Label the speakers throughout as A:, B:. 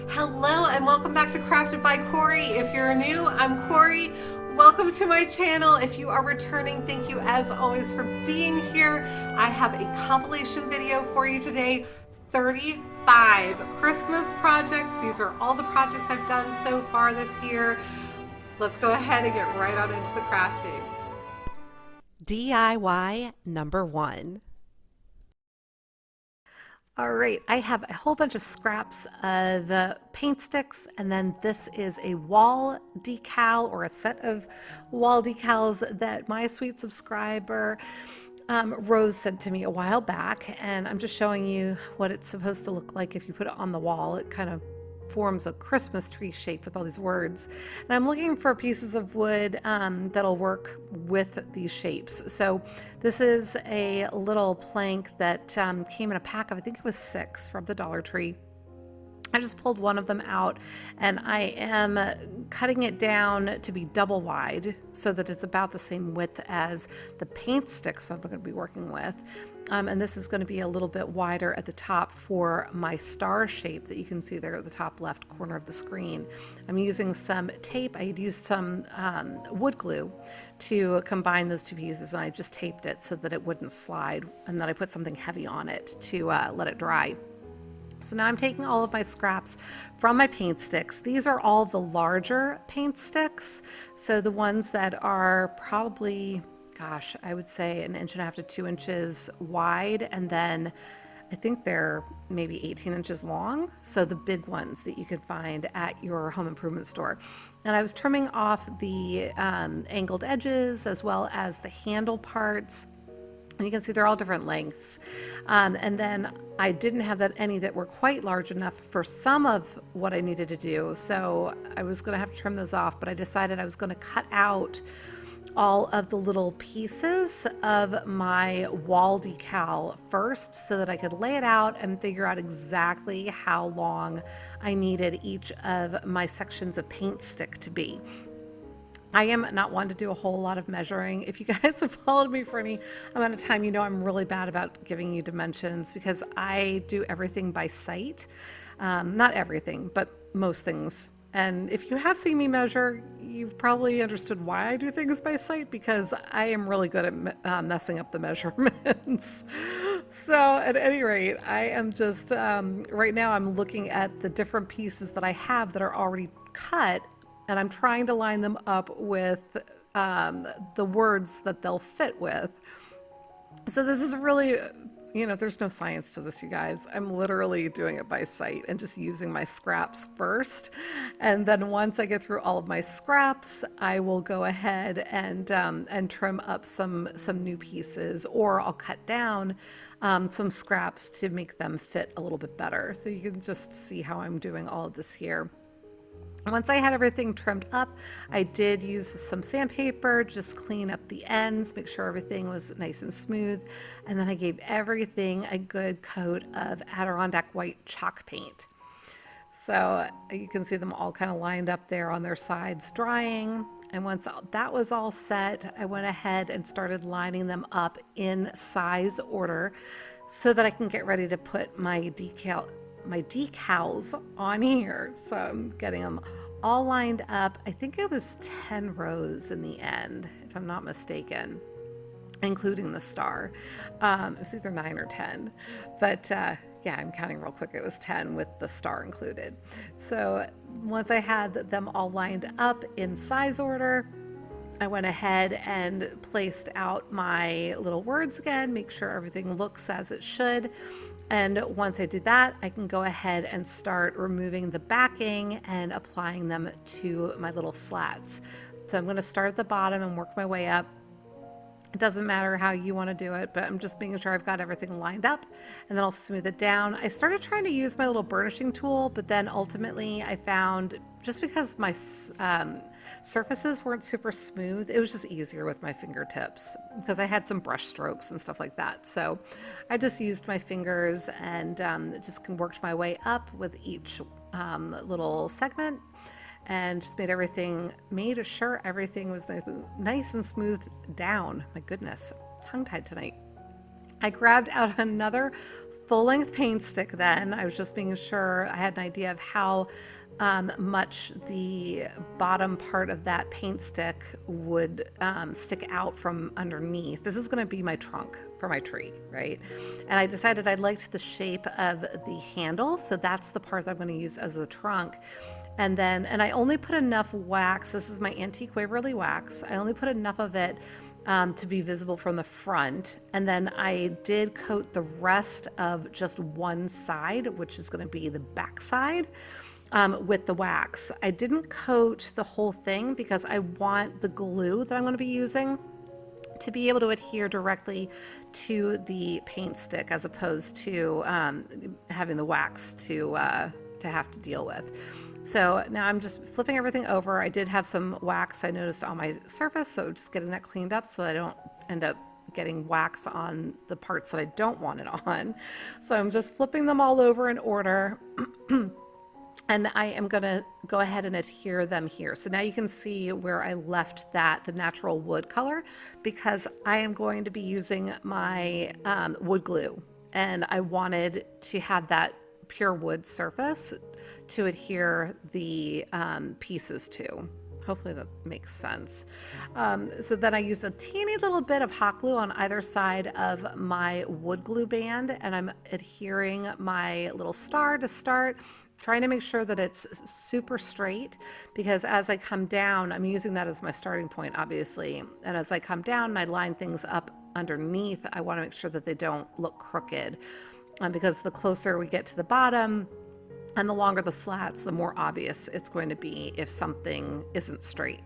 A: Hello and welcome back to Crafted by Corie. If you're new, I'm Corie. Welcome to my channel. If you are returning, thank you as always for being here. I have a compilation video for you today, 35 Christmas projects. These are all the projects I've done so far this year. Let's go ahead and get right on into the crafting. DIY number 1. All right, I have a whole bunch of scraps of paint sticks, and then this is a wall decal or a set of wall decals that my sweet subscriber Rose sent to me a while back, and I'm just showing you what it's supposed to look like if you put it on the wall. It kind of forms a Christmas tree shape with all these words, and I'm looking for pieces of wood that'll work with these shapes. So this is a little plank that came in a pack of, I think it was 6 from the Dollar Tree. I just pulled one of them out, and I am cutting it down to be double wide so that it's about the same width as the paint sticks that I'm going to be working with. And this is going to be a little bit wider at the top for my star shape that you can see there at the top left corner of the screen. I'm using some tape. I had used some wood glue to combine those two pieces, and I just taped it so that it wouldn't slide, and then I put something heavy on it to let it dry. So now I'm taking all of my scraps from my paint sticks. These are all the larger paint sticks. So the ones that are probably, gosh, I would say 1.5 to 2 inches wide. And then I think they're maybe 18 inches long. So the big ones that you could find at your home improvement store. And I was trimming off the angled edges as well as the handle parts. And you can see they're all different lengths. And then I didn't have any that were quite large enough for some of what I needed to do. So I was going to have to trim those off, but I decided I was going to cut out all of the little pieces of my wall decal first so that I could lay it out and figure out exactly how long I needed each of my sections of paint stick to be. I am not one to do a whole lot of measuring. If you guys have followed me for any amount of time, you know I'm really bad about giving you dimensions because I do everything by sight. Not everything, but most things. And if you have seen me measure, you've probably understood why I do things by sight, because I am really good at messing up the measurements. So at any rate, I am just, right now I'm looking at the different pieces that I have that are already cut, and I'm trying to line them up with the words that they'll fit with. So this is really, there's no science to this, you guys. I'm literally doing it by sight and just using my scraps first. And then once I get through all of my scraps, I will go ahead and trim up some new pieces, or I'll cut down some scraps to make them fit a little bit better. So you can just see how I'm doing all of this here. Once I had everything trimmed up, I did use some sandpaper, just clean up the ends, make sure everything was nice and smooth. And then I gave everything a good coat of Adirondack white chalk paint. So you can see them all kind of lined up there on their sides drying. And once that was all set, I went ahead and started lining them up in size order so that I can get ready to put my decals on here. So I'm getting them all lined up. I think it was 10 rows in the end, if I'm not mistaken, including the star. It was either 9 or 10, but yeah, I'm counting real quick. It was 10 with the star included. So once I had them all lined up in size order, I went ahead and placed out my little words again, make sure everything looks as it should. And once I did that, I can go ahead and start removing the backing and applying them to my little slats. So I'm going to start at the bottom and work my way up. It doesn't matter how you want to do it, but I'm just making sure I've got everything lined up, and then I'll smooth it down. I started trying to use my little burnishing tool, but then ultimately I found, just because my surfaces weren't super smooth, it was just easier with my fingertips because I had some brush strokes and stuff like that. So I just used my fingers and just worked my way up with each little segment, and just made sure everything was nice and smoothed down. My goodness, tongue-tied tonight. I grabbed out another full-length paint stick then. I was just making sure I had an idea of how much the bottom part of that paint stick would stick out from underneath. This is going to be my trunk for my tree, right? And I decided I liked the shape of the handle, so that's the part that I'm going to use as the trunk. And I only put enough wax. This is my antique Waverly wax. I only put enough of it to be visible from the front. And then I did coat the rest of just one side, which is going to be the back side, with the wax. I didn't coat the whole thing because I want the glue that I'm going to be using to be able to adhere directly to the paint stick, as opposed to having the wax to have to deal with. So now I'm just flipping everything over. I did have some wax I noticed on my surface, so just getting that cleaned up so that I don't end up getting wax on the parts that I don't want it on. So I'm just flipping them all over in order. And I am going to go ahead and adhere them here. So now you can see where I left the natural wood color, because I am going to be using my wood glue, and I wanted to have that pure wood surface to adhere the pieces to. Hopefully that makes sense. So then I used a teeny little bit of hot glue on either side of my wood glue band, and I'm adhering my little star to start, trying to make sure that it's super straight, because as I come down, I'm using that as my starting point, obviously. And as I come down and I line things up underneath, I want to make sure that they don't look crooked, because the closer we get to the bottom and the longer the slats, the more obvious it's going to be if something isn't straight.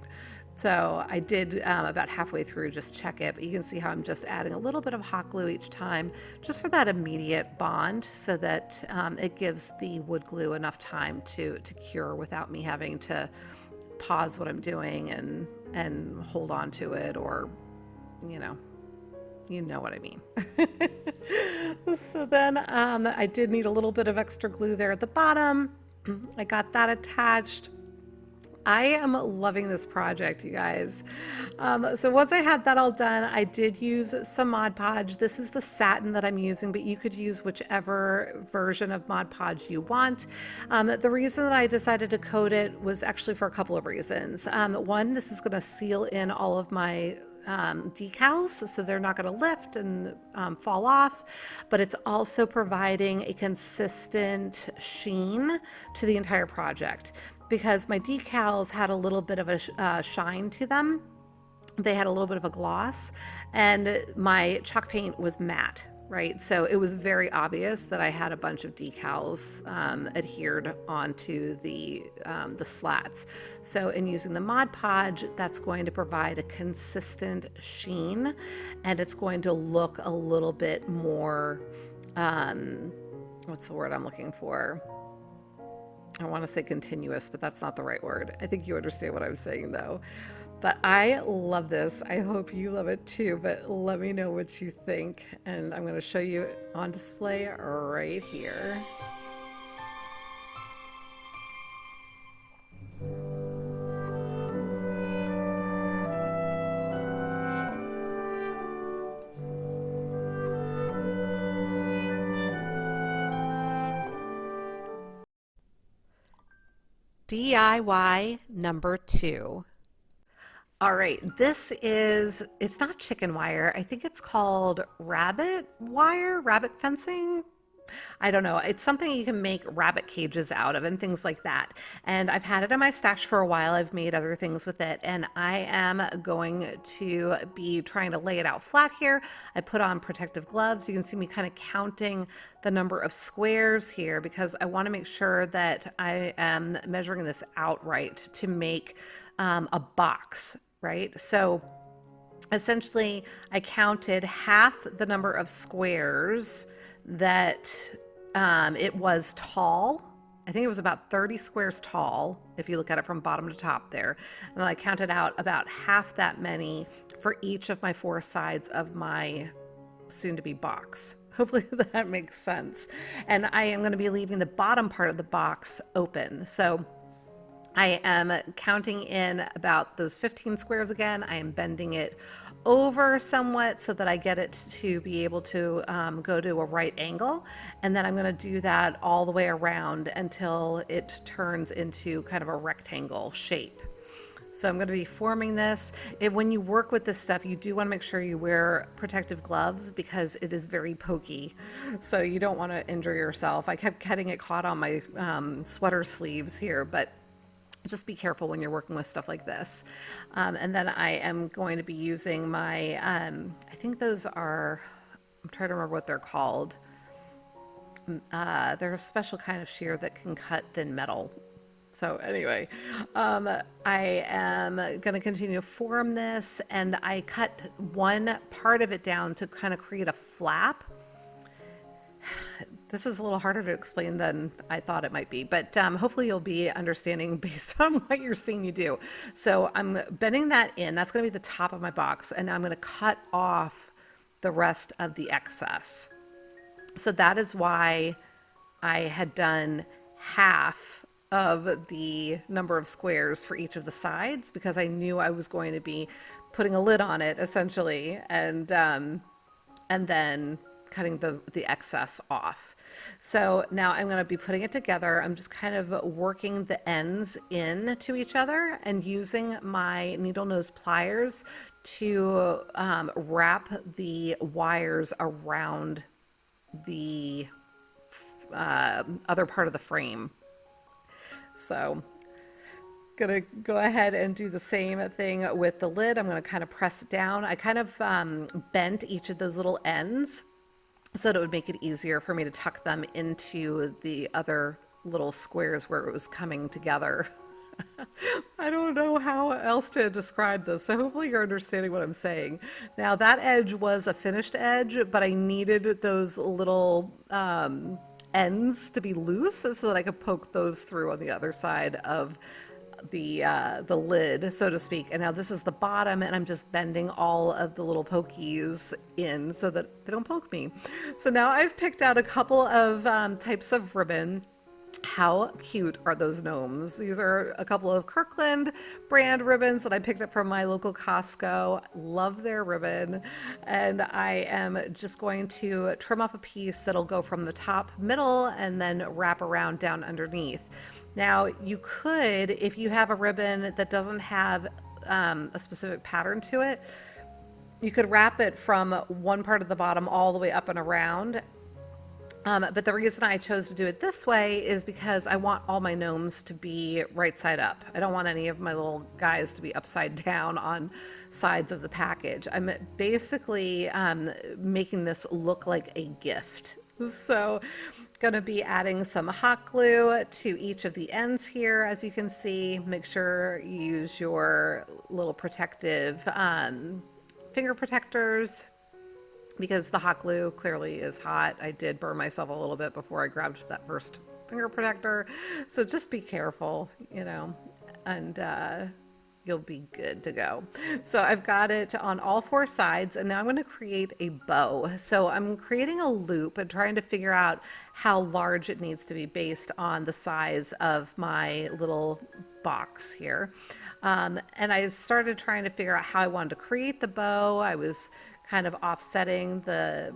A: So I did about halfway through just check it, but you can see how I'm just adding a little bit of hot glue each time, just for that immediate bond, so that it gives the wood glue enough time to cure without me having to pause what I'm doing and hold on to it, or you know what I mean. So then I did need a little bit of extra glue there at the bottom. I got that attached. I am loving this project, you guys. So once I had that all done, I did use some Mod Podge. This is the satin that I'm using, but you could use whichever version of Mod Podge you want. The reason that I decided to coat it was actually for a couple of reasons. One, this is going to seal in all of my decals, so they're not going to lift and fall off, but it's also providing a consistent sheen to the entire project, because my decals had a little bit of a shine to them. They had a little bit of a gloss, and my chalk paint was matte, right? So it was very obvious that I had a bunch of decals adhered onto the slats. So in using the Mod Podge, that's going to provide a consistent sheen, and it's going to look a little bit more, what's the word I'm looking for? I want to say continuous, but that's not the right word. I think you understand what I'm saying though. But I love this. I hope you love it too, but let me know what you think. And I'm going to show you on display right here. DIY number 2. All right, it's not chicken wire. I think it's called rabbit wire, rabbit fencing. I don't know. It's something you can make rabbit cages out of and things like that. And I've had it in my stash for a while. I've made other things with it, and I am going to be trying to lay it out flat here. I put on protective gloves. You can see me kind of counting the number of squares here, because I want to make sure that I am measuring this out right to make a box, right? So essentially I counted half the number of squares that it was tall. I think it was about 30 squares tall if you look at it from bottom to top there. And I counted out about half that many for each of my 4 sides of my soon-to-be box. Hopefully that makes sense. And I am going to be leaving the bottom part of the box open. So I am counting in about those 15 squares again. I am bending it over somewhat so that I get it to be able to go to a right angle. And then I'm going to do that all the way around until it turns into kind of a rectangle shape. So I'm going to be forming this. When you work with this stuff, you do want to make sure you wear protective gloves because it is very pokey. So you don't want to injure yourself. I kept getting it caught on my sweater sleeves here, but just be careful when you're working with stuff like this. And then I am going to be using my, I think those are, I'm trying to remember what they're called. They're a special kind of shear that can cut thin metal. So anyway, I am going to continue to form this, and I cut one part of it down to kind of create a flap. This is a little harder to explain than I thought it might be, but hopefully you'll be understanding based on what you're seeing me do. So I'm bending that in. That's going to be the top of my box, and I'm going to cut off the rest of the excess. So that is why I had done half of the number of squares for each of the sides, because I knew I was going to be putting a lid on it essentially, and then cutting the excess off. So now I'm going to be putting it together. I'm just kind of working the ends in to each other and using my needle nose pliers to wrap the wires around the other part of the frame. So gonna go ahead and do the same thing with the lid. I'm gonna kind of press it down. I kind of bent each of those little ends so that it would make it easier for me to tuck them into the other little squares where it was coming together. I don't know how else to describe this, so hopefully you're understanding what I'm saying. Now that edge was a finished edge, but I needed those little ends to be loose so that I could poke those through on the other side of the lid, so to speak. And now this is the bottom, and I'm just bending all of the little pokies in so that they don't poke me. So now I've picked out a couple of types of ribbon. How cute are those gnomes? These are a couple of Kirkland brand ribbons that I picked up from my local Costco. Love their ribbon. And I am just going to trim off a piece that'll go from the top, middle, and then wrap around down underneath. Now you could, if you have a ribbon that doesn't have a specific pattern to it, you could wrap it from one part of the bottom all the way up and around. But the reason I chose to do it this way is because I want all my gnomes to be right side up. I don't want any of my little guys to be upside down on sides of the package. I'm basically making this look like a gift. So gonna be adding some hot glue to each of the ends here. As you can see, make sure you use your little protective finger protectors, because the hot glue clearly is hot. I did burn myself a little bit before I grabbed that first finger protector. So just be careful, you know, and you'll be good to go. So I've got it on all four sides, and now I'm going to create a bow. So I'm creating a loop and trying to figure out how large it needs to be based on the size of my little box here. And I started trying to figure out how I wanted to create the bow. I was kind of offsetting the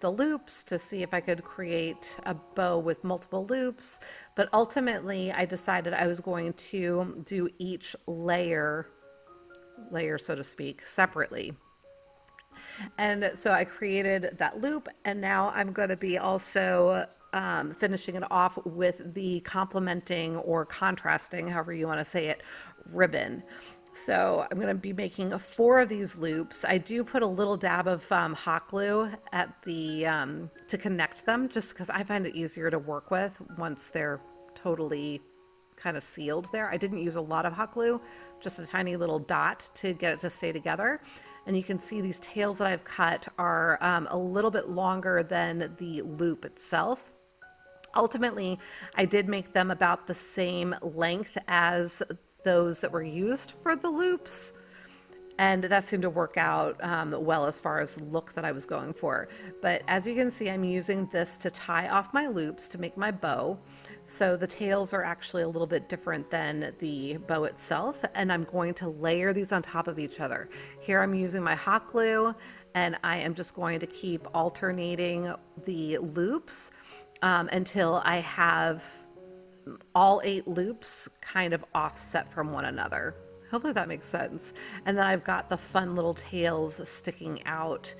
A: loops to see if I could create a bow with multiple loops, but ultimately I decided I was going to do each layer, so to speak, separately. And so I created that loop, and now I'm going to be also finishing it off with the complementing or contrasting, however you want to say it, ribbon. So I'm going to be making 4 of these loops. I do put a little dab of hot glue at the to connect them, just because I find it easier to work with once they're totally kind of sealed there. I didn't use a lot of hot glue, just a tiny little dot to get it to stay together. And you can see these tails that I've cut are a little bit longer than the loop itself. Ultimately, I did make them about the same length as those that were used for the loops. And that seemed to work out well as far as the look that I was going for. But as you can see, I'm using this to tie off my loops to make my bow. So the tails are actually a little bit different than the bow itself, and I'm going to layer these on top of each other. Here I'm using my hot glue, and I am just going to keep alternating the loops until I have all 8 loops kind of offset from one another. Hopefully that makes sense. And then I've got the fun little tails sticking out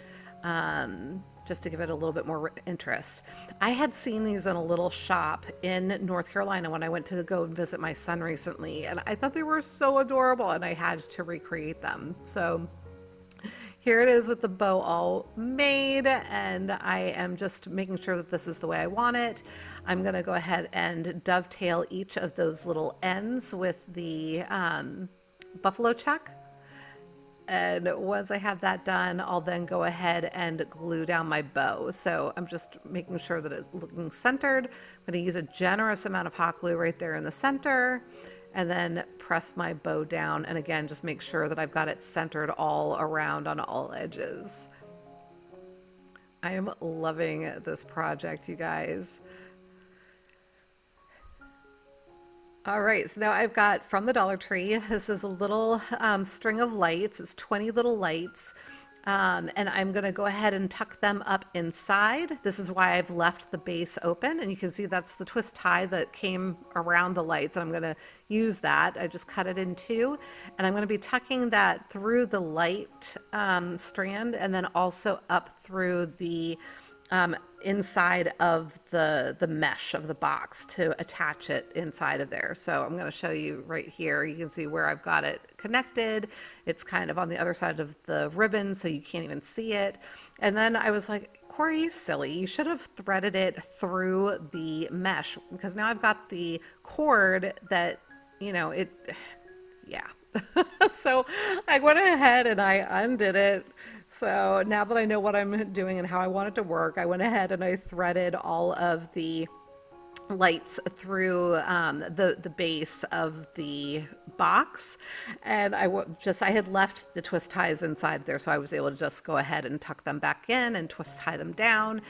A: just to give it a little bit more interest. I had seen these in a little shop in North Carolina when I went to go visit my son recently, and I thought they were so adorable, and I had to recreate them. So here it is with the bow all made, and I am just making sure that this is the way I want it. I'm gonna go ahead and dovetail each of those little ends with the buffalo check. And once I have that done, I'll then go ahead and glue down my bow. So I'm just making sure that it's looking centered. I'm going to use a generous amount of hot glue right there in the center, and then press my bow down. And again, just make sure that I've got it centered all around on all edges. I am loving this project, you guys. All right, so now I've got from the Dollar Tree, this is a little string of lights. It's 20 little lights. And I'm going to go ahead and tuck them up inside. This is why I've left the base open. And you can see that's the twist tie that came around the lights. And I'm going to use that. I just cut it in 2. And I'm going to be tucking that through the light strand, and then also up through the inside of the mesh of the box to attach it inside of there. So I'm going to show you right here. You can see where I've got it connected. It's kind of on the other side of the ribbon, so you can't even see it. And then I was like, Corie, you silly, you should have threaded it through the mesh, because now I've got the cord that, you know, yeah. So I went ahead and I undid it. So now that I know what I'm doing and how I want it to work, I went ahead and I threaded all of the lights through the base of the box, and I had left the twist ties inside there, so I was able to just go ahead and tuck them back in and twist tie them down,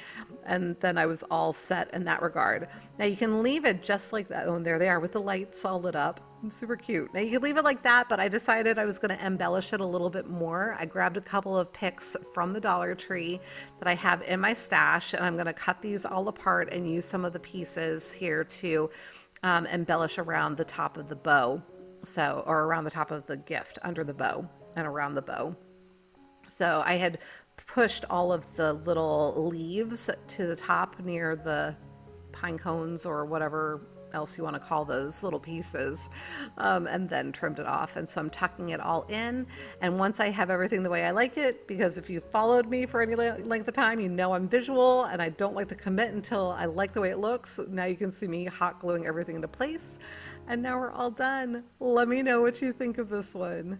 A: and then I was all set in that regard. Now you can leave it just like that. Oh, and there they are with the lights all lit up. It's super cute. Now you can leave it like that, but I decided I was going to embellish it a little bit more. I grabbed a couple of picks from the Dollar Tree that I have in my stash, and I'm going to cut these all apart and use some of the pieces here to embellish around the top of the bow. So, or around the top of the gift, under the bow and around the bow. So I had pushed all of the little leaves to the top near the pine cones or whatever else you want to call those little pieces, and then trimmed it off. And so I'm tucking it all in, and once I have everything the way I like it, because if you've followed me for any length of time, you know I'm visual and I don't like to commit until I like the way it looks. Now you can see me hot gluing everything into place, and now we're all done. Let me know what you think of this one.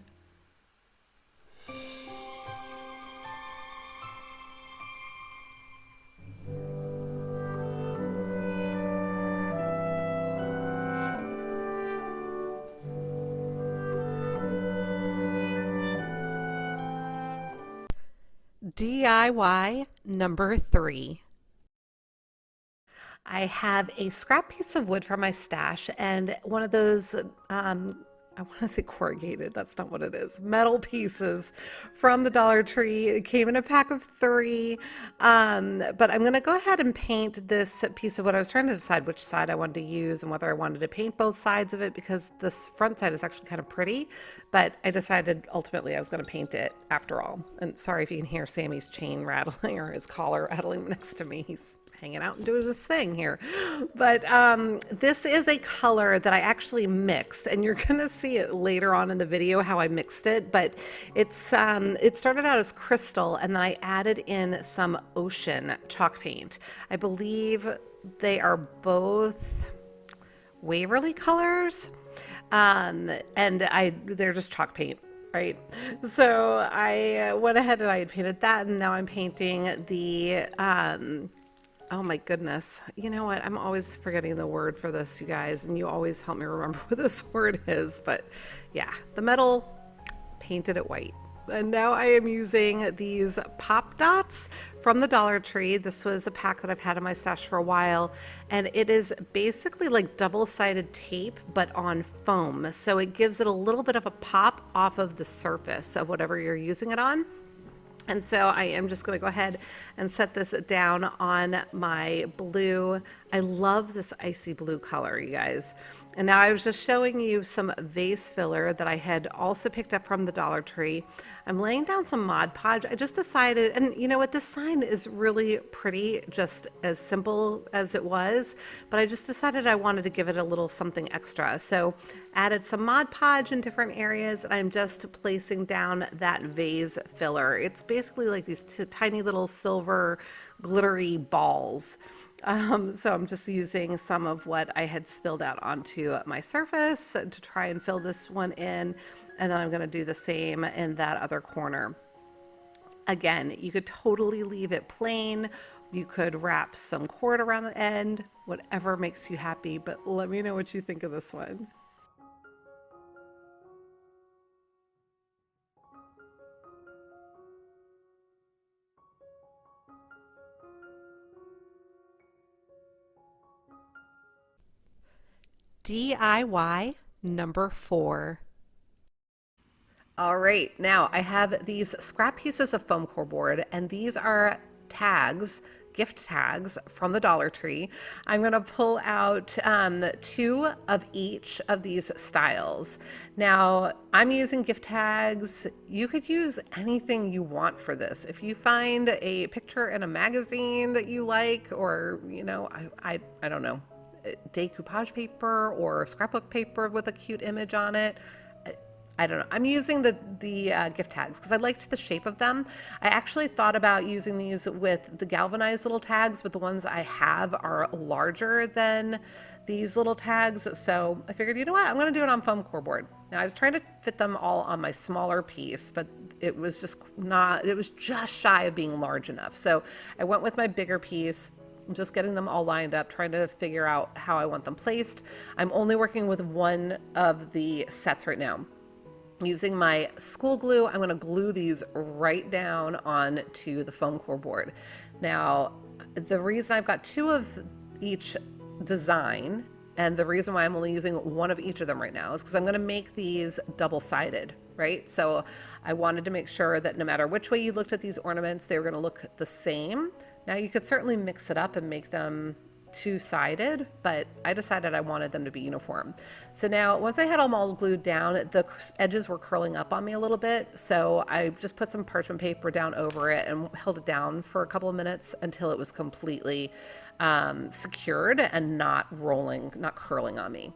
A: DIY number 3. I have a scrap piece of wood from my stash, and one of those, I want to say corrugated, that's not what it is, metal pieces from the Dollar Tree. It came in a pack of 3, but I'm going to go ahead and paint this piece of wood. I was trying to decide which side I wanted to use and whether I wanted to paint both sides of it, because this front side is actually kind of pretty, but I decided ultimately I was going to paint it after all. And sorry if you can hear Sammy's chain rattling or his collar rattling next to me. He's hanging out and doing this thing here. But this is a color that I actually mixed, and you're gonna see it later on in the video how I mixed it, but it's it started out as crystal, and then I added in some ocean chalk paint. I believe they are both Waverly colors, and they're just chalk paint. Right, so I went ahead and I had painted that, and now I'm painting the oh my goodness. You know what? I'm always forgetting the word for this, you guys, and you always help me remember what this word is. But yeah, the metal, painted it white. And now I am using these pop dots from the Dollar Tree. This was a pack that I've had in my stash for a while, and it is basically like double-sided tape but on foam, so it gives it a little bit of a pop off of the surface of whatever you're using it on. And so I am just going to go ahead and set this down on my blue. I love this icy blue color, you guys. And now I was just showing you some vase filler that I had also picked up from the Dollar Tree. I'm laying down some Mod Podge. I just decided, and you know what, this sign is really pretty, just as simple as it was, but I just decided I wanted to give it a little something extra. So added some Mod Podge in different areas, and I'm just placing down that vase filler. It's basically like these tiny little silver glittery balls. So I'm just using some of what I had spilled out onto my surface to try and fill this one in, and then I'm going to do the same in that other corner. Again, you could totally leave it plain. You could wrap some cord around the end, whatever makes you happy, but let me know what you think of this one. DIY number 4. All right, now I have these scrap pieces of foam core board, and these are tags, gift tags from the Dollar Tree. I'm going to pull out 2 of each of these styles. Now, I'm using gift tags. You could use anything you want for this. If you find a picture in a magazine that you like, or, you know, I don't know, decoupage paper or scrapbook paper with a cute image on it. I don't know. I'm using the gift tags because I liked the shape of them. I actually thought about using these with the galvanized little tags, but the ones I have are larger than these little tags. So I figured, you know what? I'm going to do it on foam core board. Now I was trying to fit them all on my smaller piece, but it was just shy of being large enough. So I went with my bigger piece. I'm just getting them all lined up, trying to figure out how I want them placed. I'm only working with one of the sets right now. Using my school glue, I'm going to glue these right down onto the foam core board. Now, the reason I've got 2 of each design, and the reason why I'm only using one of each of them right now, is because I'm going to make these double-sided, right? So I wanted to make sure that no matter which way you looked at these ornaments, they were going to look the same. Now you could certainly mix it up and make them 2-sided, but I decided I wanted them to be uniform. So now once I had them all glued down, the edges were curling up on me a little bit, so I just put some parchment paper down over it and held it down for a couple of minutes until it was completely secured and not curling on me.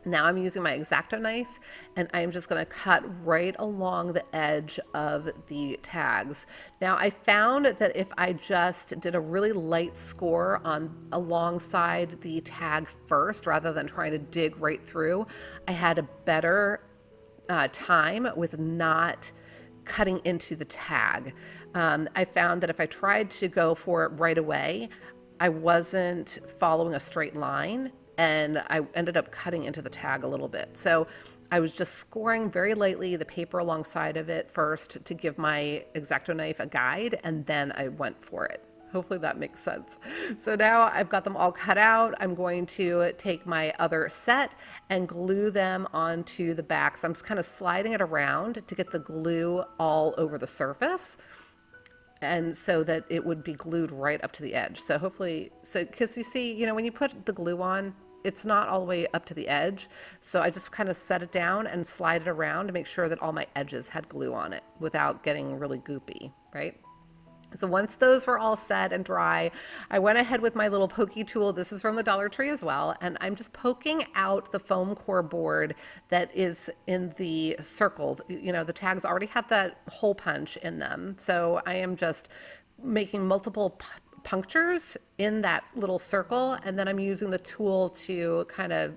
A: Now I'm using my X-Acto knife, and I'm just going to cut right along the edge of the tags. Now I found that if I just did a really light score alongside the tag first, rather than trying to dig right through, I had a better time with not cutting into the tag. I found that if I tried to go for it right away, I wasn't following a straight line, and I ended up cutting into the tag a little bit. So I was just scoring very lightly the paper alongside of it first to give my X-Acto knife a guide, and then I went for it. Hopefully that makes sense. So now I've got them all cut out. I'm going to take my other set and glue them onto the backs. I'm just kind of sliding it around to get the glue all over the surface, and so that it would be glued right up to the edge. So hopefully, because you see, you know, when you put the glue on, it's not all the way up to the edge. So I just kind of set it down and slide it around to make sure that all my edges had glue on it without getting really goopy, right? So once those were all set and dry, I went ahead with my little pokey tool. This is from the Dollar Tree as well. And I'm just poking out the foam core board that is in the circle. You know, the tags already have that hole punch in them. So I am just making multiple punctures in that little circle. And then I'm using the tool to kind of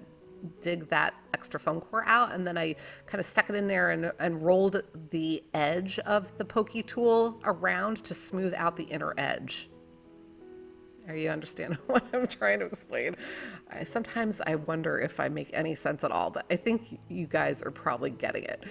A: dig that extra foam core out, and then I kind of stuck it in there and rolled the edge of the pokey tool around to smooth out the inner edge. Are you understand what I'm trying to explain? Sometimes I wonder if I make any sense at all, but I think you guys are probably getting it.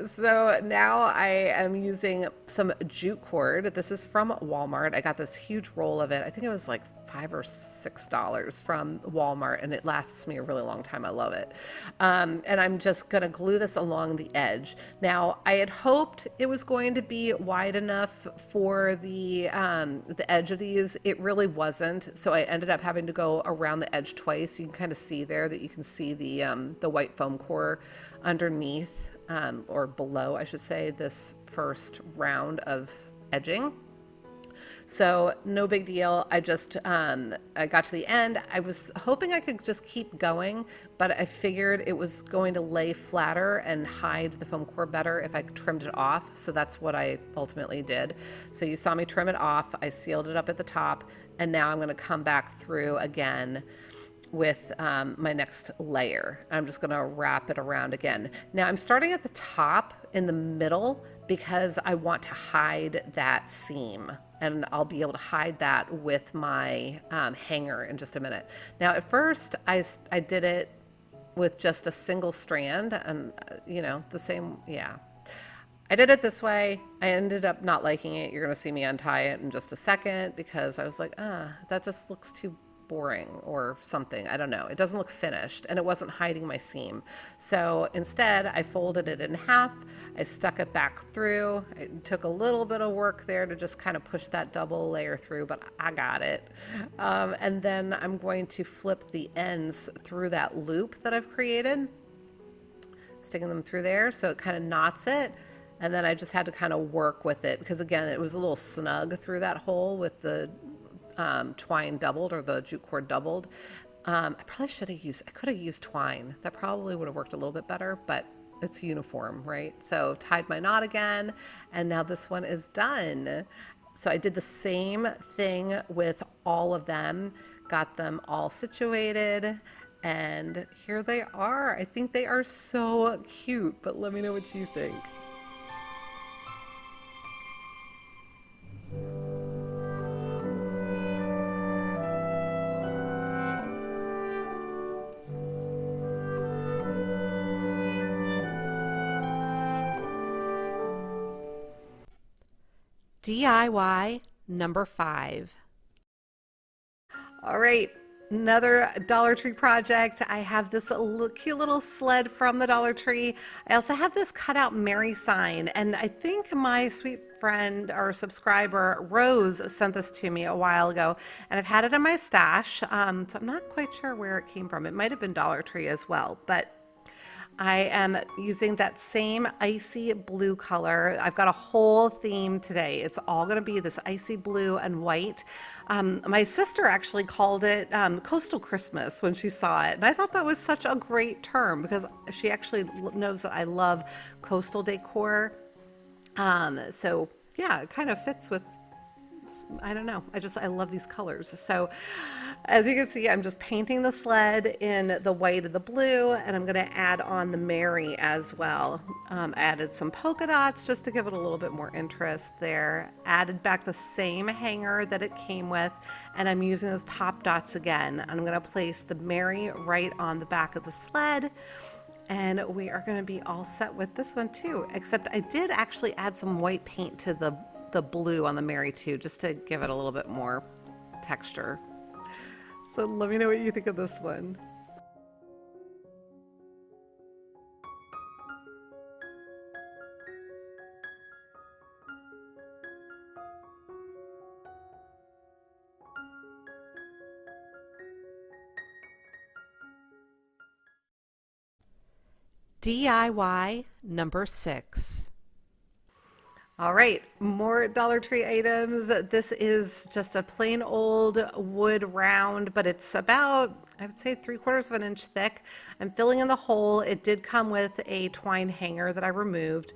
A: So now I am using some jute cord. This is from Walmart. I got this huge roll of it. I think it was like $5 or $6 from Walmart, and it lasts me a really long time. I love it. And I'm just gonna glue this along the edge. Now, I had hoped it was going to be wide enough for the edge of these. It really wasn't, so I ended up having to go around the edge twice. You can kind of see there that you can see the white foam core underneath, or below, I should say, this first round of edging. So no big deal. I just, I got to the end. I was hoping I could just keep going, but I figured it was going to lay flatter and hide the foam core better if I trimmed it off. So that's what I ultimately did. So you saw me trim it off. I sealed it up at the top, and now I'm going to come back through again with my next layer. I'm just going to wrap it around again. Now I'm starting at the top in the middle because I want to hide that seam, and I'll be able to hide that with my hanger in just a minute. Now at first I did it with just a single strand, and you know, the same, yeah. I did it this way. I ended up not liking it. You're gonna see me untie it in just a second because I was like, that just looks too boring or something. I don't know. It doesn't look finished, and it wasn't hiding my seam. So instead, I folded it in half. I stuck it back through. It took a little bit of work there to just kind of push that double layer through, but I got it. And then I'm going to flip the ends through that loop that I've created, sticking them through there so it kind of knots it. And then I just had to kind of work with it because, again, it was a little snug through that hole with the twine doubled, or the jute cord doubled. I probably should have used, I could have used twine. That probably would have worked a little bit better, but it's uniform, right? So tied my knot again, and now this one is done. So I did the same thing with all of them, got them all situated, and here they are. I think they are so cute, but let me know what you think. DIY number 5. All right, another Dollar Tree project. I have this cute little sled from the Dollar Tree. I also have this cutout Mary sign, and I think my sweet friend or subscriber Rose sent this to me a while ago, and I've had it in my stash. So I'm not quite sure where it came from. It might have been Dollar Tree as well, but I am using that same icy blue color. I've got a whole theme today. It's all going to be this icy blue and white. My sister actually called it Coastal Christmas when she saw it. And I thought that was such a great term because she actually knows that I love coastal decor. So yeah, it kind of fits with, I don't know. I love these colors. So as you can see, I'm just painting the sled in the white and the blue, and I'm going to add on the Mary as well. I added some polka dots just to give it a little bit more interest there. Added back the same hanger that it came with, and I'm using those pop dots again. I'm going to place the Mary right on the back of the sled, and we are going to be all set with this one too, except I did actually add some white paint to the blue on the Mary too, just to give it a little bit more texture. So let me know what you think of this one. DIY number 6. All right, more Dollar Tree items. This is just a plain old wood round, but it's about, I would say, 3/4 of an inch thick. I'm filling in the hole. It did come with a twine hanger that I removed.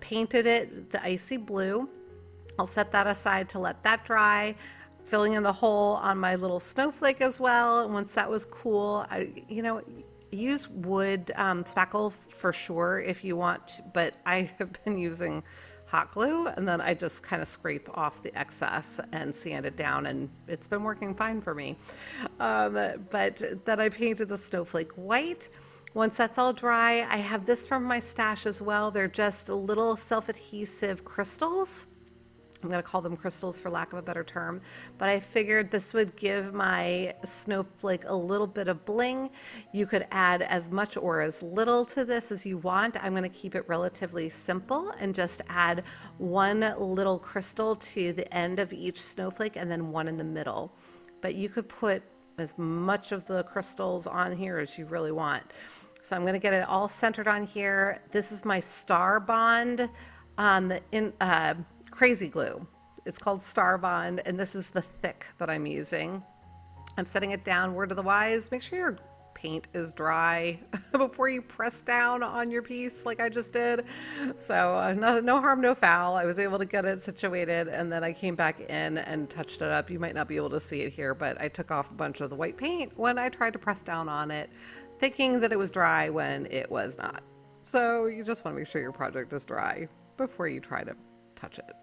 A: Painted it the icy blue. I'll set that aside to let that dry. Filling in the hole on my little snowflake as well. And once that was cool, use wood spackle for sure if you want, but I have been using hot glue, and then I just kind of scrape off the excess and sand it down, and it's been working fine for me. But then I painted the snowflake white. Once that's all dry, I have this from my stash as well. They're just little self-adhesive crystals. I'm going to call them crystals for lack of a better term, but I figured this would give my snowflake a little bit of bling. You could add as much or as little to this as you want. I'm going to keep it relatively simple and just add one little crystal to the end of each snowflake and then one in the middle. But you could put as much of the crystals on here as you really want. So I'm going to get it all centered on here. This is my Star Bond Crazy Glue. It's called Star Bond, and this is the thick that I'm using. I'm setting it down. Word of the wise, make sure your paint is dry before you press down on your piece like I just did. So no harm, no foul. I was able to get it situated, and then I came back in and touched it up. You might not be able to see it here, but I took off a bunch of the white paint when I tried to press down on it, thinking that it was dry when it was not. So you just want to make sure your project is dry before you try to touch it.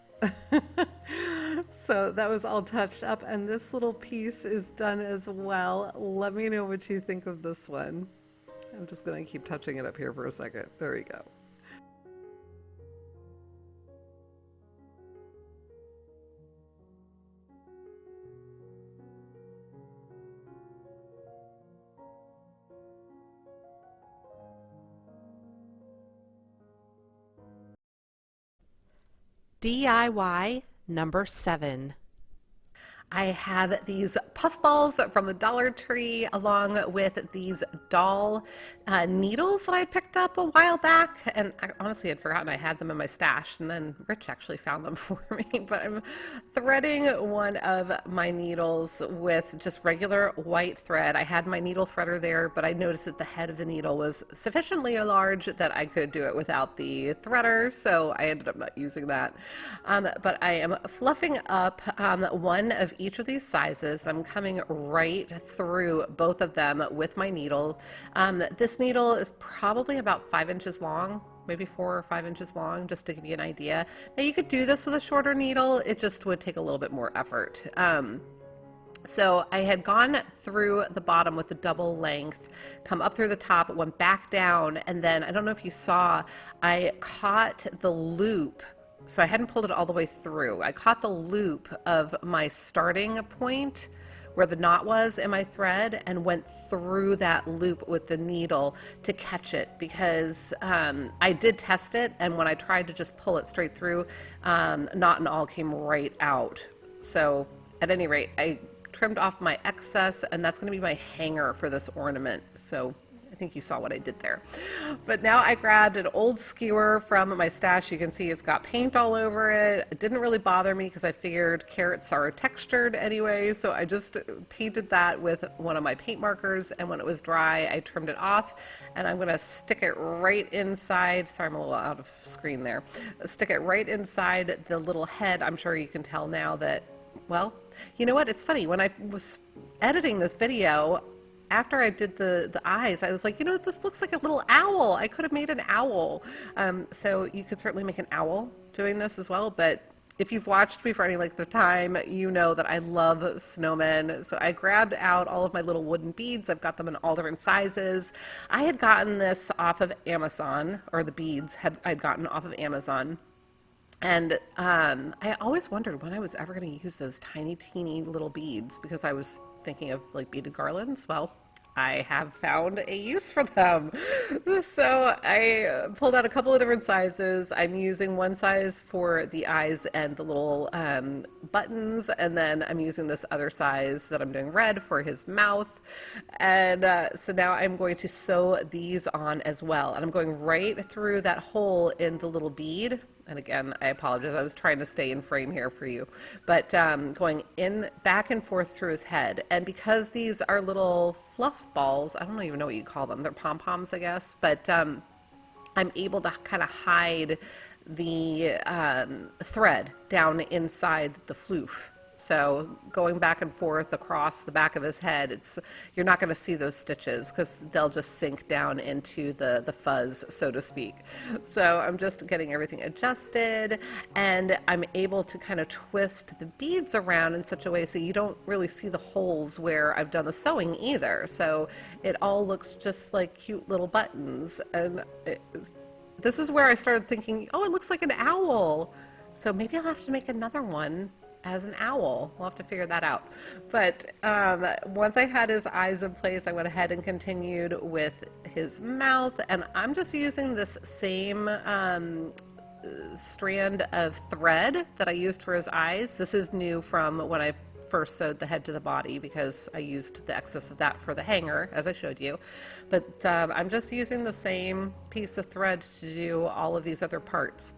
A: So that was all touched up, and this little piece is done as well. Let me know what you think of this one. I'm just going to keep touching it up here for a second. There we go. DIY number 7. I have these puff balls from the Dollar Tree along with these doll needles that I picked up a while back, and I honestly had forgotten I had them in my stash, and then Rich actually found them for me. But I'm threading one of my needles with just regular white thread. I had my needle threader there, but I noticed that the head of the needle was sufficiently large that I could do it without the threader, so I ended up not using that. But I am fluffing up one of each of these sizes. I'm coming right through both of them with my needle. This needle is probably about 5 inches long, maybe 4 or 5 inches long, just to give you an idea. Now you could do this with a shorter needle, it just would take a little bit more effort. So I had gone through the bottom with the double length, come up through the top, went back down, and then I don't know if you saw, I caught the loop. So I hadn't pulled it all the way through. I caught the loop of my starting point where the knot was in my thread and went through that loop with the needle to catch it, because I did test it, and when I tried to just pull it straight through, knot and all came right out. So at any rate, I trimmed off my excess, and that's going to be my hanger for this ornament. So I think you saw what I did there. But now I grabbed an old skewer from my stash. You can see it's got paint all over it. It didn't really bother me because I figured carrots are textured anyway, so I just painted that with one of my paint markers, and when it was dry I trimmed it off, and I'm going to stick it right inside. Sorry, I'm a little out of screen there. Stick it right inside the little head. I'm sure you can tell now that, well, you know what, it's funny, when I was editing this video, after I did the eyes, I was like, you know, this looks like a little owl. I could have made an owl. So you could certainly make an owl doing this as well. But if you've watched me for any length of time, you know that I love snowmen. So I grabbed out all of my little wooden beads. I've got them in all different sizes. I had gotten this off of Amazon, or the beads I'd gotten off of Amazon. And I always wondered when I was ever going to use those tiny, teeny little beads, because I was thinking of like beaded garlands. Well, I have found a use for them. So I pulled out a couple of different sizes. I'm using one size for the eyes and the little buttons, and then I'm using this other size that I'm doing red for his mouth. And so now I'm going to sew these on as well. And I'm going right through that hole in the little bead. And again, I apologize, I was trying to stay in frame here for you, but going in back and forth through his head. And because these are little fluff balls, I don't even know what you call them, they're pom-poms, I guess, but I'm able to kind of hide the thread down inside the floof. So going back and forth across the back of his head, you're not going to see those stitches because they'll just sink down into the fuzz, so to speak. So I'm just getting everything adjusted, and I'm able to kind of twist the beads around in such a way so you don't really see the holes where I've done the sewing either. So it all looks just like cute little buttons. And this is where I started thinking, oh, it looks like an owl. So maybe I'll have to make another one as an owl. We'll have to figure that out. But once I had his eyes in place, I went ahead and continued with his mouth, and I'm just using this same strand of thread that I used for his eyes. This is new from when I first sewed the head to the body because I used the excess of that for the hanger, as I showed you. But I'm just using the same piece of thread to do all of these other parts.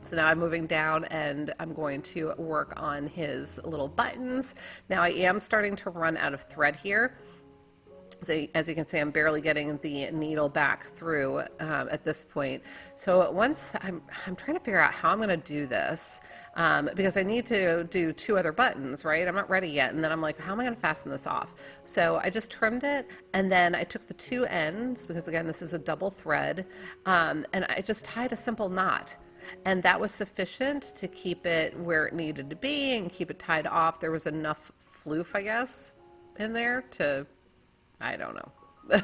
A: So now I'm moving down and I'm going to work on his little buttons. Now I am starting to run out of thread here. So as you can see, I'm barely getting the needle back through at this point. So once I'm trying to figure out how I'm going to do this because I need to do 2 other buttons, right? I'm not ready yet. And then I'm like, how am I going to fasten this off? So I just trimmed it, and then I took the 2 ends, because again, this is a double thread, and I just tied a simple knot. And that was sufficient to keep it where it needed to be and keep it tied off. There was enough floof, I guess, in there to, I don't know,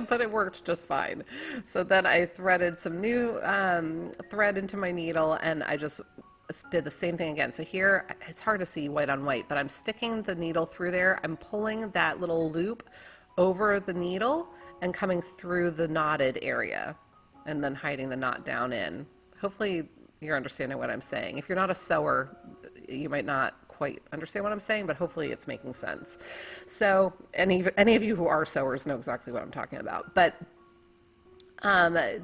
A: but it worked just fine. So then I threaded some new thread into my needle, and I just did the same thing again. So here, it's hard to see white on white, but I'm sticking the needle through there. I'm pulling that little loop over the needle and coming through the knotted area, and then hiding the knot down in. Hopefully you're understanding what I'm saying. If you're not a sewer, you might not quite understand what I'm saying, but hopefully it's making sense. So any of you who are sewers know exactly what I'm talking about. But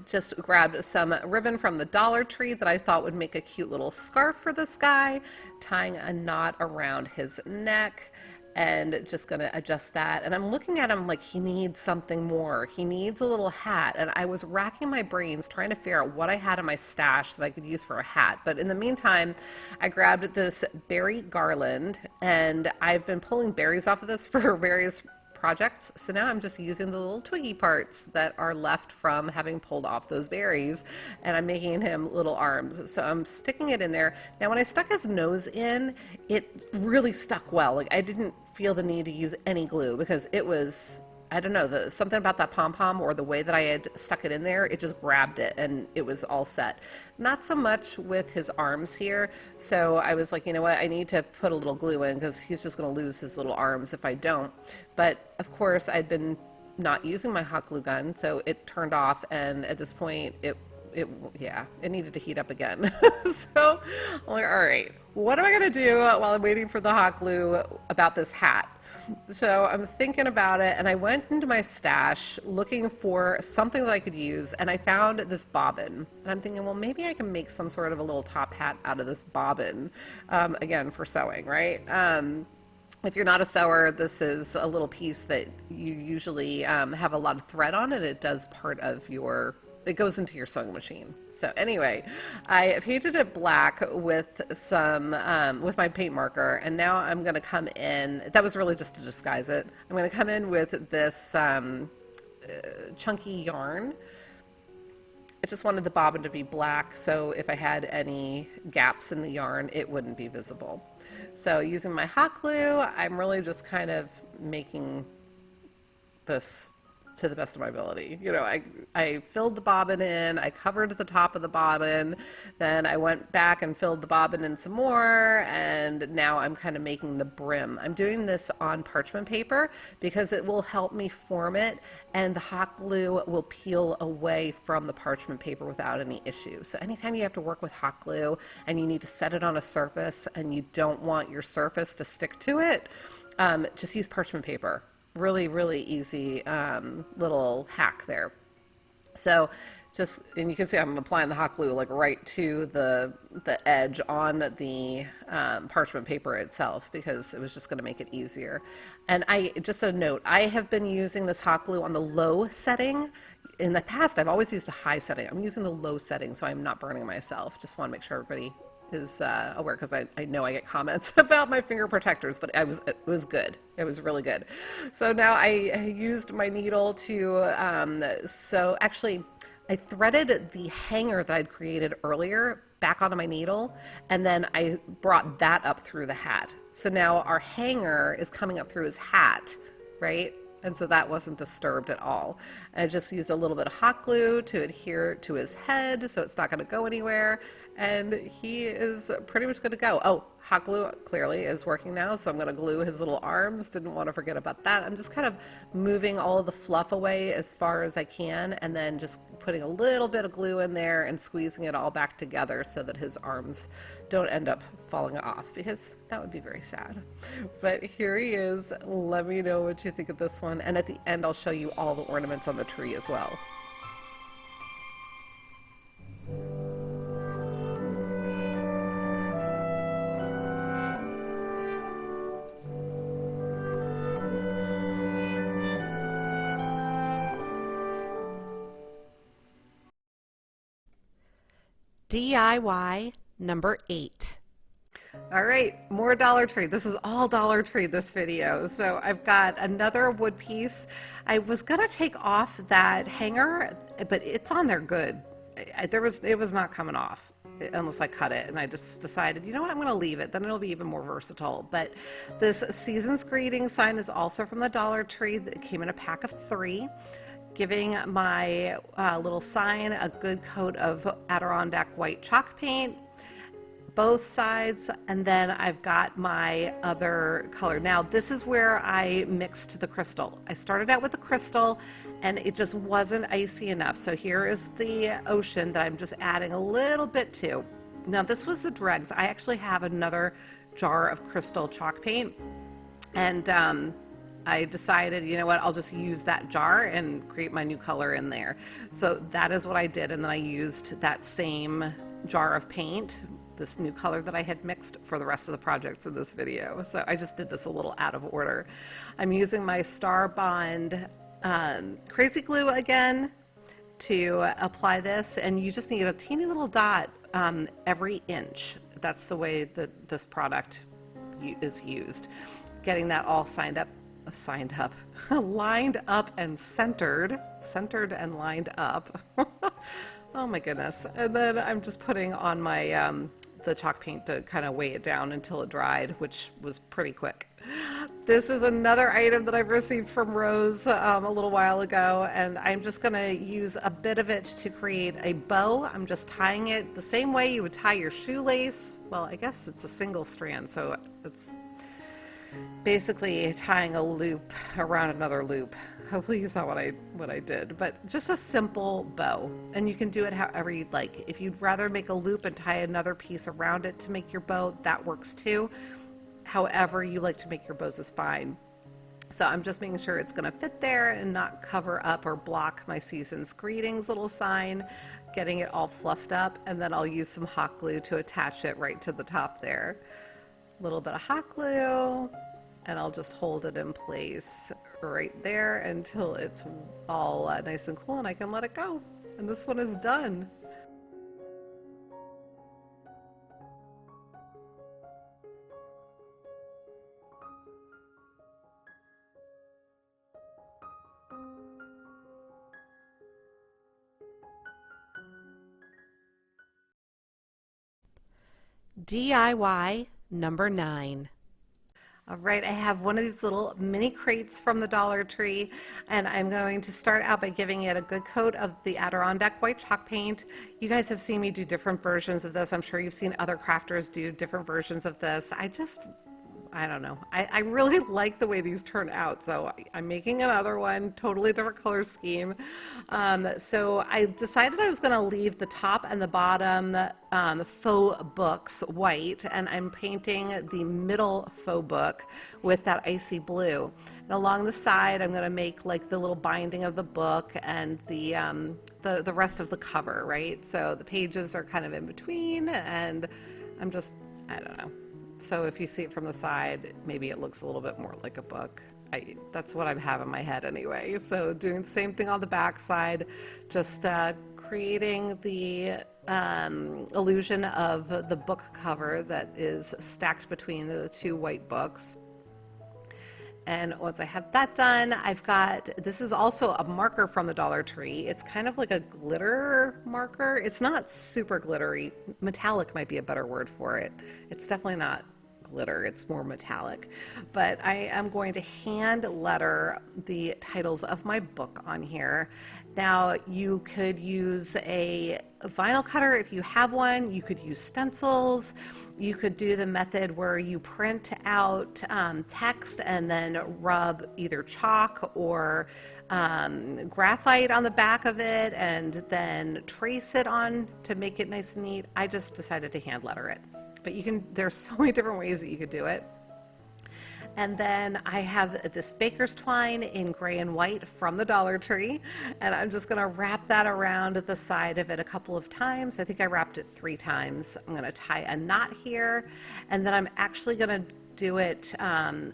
A: just grabbed some ribbon from the Dollar Tree that I thought would make a cute little scarf for this guy, tying a knot around his neck, and just going to adjust that. And I'm looking at him like he needs something more. He needs a little hat. And I was racking my brains trying to figure out what I had in my stash that I could use for a hat. But in the meantime, I grabbed this berry garland, and I've been pulling berries off of this for various projects. So now I'm just using the little twiggy parts that are left from having pulled off those berries, and I'm making him little arms. So I'm sticking it in there. Now when I stuck his nose in, it really stuck well. Like, I didn't feel the need to use any glue because it was, I don't know, something about that pom-pom or the way that I had stuck it in there, it just grabbed it and it was all set. Not so much with his arms here. So I was like, you know what, I need to put a little glue in because he's just going to lose his little arms if I don't. But of course, I'd been not using my hot glue gun, so it turned off, and at this point, it needed to heat up again. So I'm like, all right, what am I going to do while I'm waiting for the hot glue about this hat? So I'm thinking about it, and I went into my stash looking for something that I could use, and I found this bobbin. And I'm thinking, well, maybe I can make some sort of a little top hat out of this bobbin, again, for sewing, right? If you're not a sewer, this is a little piece that you usually have a lot of thread on, and it does part of your, it goes into your sewing machine. So anyway, I painted it black with some, with my paint marker, and now I'm going to come in, that was really just to disguise it. I'm going to come in with this chunky yarn. I just wanted the bobbin to be black, so if I had any gaps in the yarn, it wouldn't be visible. So using my hot glue, I'm really just kind of making this to the best of my ability. You know, I filled the bobbin in, I covered the top of the bobbin, then I went back and filled the bobbin in some more, and now I'm kind of making the brim. I'm doing this on parchment paper because it will help me form it, and the hot glue will peel away from the parchment paper without any issue. So anytime you have to work with hot glue and you need to set it on a surface and you don't want your surface to stick to it, just use parchment paper. Really, really easy little hack there. So just, and you can see I'm applying the hot glue like right to the edge on the parchment paper itself because it was just going to make it easier. And just a note, I have been using this hot glue on the low setting. In the past, I've always used the high setting. I'm using the low setting so I'm not burning myself. Just want to make sure everybody is aware, because I know I get comments about my finger protectors, but it was good. It was really good. So now I used my needle to sew. Actually, I threaded the hanger that I'd created earlier back onto my needle, and then I brought that up through the hat. So now our hanger is coming up through his hat, right? And so that wasn't disturbed at all. I just used a little bit of hot glue to adhere to his head so it's not going to go anywhere. And he is pretty much good to go. Oh, hot glue clearly is working now, so I'm going to glue his little arms. Didn't want to forget about that. I'm just kind of moving all of the fluff away as far as I can, and then just putting a little bit of glue in there and squeezing it all back together so that his arms don't end up falling off, because that would be very sad. But here he is. Let me know what you think of this one, and at the end I'll show you all the ornaments on the tree as well. DIY number 8. All right, more Dollar Tree. This is all Dollar Tree, this video. So I've got another wood piece. I was gonna take off that hanger, but it's on there good. It was not coming off unless I cut it, and I just decided, you know what, I'm gonna leave it, then it'll be even more versatile. But this Season's Greeting sign is also from the Dollar Tree. It came in a pack of 3. Giving my little sign a good coat of Adirondack white chalk paint, both sides, and then I've got my other color. Now this is where I mixed the crystal. I started out with the crystal and it just wasn't icy enough. So here is the ocean that I'm just adding a little bit to. Now this was the dregs. I actually have another jar of crystal chalk paint, and I decided, you know what, I'll just use that jar and create my new color in there. So that is what I did, and then I used that same jar of paint, this new color that I had mixed, for the rest of the projects in this video. So I just did this a little out of order. I'm using my Star Bond crazy glue again to apply this, and you just need a teeny little dot every inch. That's the way that this product is used. Getting that all lined up and centered and lined up. Oh my goodness. And then I'm just putting on my the chalk paint to kind of weigh it down until it dried, which was pretty quick. This is another item that I've received from Rose a little while ago, and I'm just going to use a bit of it to create a bow. I'm just tying it the same way you would tie your shoelace. Well, I guess it's a single strand, so it's basically tying a loop around another loop. Hopefully you saw what I did, but just a simple bow, and you can do it however you'd like. If you'd rather make a loop and tie another piece around it to make your bow, that works too. However you like to make your bows is fine. So I'm just making sure it's going to fit there and not cover up or block my Season's Greetings little sign, getting it all fluffed up, and then I'll use some hot glue to attach it right to the top there. A little bit of hot glue, and I'll just hold it in place right there until it's all nice and cool and I can let it go. And this one is done. DIY number 9. All right, I have one of these little mini crates from the Dollar Tree, and I'm going to start out by giving it a good coat of the Adirondack white chalk paint. You guys have seen me do different versions of this. I'm sure you've seen other crafters do different versions of this. I don't know. I really like the way these turn out, so I'm making another one, totally different color scheme. So I decided I was going to leave the top and the bottom faux books white, and I'm painting the middle faux book with that icy blue. And along the side, I'm going to make like the little binding of the book and the rest of the cover, right? So the pages are kind of in between, and I don't know. So if you see it from the side, maybe it looks a little bit more like a book. That's what I have in my head anyway. So doing the same thing on the back side, just creating the illusion of the book cover that is stacked between the two white books. And once I have that done, I've got, this is also a marker from the Dollar Tree. It's kind of like a glitter marker. It's not super glittery. Metallic might be a better word for it. It's definitely not glitter, it's more metallic. But I am going to hand letter the titles of my book on here. Now you could use a vinyl cutter if you have one. You could use stencils. You could do the method where you print out text and then rub either chalk or graphite on the back of it and then trace it on to make it nice and neat. I just decided to hand letter it. But you can, there's so many different ways that you could do it. And then I have this baker's twine in gray and white from the Dollar Tree, and I'm just going to wrap that around the side of it a couple of times. I think I wrapped it 3 times. I'm going to tie a knot here, and then I'm actually going to do it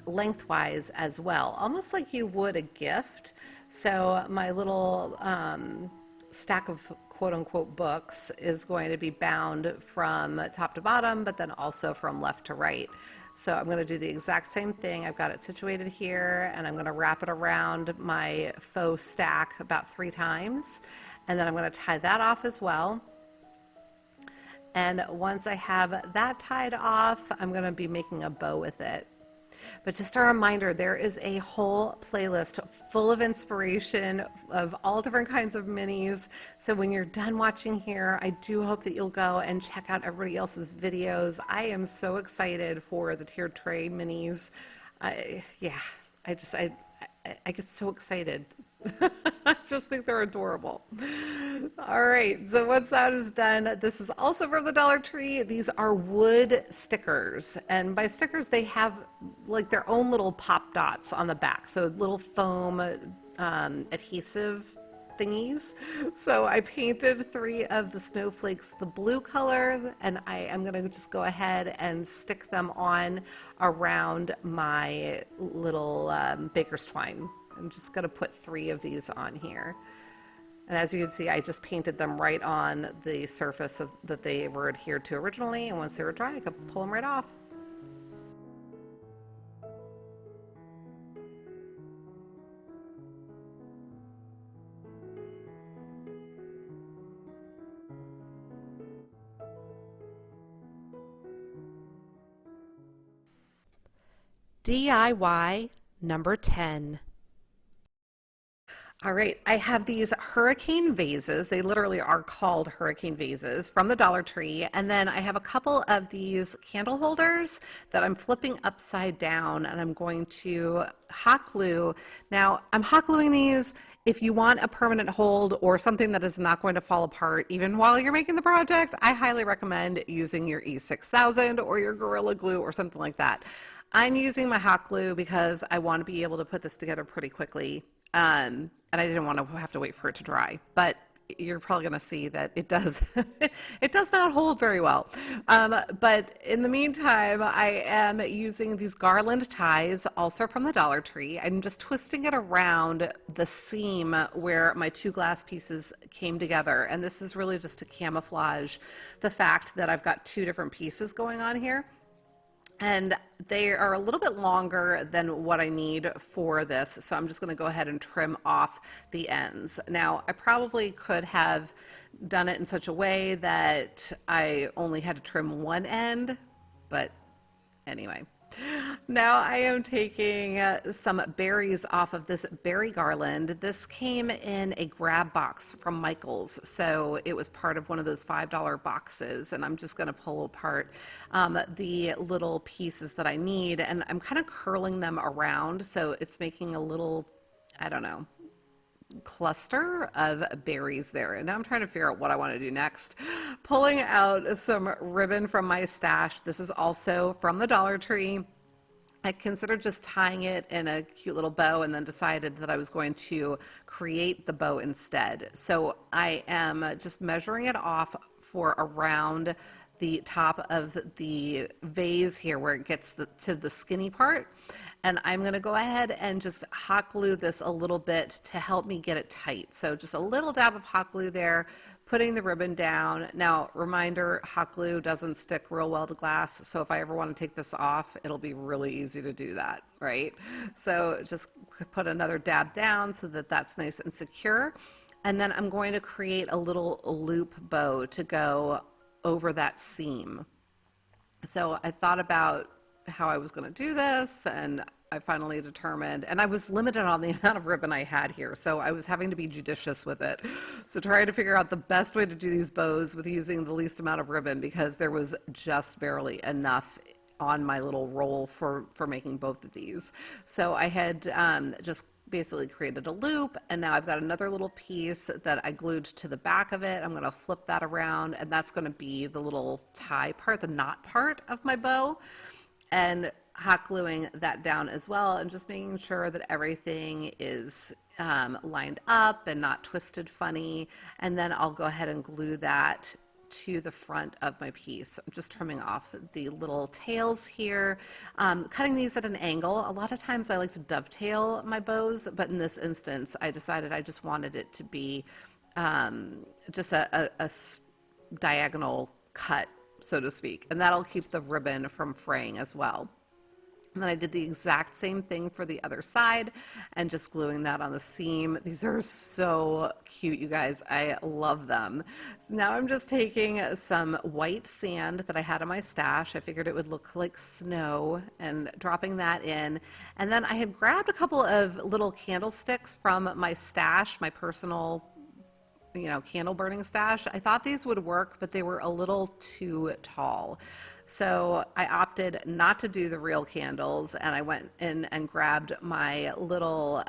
A: lengthwise as well, almost like you would a gift. So my little stack of quote-unquote books is going to be bound from top to bottom, but then also from left to right. So I'm going to do the exact same thing. I've got it situated here, and I'm going to wrap it around my faux stack about 3 times, and then I'm going to tie that off as well. And once I have that tied off, I'm going to be making a bow with it. But just a reminder, there is a whole playlist full of inspiration of all different kinds of minis. So when you're done watching here, I do hope that you'll go and check out everybody else's videos. I am so excited for the tiered tray minis. I get so excited. I just think they're adorable. All right, so once that is done, this is also from the Dollar Tree. These are wood stickers, and by stickers they have like their own little pop dots on the back, so little foam adhesive thingies. So I painted 3 of the snowflakes the blue color, and I am going to just go ahead and stick them on around my little baker's twine. I'm just going to put 3 of these on here. And as you can see, I just painted them right on the surface that they were adhered to originally, and once they were dry, I could pull them right off. DIY number 10. All right, I have these hurricane vases. They literally are called hurricane vases from the Dollar Tree. And then I have a couple of these candle holders that I'm flipping upside down, and I'm going to hot glue. Now, I'm hot gluing these. If you want a permanent hold or something that is not going to fall apart even while you're making the project, I highly recommend using your E6000 or your Gorilla Glue or something like that. I'm using my hot glue because I want to be able to put this together pretty quickly. And I didn't want to have to wait for it to dry, but you're probably going to see that it does, it does not hold very well. But in the meantime, I am using these garland ties, also from the Dollar Tree. I'm just twisting it around the seam where my 2 glass pieces came together. And this is really just to camouflage the fact that I've got 2 different pieces going on here. And they are a little bit longer than what I need for this, so I'm just going to go ahead and trim off the ends. Now, I probably could have done it in such a way that I only had to trim one end, but anyway. Now I am taking some berries off of this berry garland. This came in a grab box from Michael's, so it was part of one of those $5 boxes, and I'm just going to pull apart the little pieces that I need, and I'm kind of curling them around, so it's making a little, I don't know, cluster of berries there. And now I'm trying to figure out what I want to do next. Pulling out some ribbon from my stash. This is also from the Dollar Tree. I considered just tying it in a cute little bow and then decided that I was going to create the bow instead. So I am just measuring it off for around the top of the vase here where it gets to the skinny part. And I'm going to go ahead and just hot glue this a little bit to help me get it tight. So just a little dab of hot glue there, putting the ribbon down. Now, reminder, hot glue doesn't stick real well to glass, so if I ever want to take this off, it'll be really easy to do that, right? So just put another dab down so that that's nice and secure. And then I'm going to create a little loop bow to go over that seam. So I thought about how I was going to do this, and I finally determined, and I was limited on the amount of ribbon I had here, so I was having to be judicious with it. So trying to figure out the best way to do these bows with using the least amount of ribbon, because there was just barely enough on my little roll for making both of these. So I had just basically created a loop, and now I've got another little piece that I glued to the back of it. I'm going to flip that around, and that's going to be the little tie part, the knot part of my bow, and hot gluing that down as well, and just making sure that everything is lined up and not twisted funny. And then I'll go ahead and glue that to the front of my piece. I'm just trimming off the little tails here, cutting these at an angle. A lot of times I like to dovetail my bows, but in this instance I decided I just wanted it to be just a diagonal cut, so to speak, and that'll keep the ribbon from fraying as well. And then I did the exact same thing for the other side and just gluing that on the seam. These are so cute, you guys. I love them. So now I'm just taking some white sand that I had in my stash. I figured it would look like snow, and dropping that in. And then I had grabbed a couple of little candlesticks from my stash, my personal candle burning stash. I thought these would work, but they were a little too tall. So I opted not to do the real candles, and I went in and grabbed my little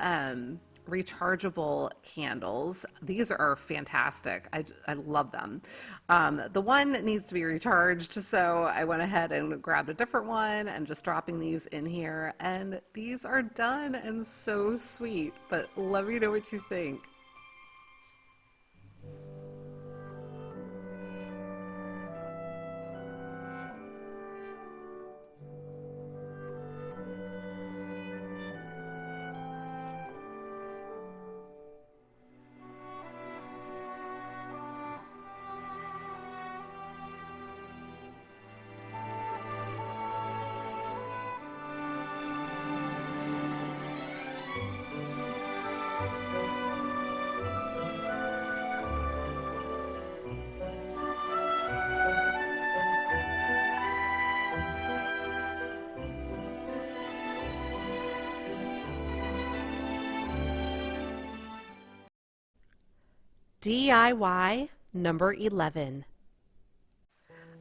A: rechargeable candles. These are fantastic. I love them. The one needs to be recharged, so I went ahead and grabbed a different one and just dropping these in here, and these are done and so sweet. But let me know what you think. DIY number 11.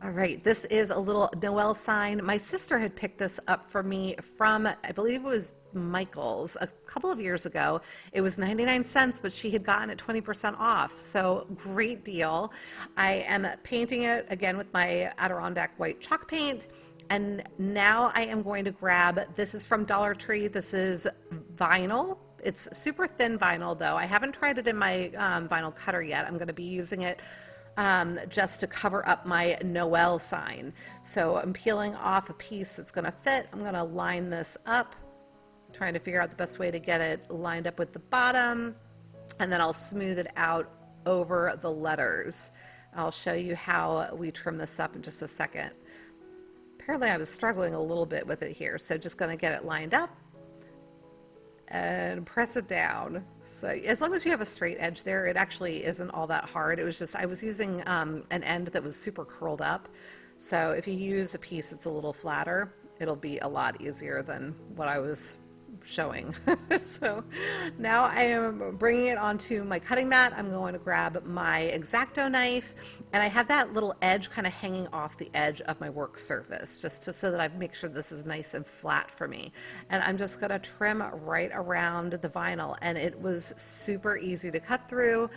A: All right, this is a little Noel sign. My sister had picked this up for me from, I believe it was Michael's a couple of years ago. It was 99 cents, but she had gotten it 20% off. So great deal. I am painting it again with my Adirondack white chalk paint. And now I am going to grab, this is from Dollar Tree. This is vinyl. It's super thin vinyl though. I haven't tried it in my vinyl cutter yet. I'm going to be using it just to cover up my Noel sign. So I'm peeling off a piece that's going to fit. I'm going to line this up, trying to figure out the best way to get it lined up with the bottom, and then I'll smooth it out over the letters. I'll show you how we trim this up in just a second. Apparently I was struggling a little bit with it here, so just going to get it lined up and press it down. So as long as you have a straight edge there, it actually isn't all that hard. It was just, I was using an end that was super curled up. So if you use a piece that's a little flatter, it'll be a lot easier than what I was showing. So now I am bringing it onto my cutting mat. I'm going to grab my X-Acto knife, and I have that little edge kind of hanging off the edge of my work surface, just so that I make sure this is nice and flat for me. And I'm just going to trim right around the vinyl, and it was super easy to cut through.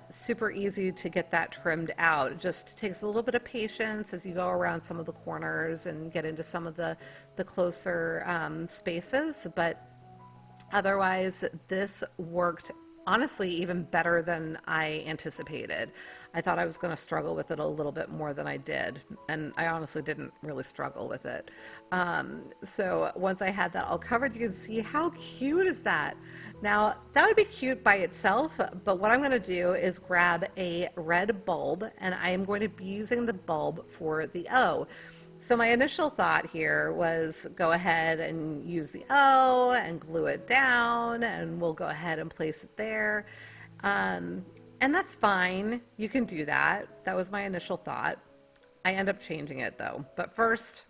A: Super easy to get that trimmed out. It just takes a little bit of patience as you go around some of the corners and get into some of the closer spaces, but otherwise this worked honestly even better than I anticipated. I thought I was going to struggle with it a little bit more than I did, and I honestly didn't really struggle with it. So once I had that all covered, you can see how cute is that. Now that would be cute by itself, but what I'm going to do is grab a red bulb, and I am going to be using the bulb for the O. So my initial thought here was go ahead and use the O and glue it down, and we'll go ahead and place it there. And that's fine. You can do that. That was my initial thought. I end up changing it though. But first,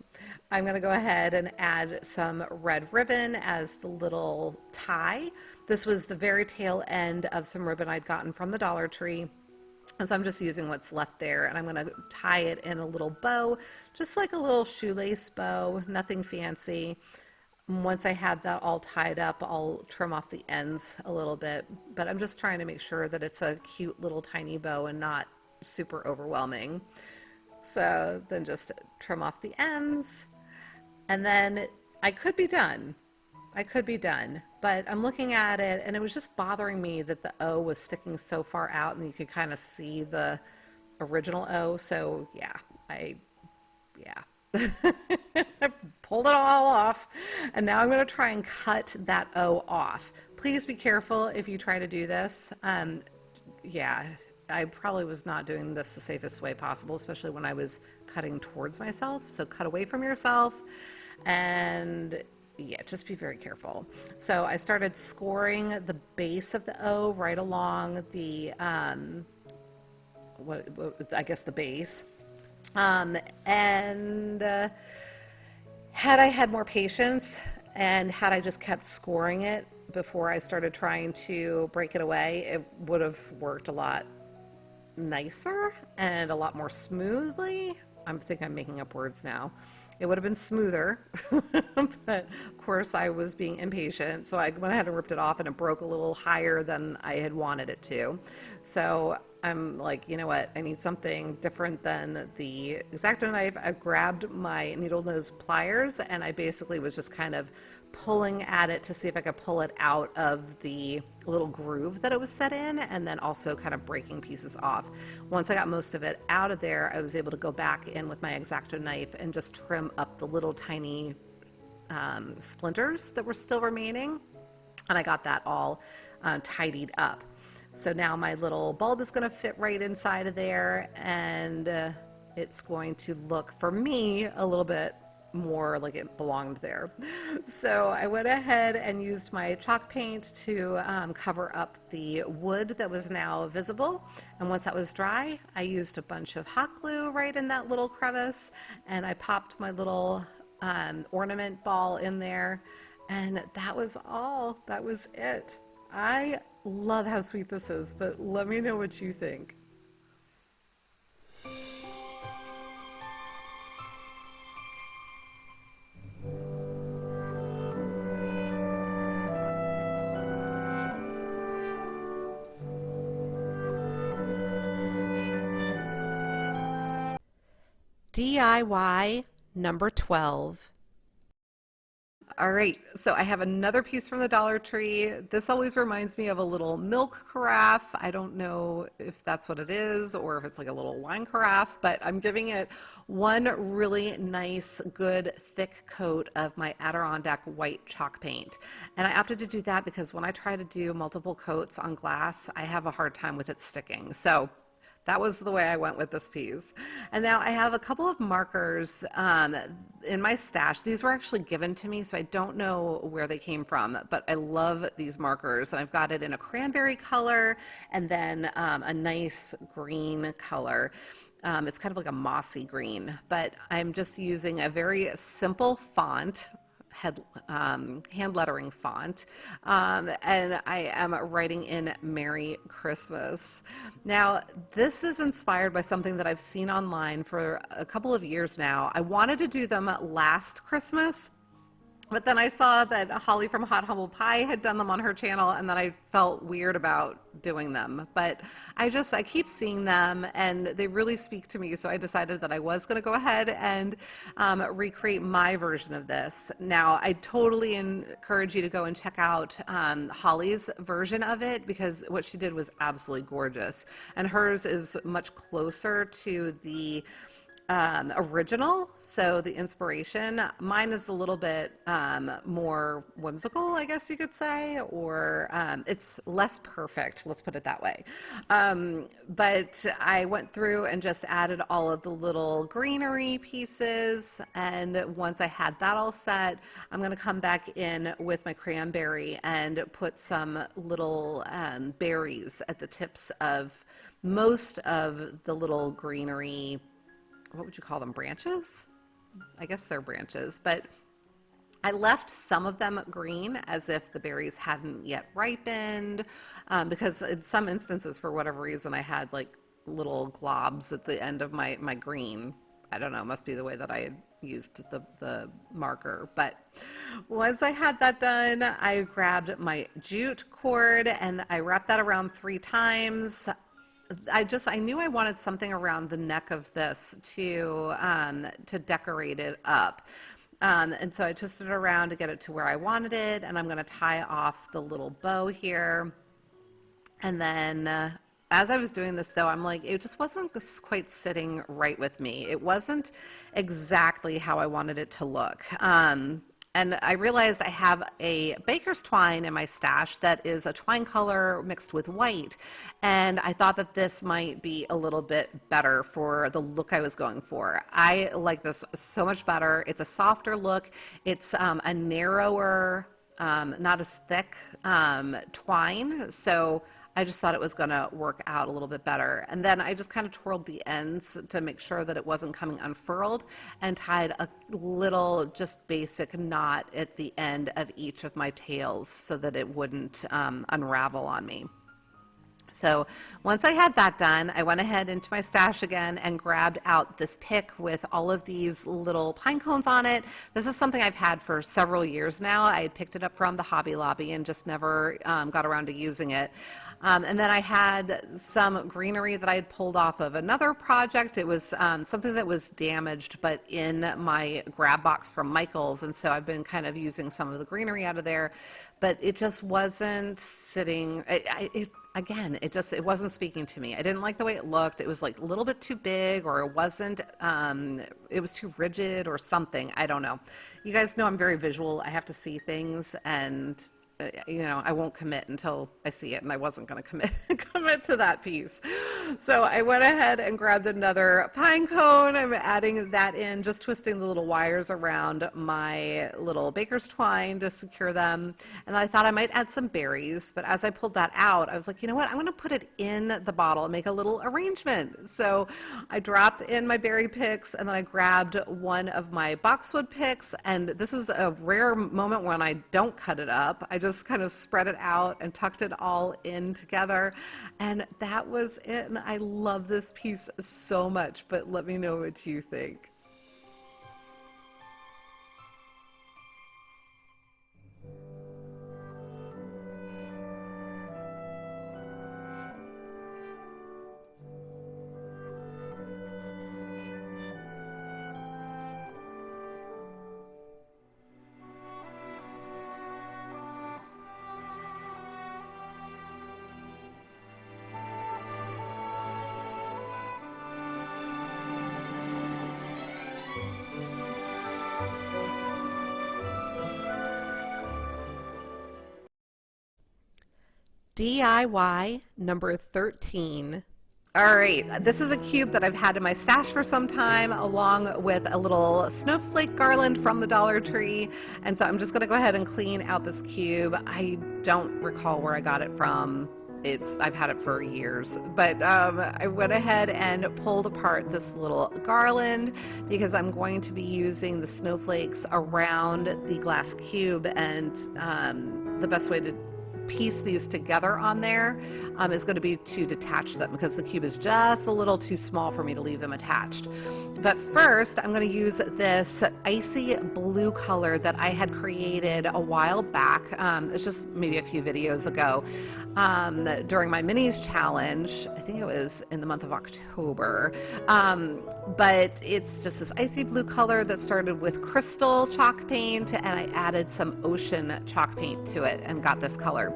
A: I'm going to go ahead and add some red ribbon as the little tie. This was the very tail end of some ribbon I'd gotten from the Dollar Tree. And so I'm just using what's left there, and I'm going to tie it in a little bow, just like a little shoelace bow, nothing fancy. Once I have that all tied up, I'll trim off the ends a little bit, but I'm just trying to make sure that it's a cute little tiny bow and not super overwhelming. So then just trim off the ends, and then I could be done. I could be done, but I'm looking at it and it was just bothering me that the O was sticking so far out and you could kind of see the original O. So yeah, I pulled it all off, and now I'm going to try and cut that O off. Please be careful if you try to do this. Yeah, I probably was not doing this the safest way possible, especially when I was cutting towards myself. So cut away from yourself, and yeah, just be very careful. So I started scoring the base of the O right along the, I guess the base. Had I had more patience and had I just kept scoring it before I started trying to break it away, it would have worked a lot nicer and a lot more smoothly. I think I'm making up words now. It would have been smoother, but of course I was being impatient, so I went ahead and ripped it off, and it broke a little higher than I had wanted it to. So I'm like, you know what, I need something different than the X-Acto knife. I grabbed my needle nose pliers, and I basically was just kind of pulling at it to see if I could pull it out of the little groove that it was set in, and then also kind of breaking pieces off. Once I got most of it out of there, I was able to go back in with my X-Acto knife and just trim up the little tiny splinters that were still remaining, and I got that all tidied up. So now my little bulb is going to fit right inside of there, and it's going to look, for me, a little bit more like it belonged there. So I went ahead and used my chalk paint to cover up the wood that was now visible, and once that was dry, I used a bunch of hot glue right in that little crevice, and I popped my little ornament ball in there, and that was all. That was it. I love how sweet this is, but let me know what you think. DIY number 12. All right, so I have another piece from the Dollar Tree. This always reminds me of a little milk carafe. I don't know if that's what it is or if it's like a little wine carafe, but I'm giving it one really nice, good, thick coat of my Adirondack white chalk paint. And I opted to do that because when I try to do multiple coats on glass, I have a hard time with it sticking. So that was the way I went with this piece. And now I have a couple of markers in my stash. These were actually given to me, so I don't know where they came from, but I love these markers. And I've got it in a cranberry color and then a nice green color. It's kind of like a mossy green, but I'm just using a very simple font, hand lettering font, and I am writing in Merry Christmas. Now, this is inspired by something that I've seen online for a couple of years now. I wanted to do them last Christmas, But then I saw that Holly from Hot Humble Pie had done them on her channel, and then I felt weird about doing them. But I keep seeing them, and they really speak to me. So I decided that I was going to go ahead and recreate my version of this. Now, I totally encourage you to go and check out Holly's version of it, because what she did was absolutely gorgeous. And hers is much closer to the original, so the inspiration. Mine is a little bit more whimsical, I guess you could say, or it's less perfect, let's put it that way. But I went through and just added all of the little greenery pieces, and once I had that all set, I'm going to come back in with my cranberry and put some little berries at the tips of most of the little greenery. What would you call them, branches? I guess they're branches, but I left some of them green as if the berries hadn't yet ripened, because in some instances, for whatever reason, I had like little globs at the end of my green. I don't know, it must be the way that I had used the marker. But once I had that done, I grabbed my jute cord and I wrapped that around 3 times. I knew I wanted something around the neck of this to decorate it up. And so I twisted it around to get it to where I wanted it, and I'm going to tie off the little bow here. And then as I was doing this, though, I'm like, it just wasn't quite sitting right with me. It wasn't exactly how I wanted it to look. And I realized I have a baker's twine in my stash that is a twine color mixed with white. And I thought that this might be a little bit better for the look I was going for. I like this so much better. It's a softer look. It's a narrower, not as thick twine. So I just thought it was going to work out a little bit better. And then I just kind of twirled the ends to make sure that it wasn't coming unfurled, and tied a little just basic knot at the end of each of my tails so that it wouldn't unravel on me. So once I had that done, I went ahead into my stash again and grabbed out this pick with all of these little pine cones on it. This is something I've had for several years now. I had picked it up from the Hobby Lobby and just never got around to using it. And then I had some greenery that I had pulled off of another project. It was something that was damaged, but in my grab box from Michael's. And so I've been kind of using some of the greenery out of there, but it just wasn't sitting. Again, it wasn't speaking to me. I didn't like the way it looked. It was like a little bit too big, or it wasn't, it was too rigid or something. I don't know. You guys know I'm very visual. I have to see things, and you know, I won't commit until I see it, and I wasn't going to commit to that piece. So I went ahead and grabbed another pine cone. I'm adding that in, just twisting the little wires around my little baker's twine to secure them. And I thought I might add some berries, but as I pulled that out, I was like, you know what, I'm going to put it in the bottle and make a little arrangement. So I dropped in my berry picks, and then I grabbed one of my boxwood picks, and this is a rare moment when I don't cut it up. I just kind of spread it out and tucked it all in together, and that was it. And I love this piece so much, but let me know what you think. DIY number 13. All right, this is a cube that I've had in my stash for some time, along with a little snowflake garland from the Dollar Tree. And so I'm just going to go ahead and clean out this cube. I don't recall where I got it from. I've had it for years, but I went ahead and pulled apart this little garland because I'm going to be using the snowflakes around the glass cube, and the best way to piece these together on there is going to be to detach them, because the cube is just a little too small for me to leave them attached. But first, I'm going to use this icy blue color that I had created a while back. It's just maybe a few videos ago during my minis challenge. I think it was in the month of October. But it's just this icy blue color that started with crystal chalk paint, and I added some ocean chalk paint to it and got this color.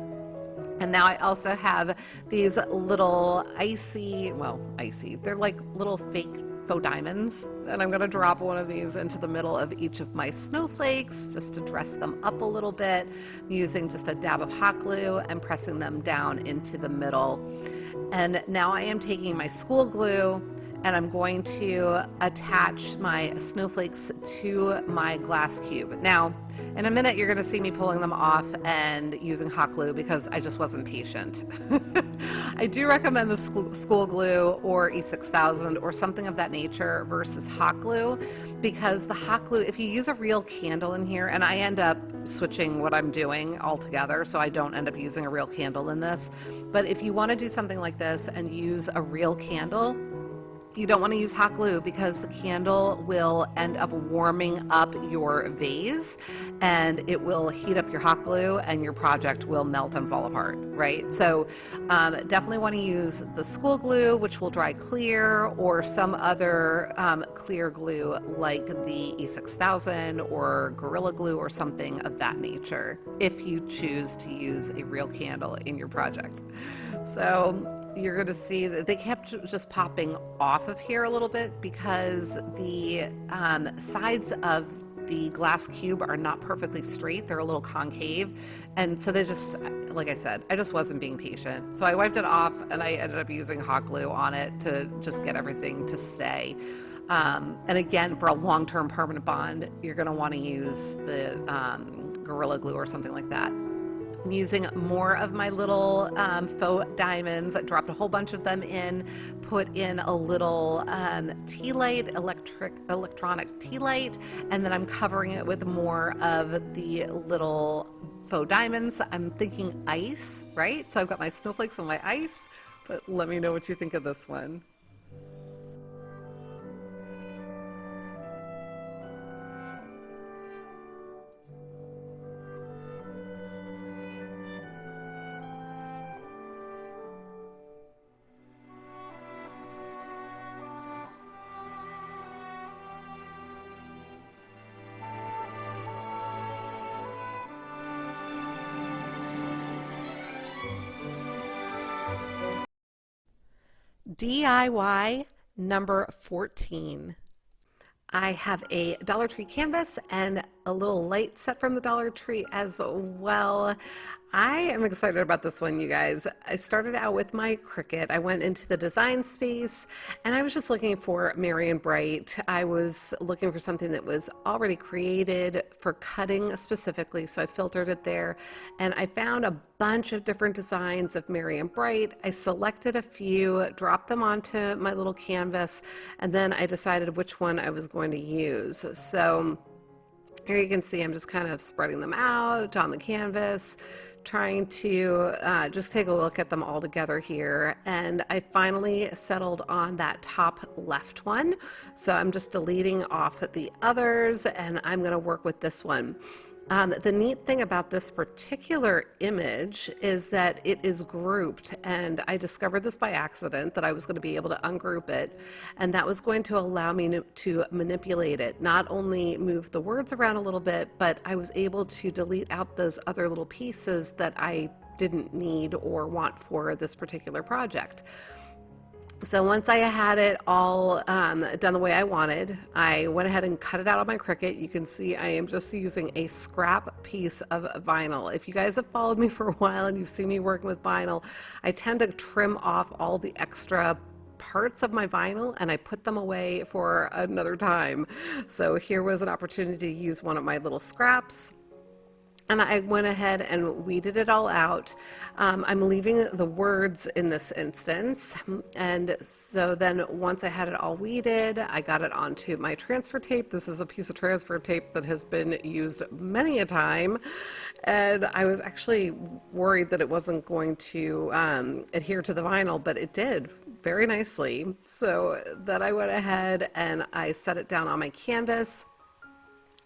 A: And now I also have these little icy, they're like little fake faux diamonds, and I'm going to drop one of these into the middle of each of my snowflakes just to dress them up a little bit. I'm using just a dab of hot glue and pressing them down into the middle. And now I am taking my school glue and I'm going to attach my snowflakes to my glass cube. Now, in a minute, you're gonna see me pulling them off and using hot glue because I just wasn't patient. I do recommend the school glue or E6000 or something of that nature versus hot glue, because the hot glue, if you use a real candle in here, and I end up switching what I'm doing altogether, so I don't end up using a real candle in this, but if you wanna do something like this and use a real candle, you don't want to use hot glue because the candle will end up warming up your vase and it will heat up your hot glue and your project will melt and fall apart, right? So definitely want to use the school glue, which will dry clear, or some other clear glue like the E6000 or Gorilla Glue or something of that nature, if you choose to use a real candle in your project. So you're going to see that they kept just popping off of here a little bit because the sides of the glass cube are not perfectly straight. They're a little concave. And so they just, like I said, I just wasn't being patient. So I wiped it off and I ended up using hot glue on it to just get everything to stay. And again, for a long-term permanent bond, you're going to want to use the Gorilla Glue or something like that. I'm using more of my little faux diamonds. I dropped a whole bunch of them in, put in a little tea light, electronic tea light, and then I'm covering it with more of the little faux diamonds. I'm thinking ice, right? So I've got my snowflakes and my ice, but let me know what you think of this one. DIY number 14. I have a Dollar Tree canvas and a little light set from the Dollar Tree as well. I am excited about this one, you guys. I started out with my Cricut. I went into the design space and I was just looking for merry and bright. I was looking for something that was already created for cutting specifically, so I filtered it there. And I found a bunch of different designs of merry and bright. I selected a few, dropped them onto my little canvas, and then I decided which one I was going to use. So here you can see I'm just kind of spreading them out on the canvas, trying to just take a look at them all together here. And I finally settled on that top left one. So I'm just deleting off the others and I'm going to work with this one. The neat thing about this particular image is that it is grouped, and I discovered this by accident, that I was going to be able to ungroup it, and that was going to allow me to manipulate it, not only move the words around a little bit, but I was able to delete out those other little pieces that I didn't need or want for this particular project. So once I had it all done the way I wanted, I went ahead and cut it out on my Cricut. You can see I am just using a scrap piece of vinyl. If you guys have followed me for a while and you've seen me working with vinyl, I tend to trim off all the extra parts of my vinyl and I put them away for another time. So here was an opportunity to use one of my little scraps. And I went ahead and weeded it all out. I'm leaving the words in this instance. And so then once I had it all weeded, I got it onto my transfer tape. This is a piece of transfer tape that has been used many a time. And I was actually worried that it wasn't going to adhere to the vinyl, but it did very nicely. So then I went ahead and I set it down on my canvas.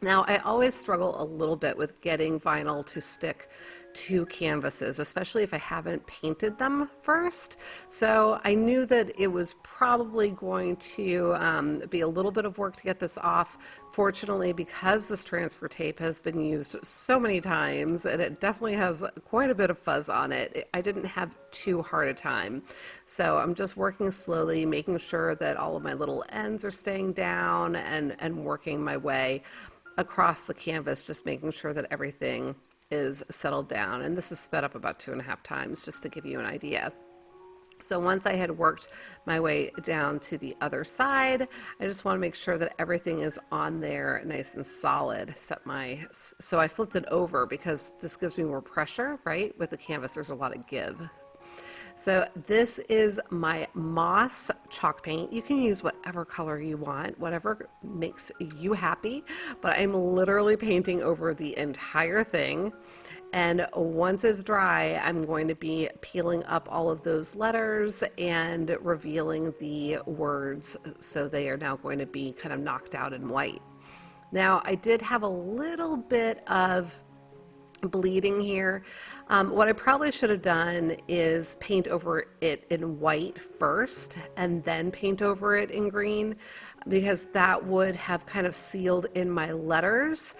A: Now, I always struggle a little bit with getting vinyl to stick to canvases, especially if I haven't painted them first. So I knew that it was probably going to be a little bit of work to get this off. Fortunately, because this transfer tape has been used so many times and it definitely has quite a bit of fuzz on it, I didn't have too hard a time. So I'm just working slowly, making sure that all of my little ends are staying down and working my way across the canvas, just making sure that everything is settled down. And this is sped up about 2.5 times just to give you an idea. So once I had worked my way down to the other side, I just want to make sure that everything is on there nice and solid. So I flipped it over because this gives me more pressure, right? With the canvas, there's a lot of give. So this is my moss chalk paint. You can use whatever color you want, whatever makes you happy, but I'm literally painting over the entire thing. And once it's dry, I'm going to be peeling up all of those letters and revealing the words. So they are now going to be kind of knocked out in white. Now, I did have a little bit of bleeding here. What I probably should have done is paint over it in white first and then paint over it in green, because that would have kind of sealed in my letters,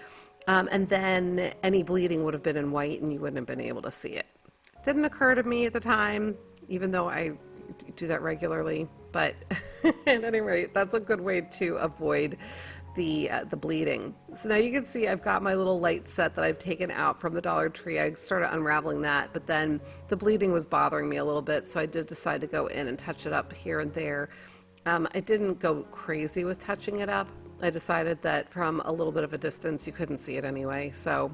A: and then any bleeding would have been in white and you wouldn't have been able to see it. It didn't occur to me at the time, even though I do that regularly, but at any rate, that's a good way to avoid the bleeding. So now you can see I've got my little light set that I've taken out from the Dollar Tree. I started unraveling that, but then the bleeding was bothering me a little bit, so I did decide to go in and touch it up here and there. I didn't go crazy with touching it up. I decided that from a little bit of a distance you couldn't see it anyway, so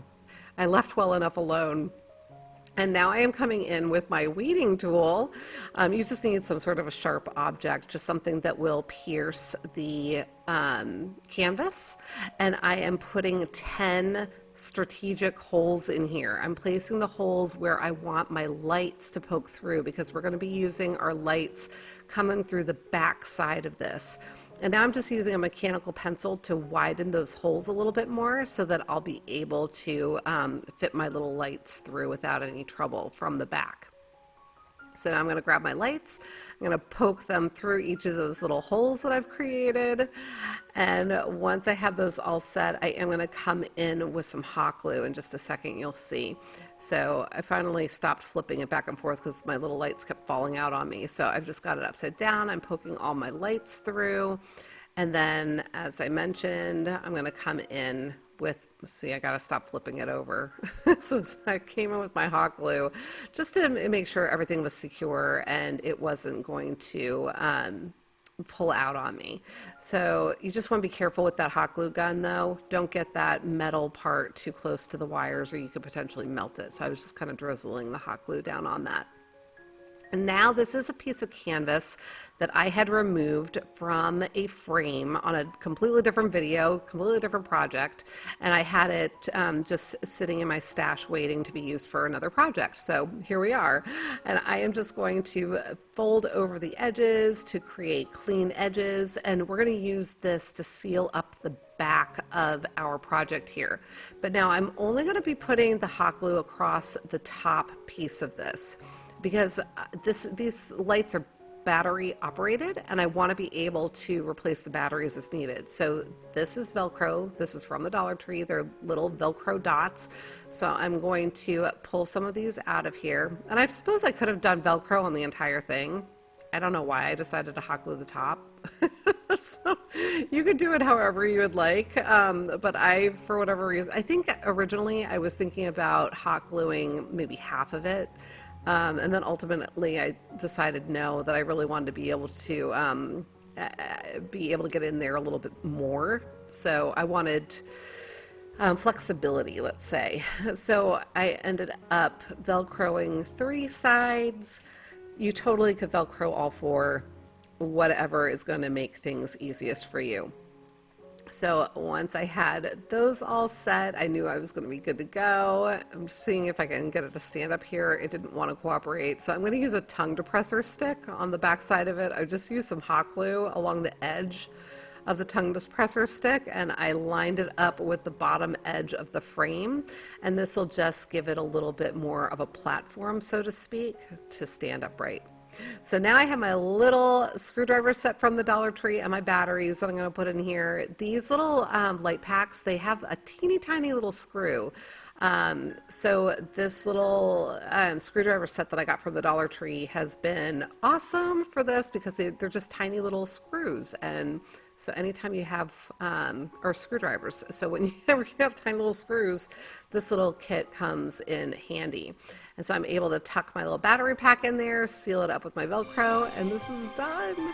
A: I left well enough alone. And now I am coming in with my weeding tool. You just need some sort of a sharp object, just something that will pierce the canvas. And I am putting 10 strategic holes in here. I'm placing the holes where I want my lights to poke through, because we're going to be using our lights coming through the back side of this. And now I'm just using a mechanical pencil to widen those holes a little bit more so that I'll be able to fit my little lights through without any trouble from the back. So now I'm going to grab my lights, I'm going to poke them through each of those little holes that I've created, and once I have those all set, I am going to come in with some hot glue. In just a second you'll see. So I finally stopped flipping it back and forth because my little lights kept falling out on me. So I've just got it upside down, I'm poking all my lights through, and then as I mentioned, I'm going to come in with, see, I gotta stop flipping it over. So I came in with my hot glue just to make sure everything was secure and it wasn't going to pull out on me. So you just want to be careful with that hot glue gun though. Don't get that metal part too close to the wires or you could potentially melt it. So I was just kind of drizzling the hot glue down on that. And now this is a piece of canvas that I had removed from a frame on a completely different video, completely different project, and I had it just sitting in my stash waiting to be used for another project. So here we are, and I am just going to fold over the edges to create clean edges, and we're going to use this to seal up the back of our project here. But now I'm only going to be putting the hot glue across the top piece of this, because these lights are battery operated and I want to be able to replace the batteries as needed. So this is Velcro. This is from the Dollar Tree. They're little Velcro dots. So I'm going to pull some of these out of here. And I suppose I could have done Velcro on the entire thing. I don't know why I decided to hot glue the top. So you could do it however you would like. But I, for whatever reason, I think originally I was thinking about hot gluing maybe half of it. And then ultimately I decided no, that I really wanted to be able to get in there a little bit more. So I wanted flexibility, let's say. So I ended up Velcroing 3 sides. You totally could Velcro all 4, whatever is going to make things easiest for you. So once I had those all set, I knew I was going to be good to go. I'm seeing if I can get it to stand up here. It didn't want to cooperate. So I'm going to use a tongue depressor stick on the back side of it. I just used some hot glue along the edge of the tongue depressor stick, and I lined it up with the bottom edge of the frame. And this will just give it a little bit more of a platform, so to speak, to stand upright. So now I have my little screwdriver set from the Dollar Tree and my batteries that I'm going to put in here. These little light packs, they have a teeny tiny little screw. So this little screwdriver set that I got from the Dollar Tree has been awesome for this because they're just tiny little screws. And so anytime you have, or screwdrivers, so whenever you have tiny little screws, this little kit comes in handy. And so I'm able to tuck my little battery pack in there, seal it up with my Velcro, and this is done.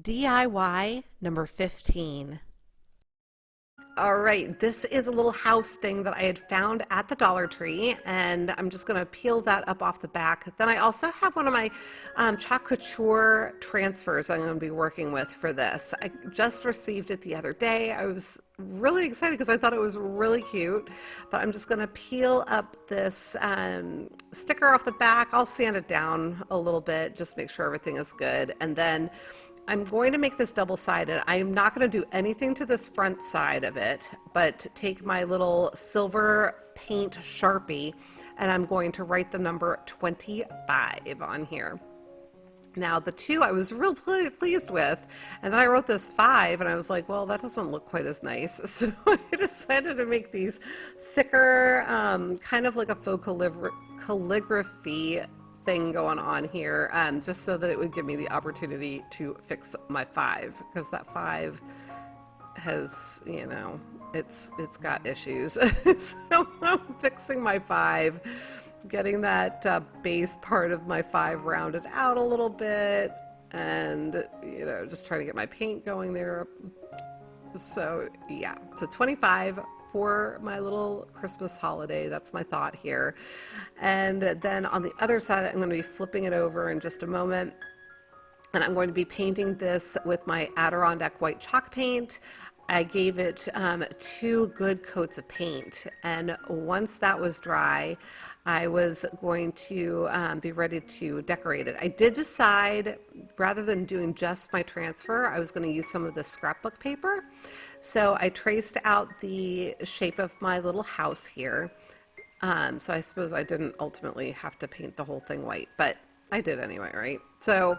A: DIY number 15. All right, this is a little house thing that I had found at the Dollar Tree, and I'm just going to peel that up off the back. Then I also have one of my chalk couture transfers I'm going to be working with for this. I just received it the other day. I was really excited because I thought it was really cute, but I'm just going to peel up this sticker off the back. I'll sand it down a little bit, just make sure everything is good, and then I'm going to make this double-sided. I'm not going to do anything to this front side of it, but take my little silver paint Sharpie, and I'm going to write the number 25 on here. Now, the 2 I was real pleased with, and then I wrote this 5, and I was like, well, that doesn't look quite as nice. So I decided to make these thicker, kind of like a faux calligraphy thing going on here, just so that it would give me the opportunity to fix my 5, because that 5 has, you know, it's got issues. So I'm fixing my 5, getting that base part of my 5 rounded out a little bit, and, you know, just trying to get my paint going there. So yeah, so 25 for my little Christmas holiday. That's my thought here. And then on the other side, I'm going to be flipping it over in just a moment. And I'm going to be painting this with my Adirondack white chalk paint. I gave it 2 good coats of paint. And once that was dry, I was going to be ready to decorate it. I did decide, rather than doing just my transfer, I was going to use some of the scrapbook paper. So I traced out the shape of my little house here. So I suppose I didn't ultimately have to paint the whole thing white, but I did anyway, right? So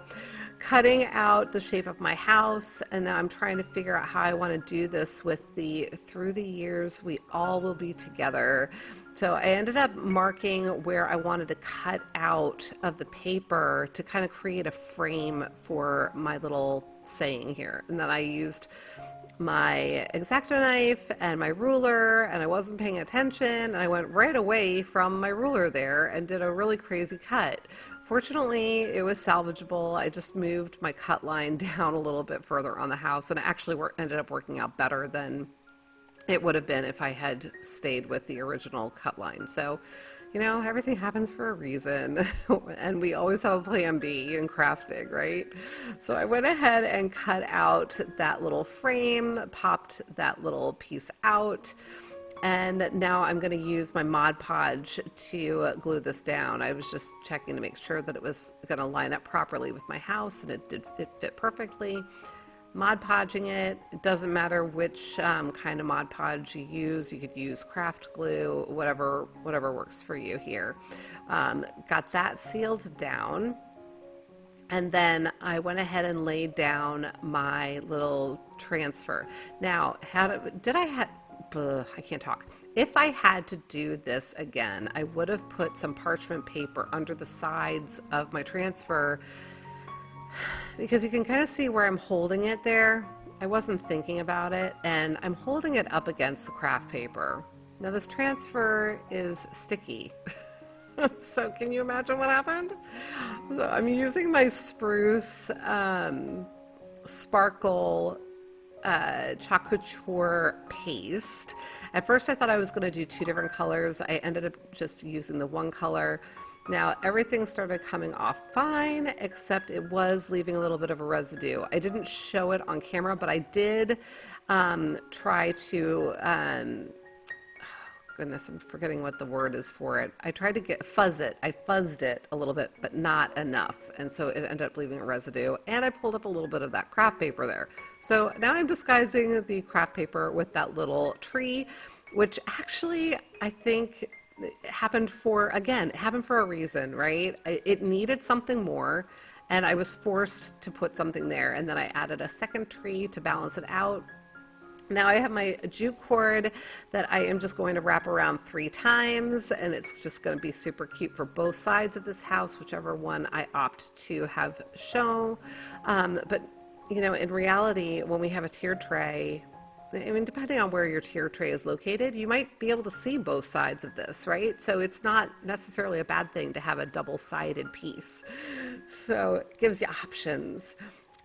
A: cutting out the shape of my house, and now I'm trying to figure out how I want to do this with the through the years we all will be together. So I ended up marking where I wanted to cut out of the paper to kind of create a frame for my little saying here. And then I used my X-Acto knife and my ruler, and I wasn't paying attention, and I went right away from my ruler there and did a really crazy cut. Fortunately, it was salvageable. I just moved my cut line down a little bit further on the house, and it actually ended up working out better than it would have been if I had stayed with the original cut line. So, you know, everything happens for a reason, and we always have a plan B in crafting, right? So I went ahead and cut out that little frame, popped that little piece out, and now I'm going to use my Mod Podge to glue this down. I was just checking to make sure that it was going to line up properly with my house, and it fit perfectly. Mod Podging it. It doesn't matter which kind of Mod Podge you use. You could use craft glue, whatever works for you here. Got that sealed down. And then I went ahead and laid down my little transfer. Now, I can't talk. If I had to do this again, I would have put some parchment paper under the sides of my transfer, because you can kind of see where I'm holding it there. I wasn't thinking about it, and I'm holding it up against the craft paper. Now this transfer is sticky. So can you imagine what happened? So I'm using my spruce sparkle couture paste. At first I thought I was going to do two different colors. I ended up just using the one color. Now everything started coming off fine, except it was leaving a little bit of a residue. I didn't show it on camera, but I did try to goodness, I'm forgetting what the word is for it. I tried to fuzz it. I fuzzed it a little bit, but not enough. And so it ended up leaving a residue. And I pulled up a little bit of that craft paper there. So now I'm disguising the craft paper with that little tree, which actually I think happened for a reason, right? It needed something more, and I was forced to put something there. And then I added a second tree to balance it out. Now I have my jute cord that I am just going to wrap around 3 times, and it's just going to be super cute for both sides of this house, whichever one I opt to have show. But you know, in reality, when we have a tier tray, I mean, depending on where your tier tray is located, you might be able to see both sides of this, right? So it's not necessarily a bad thing to have a double-sided piece. So it gives you options.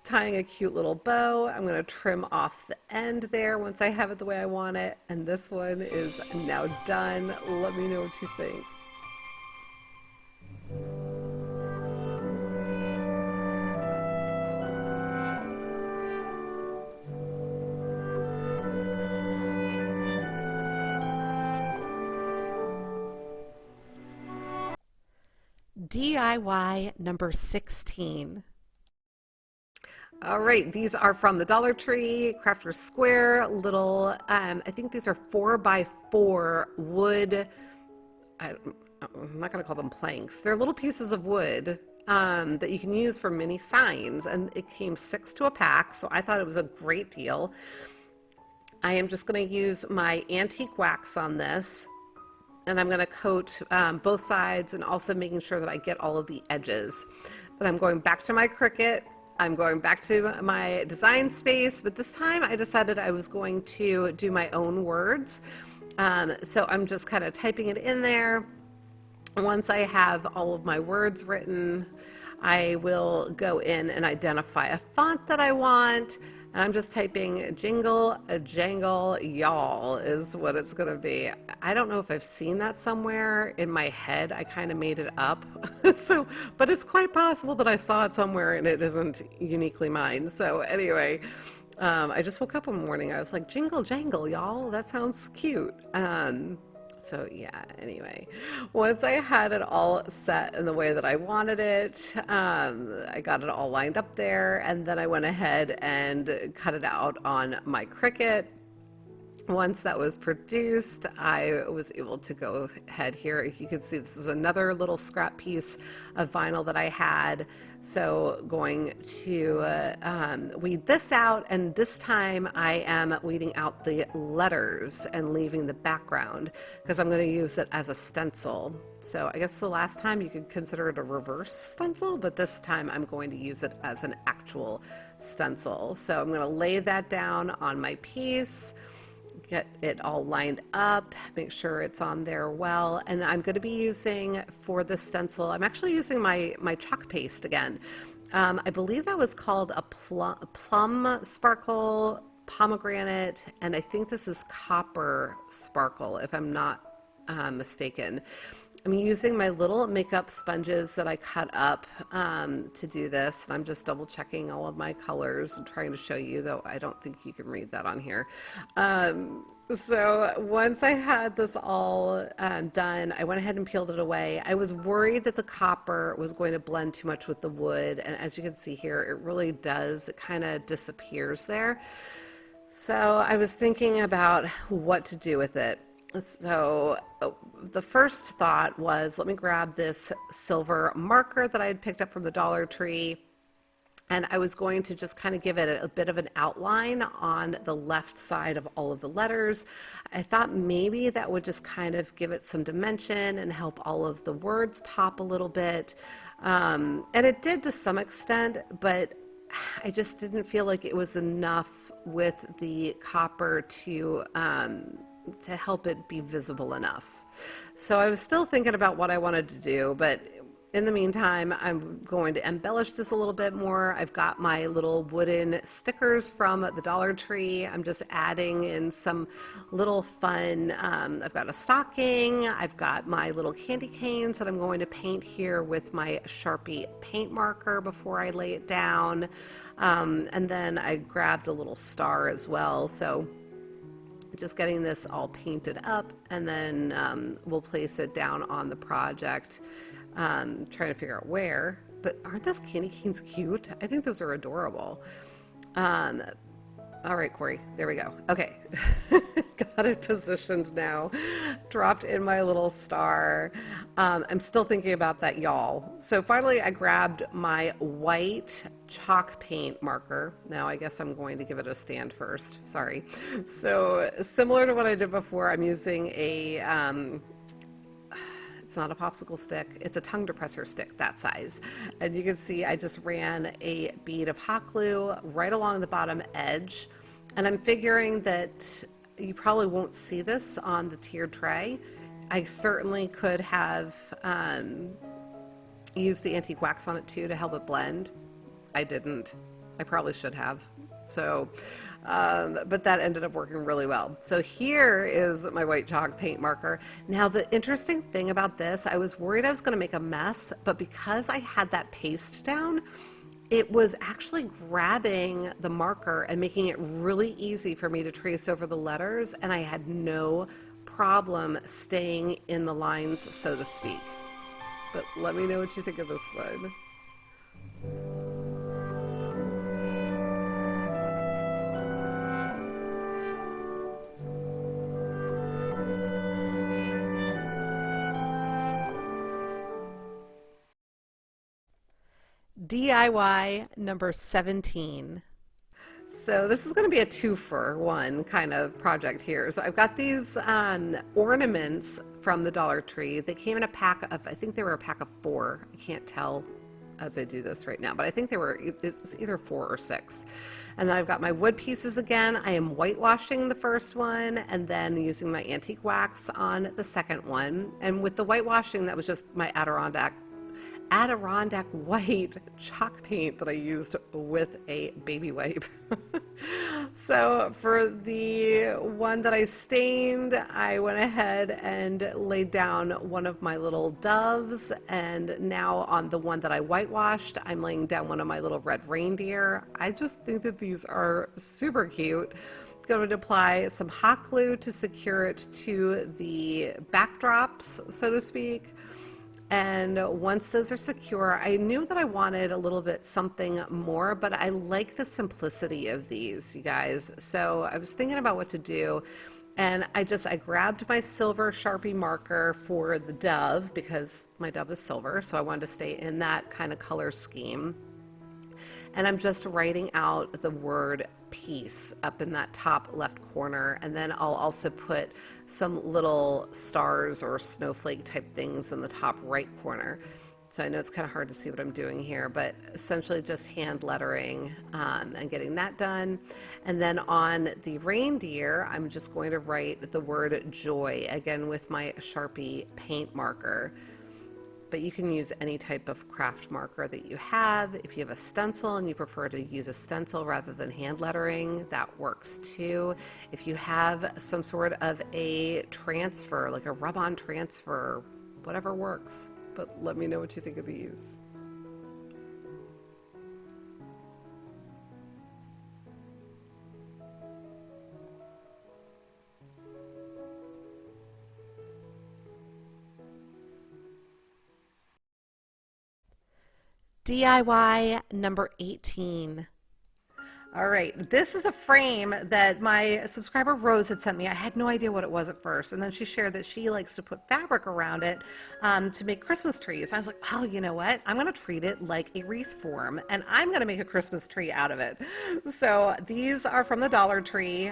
A: Tying a cute little bow. I'm going to trim off the end there once I have it the way I want it. And this one is now done. Let me know what you think. DIY number 16. All right, these are from the Dollar Tree, Crafter's Square, little, I think these are 4x4 wood, I'm not going to call them planks. They're little pieces of wood that you can use for mini signs, and it came 6 to a pack, so I thought it was a great deal. I am just going to use my antique wax on this, and I'm going to coat both sides and also making sure that I get all of the edges. Then I'm going back to my Cricut. I'm going back to my design space, but this time I decided I was going to do my own words. So I'm just kind of typing it in there. Once I have all of my words written, I will go in and identify a font that I want. And I'm just typing jingle, a jangle, y'all is what it's going to be. I don't know if I've seen that somewhere. In my head, I kind of made it up. But it's quite possible that I saw it somewhere and it isn't uniquely mine. So anyway, I just woke up one morning. I was like, jingle, jangle, y'all. That sounds cute. So yeah, anyway, once I had it all set in the way that I wanted it, I got it all lined up there, and then I went ahead and cut it out on my Cricut. Once that was produced, I was able to go ahead here. You can see this is another little scrap piece of vinyl that I had. So going to weed this out, and this time I am weeding out the letters and leaving the background because I'm going to use it as a stencil. So I guess the last time you could consider it a reverse stencil, but this time I'm going to use it as an actual stencil. So I'm going to lay that down on my piece, get it all lined up, make sure it's on there well, and I'm going to be using for this stencil, I'm actually using my chalk paste again. I believe that was called a plum sparkle pomegranate, and I think this is copper sparkle if I'm not mistaken. I'm using my little makeup sponges that I cut up to do this, and I'm just double checking all of my colors and trying to show you, though I don't think you can read that on here. So once I had this all done, I went ahead and peeled it away. I was worried that the copper was going to blend too much with the wood, and as you can see here, it really does. It kind of disappears there. So I was thinking about what to do with it. So the first thought was, let me grab this silver marker that I had picked up from the Dollar Tree, and I was going to just kind of give it a bit of an outline on the left side of all of the letters. I thought maybe that would just kind of give it some dimension and help all of the words pop a little bit. And it did to some extent, but I just didn't feel like it was enough with the copper to help it be visible enough. So I was still thinking about what I wanted to do, but in the meantime, I'm going to embellish this a little bit more. I've got my little wooden stickers from the Dollar Tree. I'm just adding in some little fun, I've got a stocking, I've got my little candy canes that I'm going to paint here with my Sharpie paint marker before I lay it down. And then I grabbed a little star as well. So just getting this all painted up, and then we'll place it down on the project. Trying to figure out where, but aren't those candy canes cute? I think those are adorable. All right, Corey, there we go. Okay, got it positioned now. Dropped in my little star. I'm still thinking about that, y'all. So finally, I grabbed my white chalk paint marker. Now I guess I'm going to give it a stand first. Sorry. So similar to what I did before, I'm using a it's not a popsicle stick, it's a tongue depressor stick that size. And you can see I just ran a bead of hot glue right along the bottom edge. And I'm figuring that you probably won't see this on the tiered tray. I certainly could have used the antique wax on it too to help it blend. I didn't. I probably should have. So, but that ended up working really well. So here is my white chalk paint marker. Now the interesting thing about this, I was worried I was going to make a mess, but because I had that paste down, it was actually grabbing the marker and making it really easy for me to trace over the letters, and I had no problem staying in the lines, so to speak. But let me know what you think of this one. DIY number 17. So this is going to be a 2-for-1 kind of project here. So I've got these ornaments from the Dollar Tree. They came in a pack of, I think they were a pack of 4. I can't tell as I do this right now, but I think they were, it's either 4 or 6. And then I've got my wood pieces again. I am whitewashing the first one and then using my antique wax on the second one. And with the whitewashing, that was just my Adirondack white chalk paint that I used with a baby wipe. So for the one that I stained, I went ahead and laid down one of my little doves, and now on the one that I whitewashed, I'm laying down one of my little red reindeer. I just think that these are super cute. Going to apply some hot glue to secure it to the backdrops, so to speak. And once those are secure, I knew that I wanted a little bit something more, but I like the simplicity of these, you guys. So I was thinking about what to do, and I grabbed my silver Sharpie marker for the dove because my dove is silver, so I wanted to stay in that kind of color scheme. And I'm just writing out the word peace up in that top left corner, and then I'll also put some little stars or snowflake type things in the top right corner. So I know it's kind of hard to see what I'm doing here, but essentially just hand lettering and getting that done. And then on the reindeer, I'm just going to write the word joy again with my Sharpie paint marker. But you can use any type of craft marker that you have. If you have a stencil and you prefer to use a stencil rather than hand lettering, that works too. If you have some sort of a transfer, like a rub-on transfer, whatever works. But let me know what you think of these. DIY number 18. All right, this is a frame that my subscriber Rose had sent me. I had no idea what it was at first, and then she shared that she likes to put fabric around it to make Christmas trees. I was like, oh, you know what? I'm going to treat it like a wreath form, and I'm going to make a Christmas tree out of it. So these are from the Dollar Tree.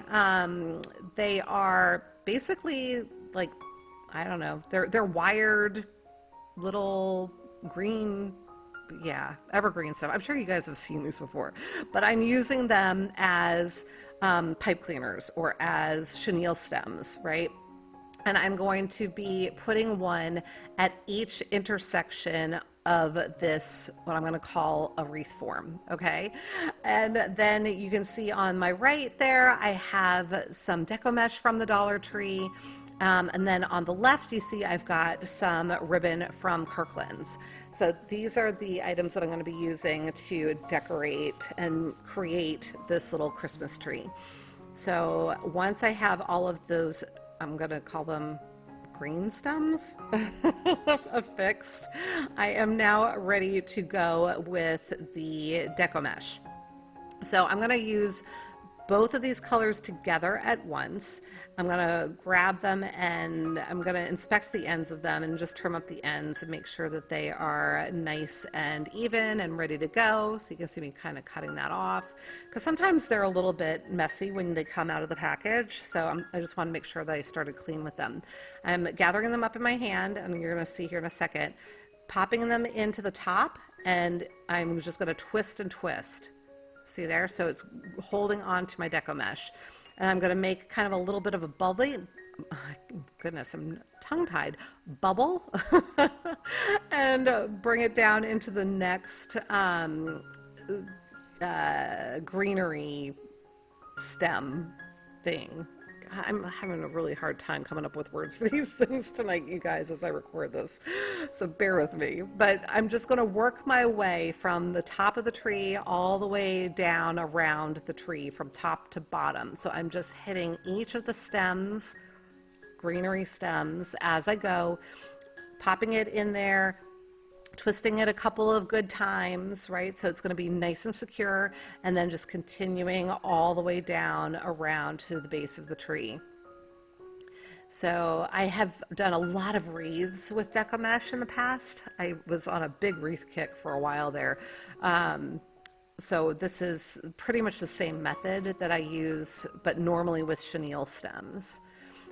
A: They are basically like, I don't know, they're wired little green, evergreen stuff. I'm sure you guys have seen these before, but I'm using them as pipe cleaners or as chenille stems, right? And I'm going to be putting one at each intersection of this, what I'm going to call a wreath form, okay? And then you can see on my right there, I have some deco mesh from the Dollar Tree. And then on the left, you see I've got some ribbon from Kirkland's. So these are the items that I'm going to be using to decorate and create this little Christmas tree. So once I have all of those, I'm going to call them green stems affixed, I am now ready to go with the deco mesh. So I'm going to use both of these colors together at once. I'm going to grab them and I'm going to inspect the ends of them and just trim up the ends and make sure that they are nice and even and ready to go. So you can see me kind of cutting that off because sometimes they're a little bit messy when they come out of the package. So I just want to make sure that I started clean with them. I'm gathering them up in my hand, and you're going to see here in a second, popping them into the top, and I'm just going to twist and twist. See there? So it's holding on to my deco mesh. And I'm going to make kind of a little bit of a bubbly, oh, goodness, I'm tongue-tied, bubble, and bring it down into the next greenery stem thing. I'm having a really hard time coming up with words for these things tonight, you guys, as I record this, so bear with me. But I'm just going to work my way from the top of the tree all the way down around the tree from top to bottom. So I'm just hitting each of the stems, greenery stems, as I go, popping it in there, twisting it a couple of good times, right? So it's going to be nice and secure, and then just continuing all the way down around to the base of the tree. So I have done a lot of wreaths with deco mesh in the past. I was on a big wreath kick for a while there. So this is pretty much the same method that I use, but normally with chenille stems.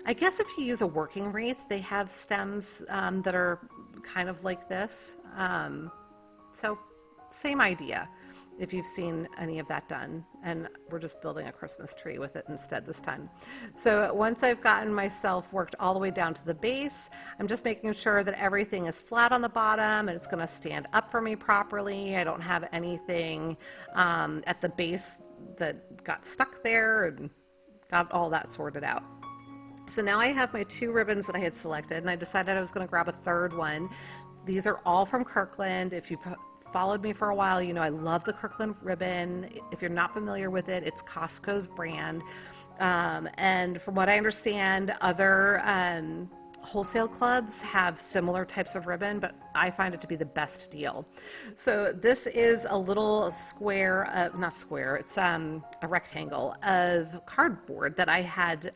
A: I guess if you use a working wreath, they have stems that are kind of like this. So same idea if you've seen any of that done. And we're just building a Christmas tree with it instead this time. So once I've gotten myself worked all the way down to the base, I'm just making sure that everything is flat on the bottom and it's going to stand up for me properly. I don't have anything at the base that got stuck there, and got all that sorted out. So now I have my two ribbons that I had selected, and I decided I was going to grab a third one. These are all from Kirkland. If you've followed me for a while, you know I love the Kirkland ribbon. If you're not familiar with it, it's Costco's brand. And from what I understand, other wholesale clubs have similar types of ribbon, but I find it to be the best deal. So this is a little square, not square, it's a rectangle of cardboard that I had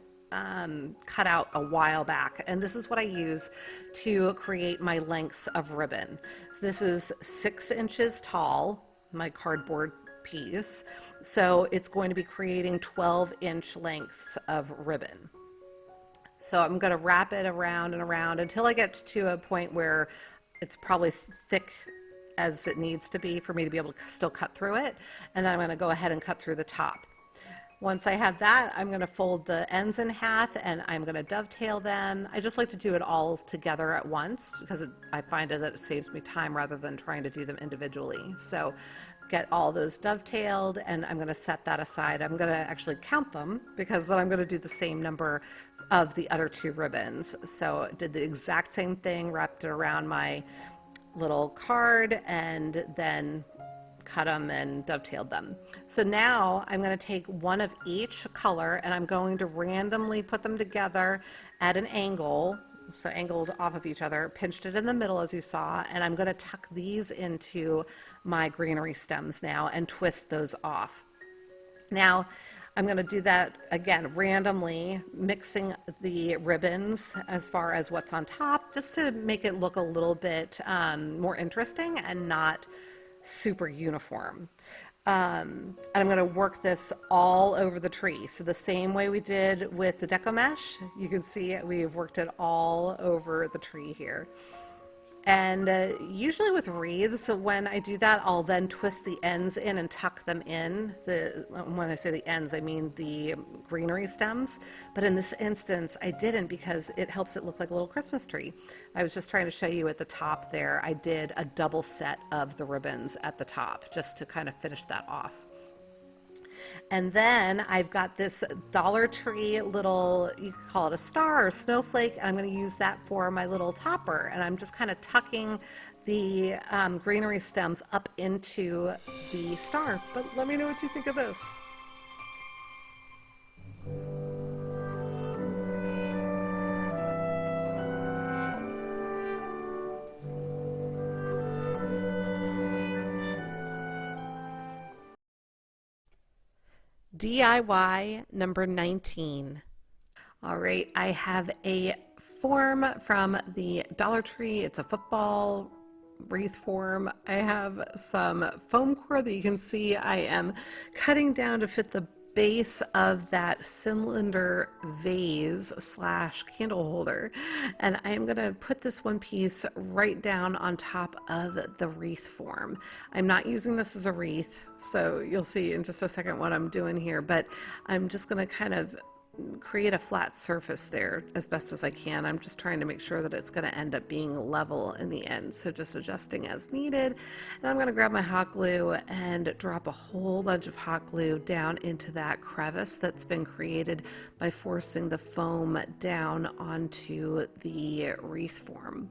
A: cut out a while back, and this is what I use to create my lengths of ribbon. So this is 6 inches tall, my cardboard piece, so it's going to be creating 12-inch lengths of ribbon. So I'm going to wrap it around and around until I get to a point where it's probably thick as it needs to be for me to be able to still cut through it, and then I'm going to go ahead and cut through the top. Once I have that, I'm going to fold the ends in half and I'm going to dovetail them. I just like to do it all together at once because I find that it saves me time rather than trying to do them individually. So get all those dovetailed, and I'm going to set that aside. I'm going to actually count them because then I'm going to do the same number of the other two ribbons. So did the exact same thing, wrapped it around my little card, and then cut them and dovetailed them. So now I'm going to take one of each color and I'm going to randomly put them together at an angle, so angled off of each other, pinched it in the middle as you saw, and I'm going to tuck these into my greenery stems now and twist those off. Now I'm going to do that again randomly, mixing the ribbons as far as what's on top, just to make it look a little bit more interesting and not super uniform. And I'm going to work this all over the tree. So the same way we did with the deco mesh, you can see we've worked it all over the tree here. And usually with wreaths, when I do that, I'll then twist the ends in and tuck them in. When I say the ends, I mean the greenery stems. But in this instance, I didn't because it helps it look like a little Christmas tree. I was just trying to show you at the top there, I did a double set of the ribbons at the top just to kind of finish that off. And then I've got this Dollar Tree little, you could call it a star or snowflake, and I'm going to use that for my little topper. And I'm just kind of tucking the greenery stems up into the star. But let me know what you think of this. DIY number 19. All right, I have a form from the Dollar Tree. It's a football wreath form. I have some foam core that you can see I am cutting down to fit the base of that cylinder vase slash candle holder, and I am going to put this one piece right down on top of the wreath form. I'm not using this as a wreath, so you'll see in just a second what I'm doing here, but I'm just going to kind of create a flat surface there as best as I can. I'm just trying to make sure that it's going to end up being level in the end, so just adjusting as needed. And I'm going to grab my hot glue and drop a whole bunch of hot glue down into that crevice that's been created by forcing the foam down onto the wreath form.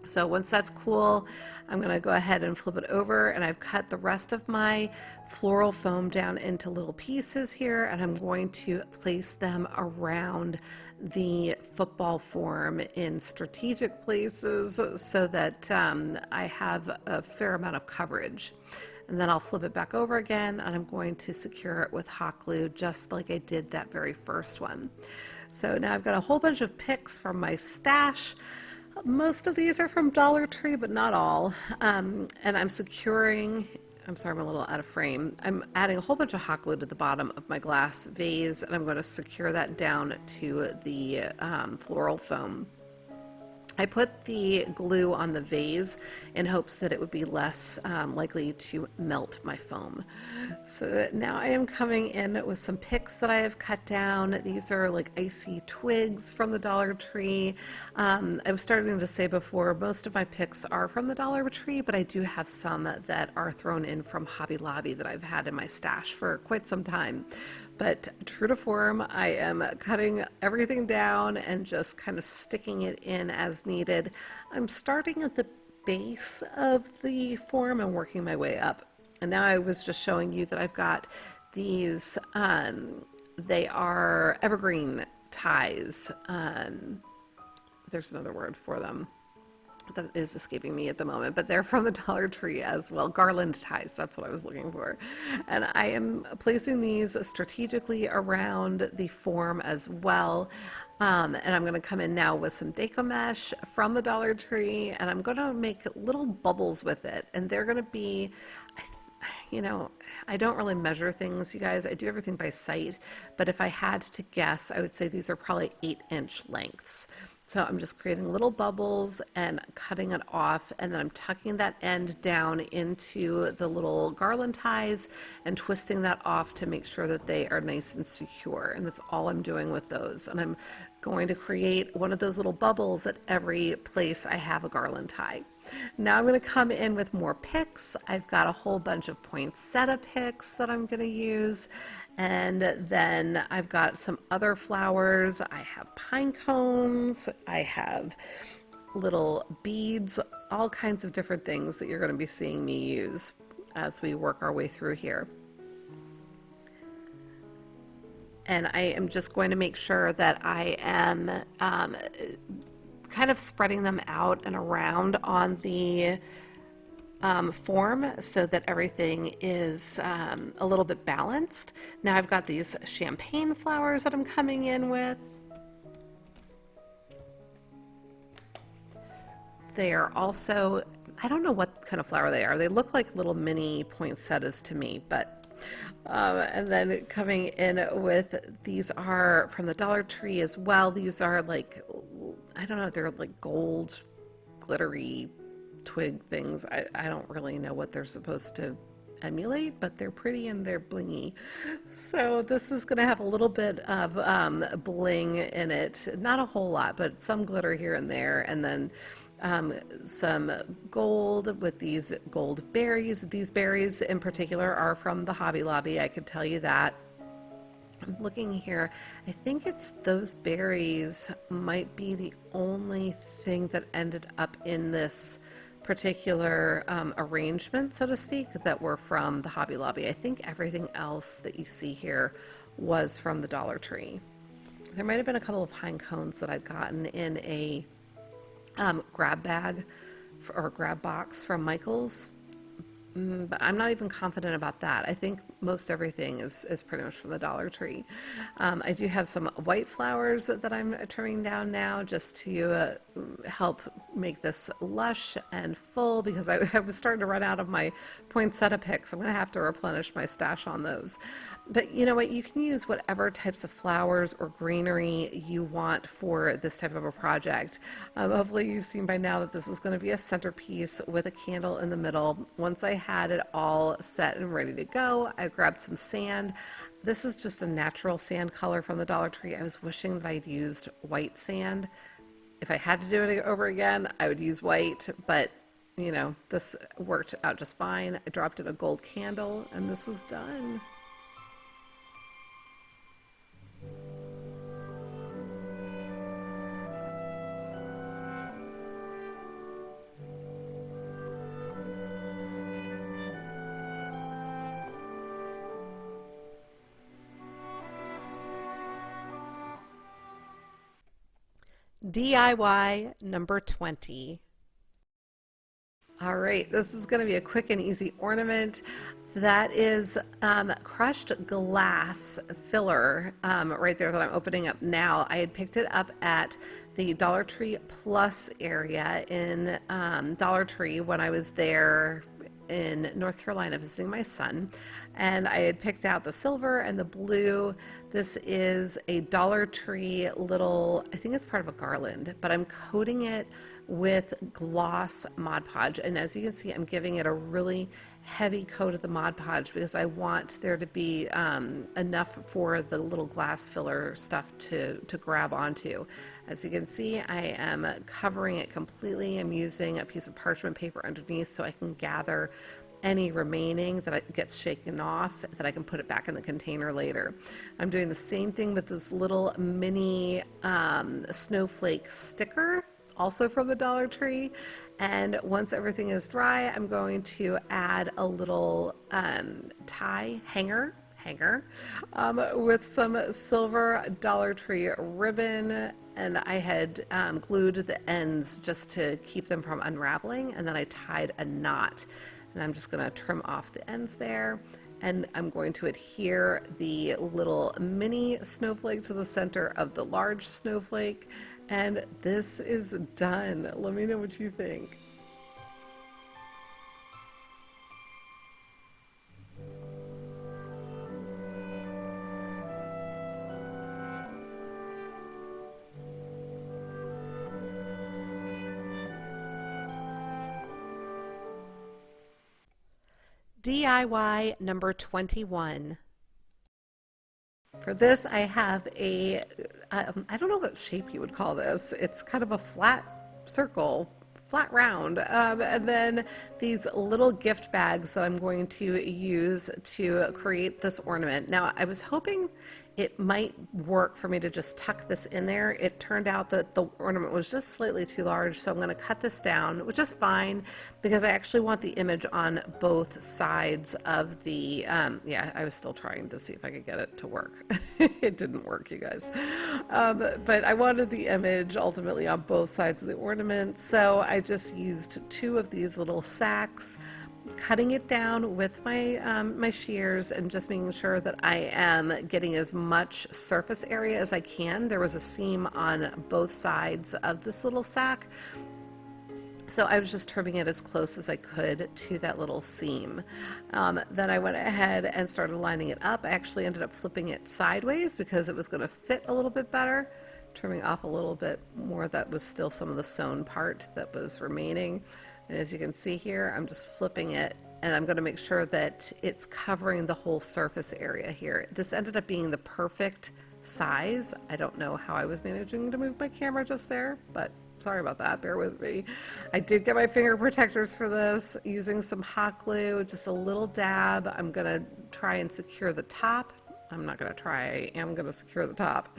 A: So once that's cool, I'm going to go ahead and flip it over, and I've cut the rest of my floral foam down into little pieces here, and I'm going to place them around the football form in strategic places so that I have a fair amount of coverage. And then I'll flip it back over again, and I'm going to secure it with hot glue just like I did that very first one. So now I've got a whole bunch of picks from my stash. Most of these are from Dollar Tree, but not all. And I'm securing, I'm sorry, I'm a little out of frame. I'm adding a whole bunch of hot glue to the bottom of my glass vase, and I'm going to secure that down to the floral foam. I put the glue on the vase in hopes that it would be less likely to melt my foam. So now I am coming in with some picks that I have cut down. These are like icy twigs from the Dollar Tree. I was starting to say before, most of my picks are from the Dollar Tree, but I do have some that are thrown in from Hobby Lobby that I've had in my stash for quite some time. But true to form, I am cutting everything down and just kind of sticking it in as needed. I'm starting at the base of the form and working my way up. And now I was just showing you that I've got these, they are evergreen ties. There's another word for them that is escaping me at the moment, but they're from the Dollar Tree as well. Garland ties, that's what I was looking for. And I am placing these strategically around the form as well. And I'm going to come in now with some Deco Mesh from the Dollar Tree, and I'm going to make little bubbles with it. And they're going to be, you know, I don't really measure things, you guys. I do everything by sight, but if I had to guess, I would say these are probably 8-inch lengths. So I'm just creating little bubbles and cutting it off, and then I'm tucking that end down into the little garland ties and twisting that off to make sure that they are nice and secure. And that's all I'm doing with those. And I'm going to create one of those little bubbles at every place I have a garland tie. Now I'm going to come in with more picks. I've got a whole bunch of poinsettia picks that I'm going to use. And then I've got some other flowers. I have pine cones. I have little beads, all kinds of different things that you're going to be seeing me use as we work our way through here. And I am just going to make sure that I am kind of spreading them out and around on the form so that everything is a little bit balanced. Now I've got these champagne flowers that I'm coming in with. They are also, I don't know what kind of flower they are. They look like little mini poinsettias to me, but and then coming in with, these are from the Dollar Tree as well. These are like, I don't know, they're like gold glittery twig things. I don't really know what they're supposed to emulate, but they're pretty and they're blingy. So this is going to have a little bit of bling in it. Not a whole lot, but some glitter here and there. And then some gold with these gold berries. These berries in particular are from the Hobby Lobby, I could tell you that. I'm looking here. I think it's those berries might be the only thing that ended up in this particular arrangement, so to speak, that were from the Hobby Lobby. I think everything else that you see here was from the Dollar Tree. There might have been a couple of pine cones that I'd gotten in a grab bag or grab box from Michael's. But I'm not even confident about that. I think most everything is pretty much from the Dollar Tree. I do have some white flowers that I'm trimming down now just to help make this lush and full, because I was starting to run out of my poinsettia picks. I'm going to have to replenish my stash on those. But you know what? You can use whatever types of flowers or greenery you want for this type of a project. Hopefully you've seen by now that this is going to be a centerpiece with a candle in the middle. Once I had it all set and ready to go, I grabbed some sand. This is just a natural sand color from the Dollar Tree. I was wishing that I'd used white sand. If I had to do it over again, I would use white, but you know, this worked out just fine. I dropped in a gold candle and this was done. DIY number 20. All right, this is going to be a quick and easy ornament. That is crushed glass filler right there that I'm opening up now. I had picked it up at the Dollar Tree Plus area in Dollar Tree when I was there in North Carolina visiting my son, and I had picked out the silver and the blue. This is a Dollar Tree little, I think it's part of a garland, but I'm coating it with gloss Mod Podge, and as you can see, I'm giving it a really heavy coat of the Mod Podge because I want there to be enough for the little glass filler stuff to grab onto. As you can see, I am covering it completely. I'm using a piece of parchment paper underneath so I can gather any remaining that gets shaken off, that I can put it back in the container later. I'm doing the same thing with this little mini snowflake sticker, also from the Dollar Tree. And once everything is dry, I'm going to add a little tie hanger with some silver Dollar Tree ribbon, and I had glued the ends just to keep them from unraveling, and then I tied a knot, and I'm just going to trim off the ends there, and I'm going to adhere the little mini snowflake to the center of the large snowflake, and this is done. Let me know what you think. DIY number 21. For this, I have a, I don't know what shape you would call this. It's kind of a flat circle, flat round. And then these little gift bags that I'm going to use to create this ornament. Now, I was hoping it might work for me to just tuck this in there. It turned out that the ornament was just slightly too large, so I'm going to cut this down, which is fine because I actually want the image on both sides of the, yeah, I was still trying to see if I could get it to work. It didn't work, you guys. But I wanted the image ultimately on both sides of the ornament, so I just used two of these little sacks, cutting it down with my my shears and just making sure that I am getting as much surface area as I can. There was a seam on both sides of this little sack, so I was just trimming it as close as I could to that little seam. Then I went ahead and started lining it up. I actually ended up flipping it sideways because it was going to fit a little bit better. trimming off a little bit more that was still some of the sewn part that was remaining. And as you can see here, I'm just flipping it, and I'm going to make sure that it's covering the whole surface area here. This ended up being the perfect size. I don't know how I was managing to move my camera just there, but sorry about that, bear with me. I did get my finger protectors for this, using some hot glue, just a little dab. I'm gonna try and secure the top. I'm not gonna try, I am gonna secure the top.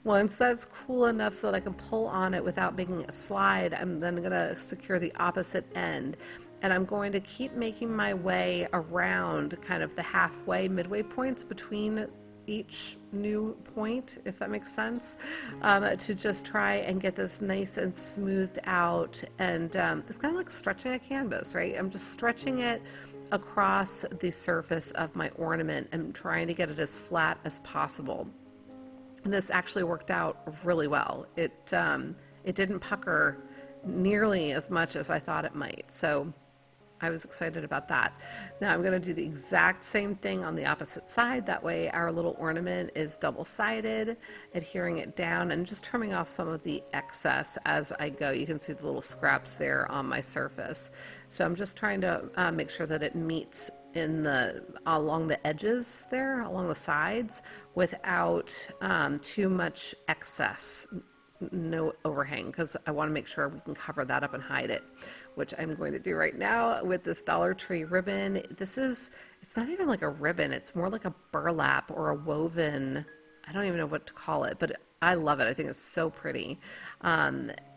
A: Once that's cool enough so that I can pull on it without making it slide, I'm then gonna secure the opposite end. And I'm going to keep making my way around kind of the halfway, midway points between each new point, if that makes sense, to just try and get this nice and smoothed out. And it's kind of like stretching a canvas, right? I'm just stretching it across the surface of my ornament and trying to get it as flat as possible. And this actually worked out really well. It didn't pucker nearly as much as I thought it might. So I was excited about that. Now I'm going to do the exact same thing on the opposite side. That way our little ornament is double-sided, adhering it down and just trimming off some of the excess as I go. You can see the little scraps there on my surface. So I'm just trying to make sure that it meets in along the edges there, along the sides, without too much excess. No overhang, because I want to make sure we can cover that up and hide it, which I'm going to do right now with this Dollar Tree ribbon. It's not even like a ribbon, it's more like a burlap or a woven, I don't even know what to call it, but I love it. I think it's so pretty.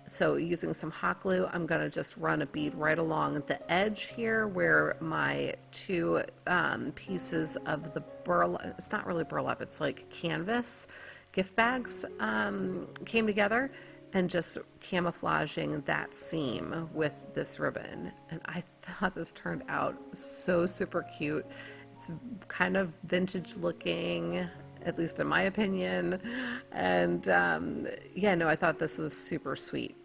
A: So using some hot glue, I'm going to just run a bead right along the edge here where my two pieces of the burlap, it's not really burlap, it's like canvas gift bags came together, and just camouflaging that seam with this ribbon. And I thought this turned out so super cute. It's kind of vintage looking, at least in my opinion. And yeah, no, I thought this was super sweet.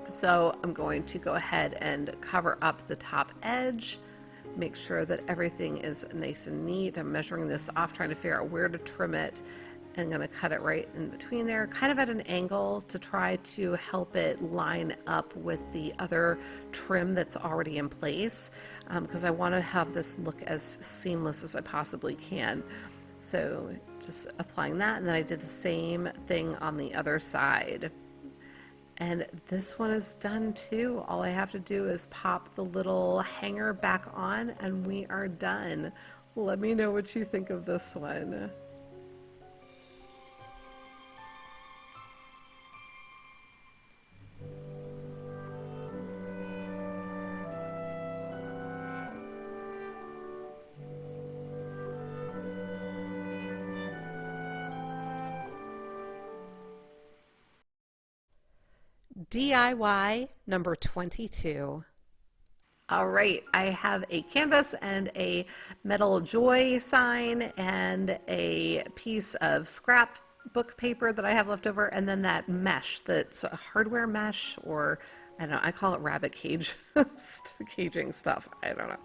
A: So I'm going to go ahead and cover up the top edge, make sure that everything is nice and neat. I'm measuring this off, trying to figure out where to trim it. I'm going to cut it right in between there, kind of at an angle to try to help it line up with the other trim that's already in place, because I want to have this look as seamless as I possibly can. So just applying that, and then I did the same thing on the other side. And this one is done too. All I have to do is pop the little hanger back on and we are done. Let me know what you think of this one. DIY number 22. All right, I have a canvas and a metal joy sign and a piece of scrap book paper that I have left over, and then that mesh that's a hardware mesh, or I don't know, I call it rabbit cage caging stuff. I don't know.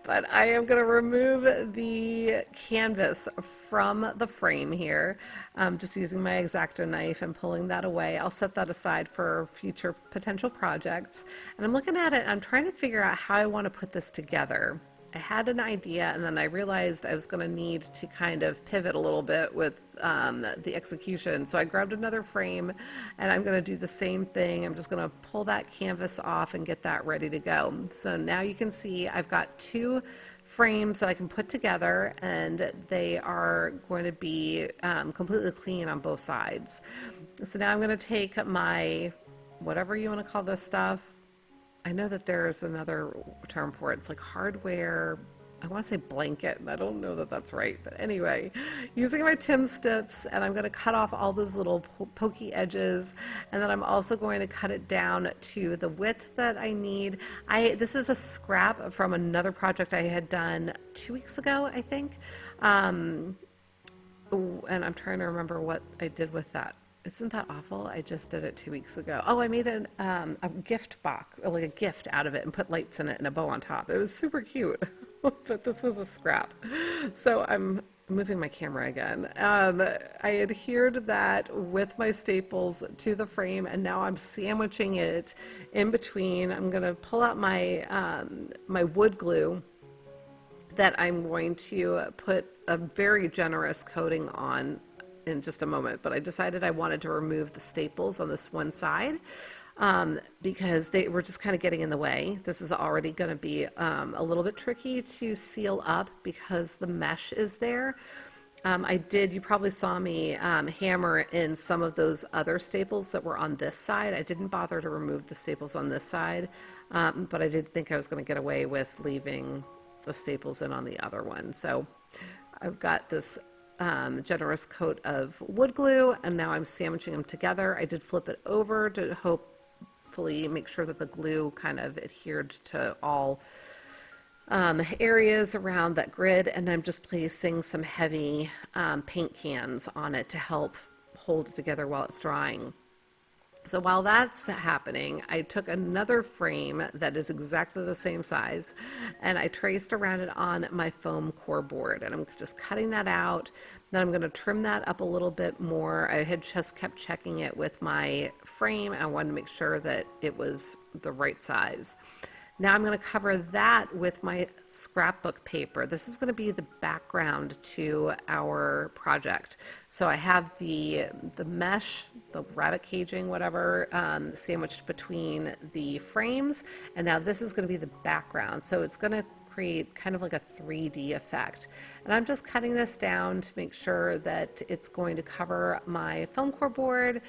A: But I am going to remove the canvas from the frame here, just using my X-Acto knife and pulling that away. I'll set that aside for future potential projects. And I'm looking at it, and I'm trying to figure out how I want to put this together. I had an idea, and then I realized I was going to need to kind of pivot a little bit with the execution. So I grabbed another frame, and I'm going to do the same thing. I'm just going to pull that canvas off and get that ready to go. So now you can see I've got two frames that I can put together, and they are going to be completely clean on both sides. So now I'm going to take my, whatever you want to call this stuff, I know that there's another term for it. It's like hardware, I want to say blanket, and I don't know that that's right. But anyway, using my Tim Stips, and I'm going to cut off all those little pokey edges, and then I'm also going to cut it down to the width that I need. This is a scrap from another project I had done 2 weeks ago, I think. And I'm trying to remember what I did with that. Isn't that awful? I just did it 2 weeks ago. Oh, I made a gift box, like a gift out of it, and put lights in it and a bow on top. It was super cute, but this was a scrap. So I'm moving my camera again. I adhered that with my staples to the frame, and now I'm sandwiching it in between. I'm going to pull out my my wood glue that I'm going to put a very generous coating on in just a moment, but I decided I wanted to remove the staples on this one side because they were just kind of getting in the way. This is already going to be a little bit tricky to seal up because the mesh is there. You probably saw me hammer in some of those other staples that were on this side. I didn't bother to remove the staples on this side, but I did think I was going to get away with leaving the staples in on the other one. So I've got this generous coat of wood glue, and now I'm sandwiching them together. I did flip it over to hopefully make sure that the glue kind of adhered to all areas around that grid, and I'm just placing some heavy paint cans on it to help hold it together while it's drying. So while that's happening, I took another frame that is exactly the same size, and I traced around it on my foam core board, and I'm just cutting that out. Then I'm going to trim that up a little bit more. I had just kept checking it with my frame, and I wanted to make sure that it was the right size. Now I'm going to cover that with my scrapbook paper. This is going to be the background to our project. So I have the mesh, the rabbit caging, whatever, sandwiched between the frames, and now this is going to be the background. So it's going to create kind of like a 3D effect. And I'm just cutting this down to make sure that it's going to cover my foam core board.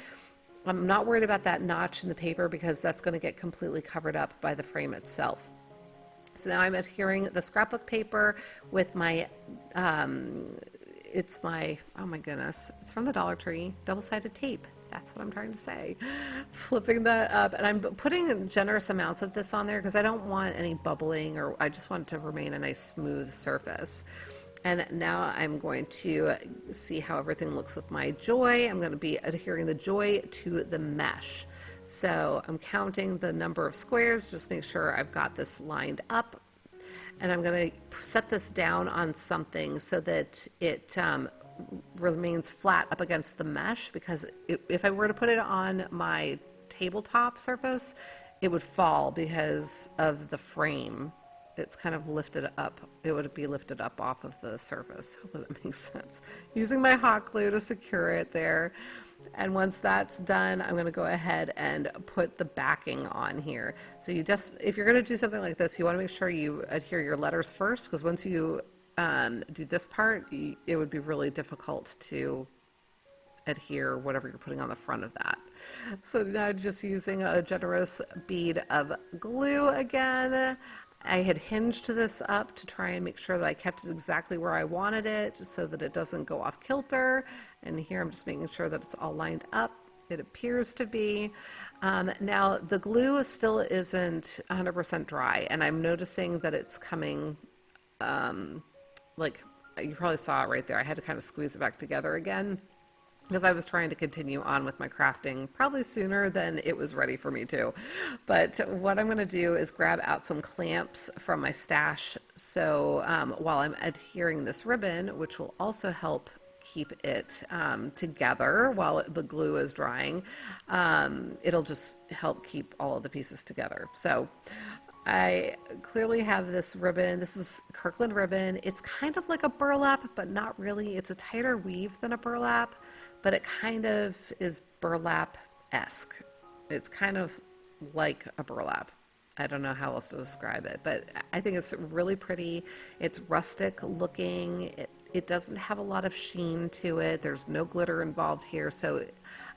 A: I'm not worried about that notch in the paper because that's going to get completely covered up by the frame itself. So now I'm adhering the scrapbook paper with my, it's my, oh my goodness, it's from the Dollar Tree, double-sided tape. That's what I'm trying to say. Flipping that up, and I'm putting generous amounts of this on there because I don't want any bubbling, or I just want it to remain a nice smooth surface. And now I'm going to see how everything looks with my joy. I'm going to be adhering the joy to the mesh. So I'm counting the number of squares, just make sure I've got this lined up. And I'm going to set this down on something so that it remains flat up against the mesh, because if I were to put it on my tabletop surface, it would fall because of the frame. It's kind of lifted up. It would be lifted up off of the surface. Hopefully that makes sense. Using my hot glue to secure it there. And once that's done, I'm going to go ahead and put the backing on here. So you just, if you're going to do something like this, you want to make sure you adhere your letters first, because once you do this part, it would be really difficult to adhere whatever you're putting on the front of that. So now just using a generous bead of glue again. I had hinged this up to try and make sure that I kept it exactly where I wanted it so that it doesn't go off kilter. And here I'm just making sure that it's all lined up. It appears to be. Now the glue still isn't 100% dry, and I'm noticing that it's coming, like you probably saw it right there. I had to kind of squeeze it back together again, because I was trying to continue on with my crafting probably sooner than it was ready for me to. But what I'm going to do is grab out some clamps from my stash. So while I'm adhering this ribbon, which will also help keep it together while the glue is drying, it'll just help keep all of the pieces together. So I clearly have this ribbon. This is Kirkland ribbon. It's kind of like a burlap, but not really. It's a tighter weave than a burlap, but it kind of is burlap-esque. It's kind of like a burlap. I don't know how else to describe it, but I think it's really pretty. It's rustic looking. It doesn't have a lot of sheen to it. There's no glitter involved here, so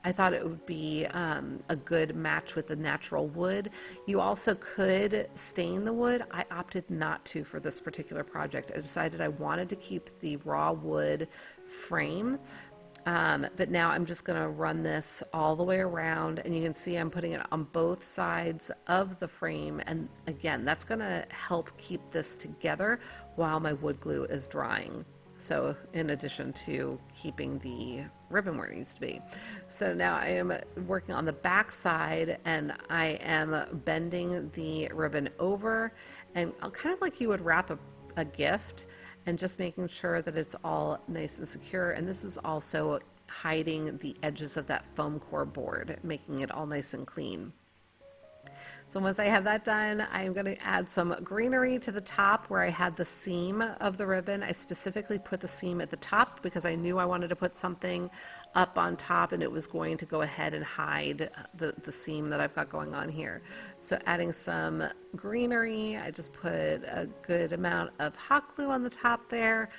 A: I thought it would be a good match with the natural wood. You also could stain the wood. I opted not to for this particular project. I decided I wanted to keep the raw wood frame, but now I'm just going to run this all the way around, and you can see I'm putting it on both sides of the frame, and again, that's going to help keep this together while my wood glue is drying. So in addition to keeping the ribbon where it needs to be. So now I am working on the back side, and I am bending the ribbon over, and kind of like you would wrap a gift. and just making sure that it's all nice and secure. And this is also hiding the edges of that foam core board, making it all nice and clean. So once I have that done, I'm going to add some greenery to the top where I had the seam of the ribbon. I specifically put the seam at the top because I knew I wanted to put something up on top, and it was going to go ahead and hide the seam that I've got going on here. So adding some greenery, I just put a good amount of hot glue on the top there.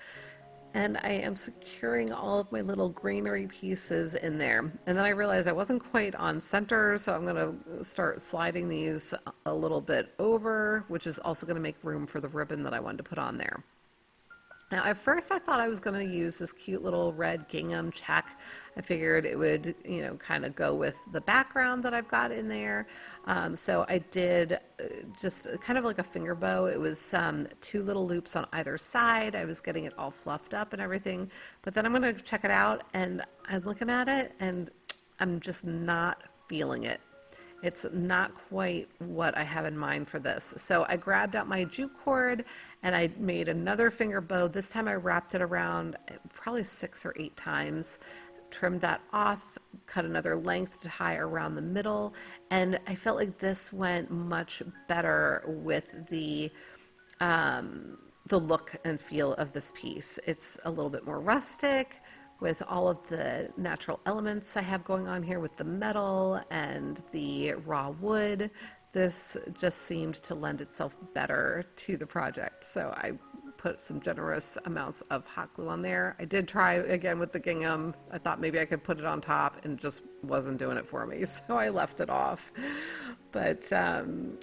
A: And I am securing all of my little greenery pieces in there. And then I realized I wasn't quite on center, so I'm going to start sliding these a little bit over, which is also going to make room for the ribbon that I wanted to put on there. Now, at first I thought I was going to use this cute little red gingham check. I figured it would, you know, kind of go with the background that I've got in there. So I did just kind of like a finger bow. It was 2 little loops on either side. I was getting it all fluffed up and everything. But then I'm going to check it out, and I'm looking at it, and I'm just not feeling it. It's not quite what I have in mind for this. So I grabbed out my jute cord and I made another finger bow. This time I wrapped it around probably 6 or 8 times, trimmed that off, cut another length to tie around the middle. And I felt like this went much better with the look and feel of this piece. It's a little bit more rustic, with all of the natural elements I have going on here with the metal and the raw wood. This just seemed to lend itself better to the project. So I put some generous amounts of hot glue on there. I did try again with the gingham. I thought maybe I could put it on top, and it just wasn't doing it for me. So I left it off. But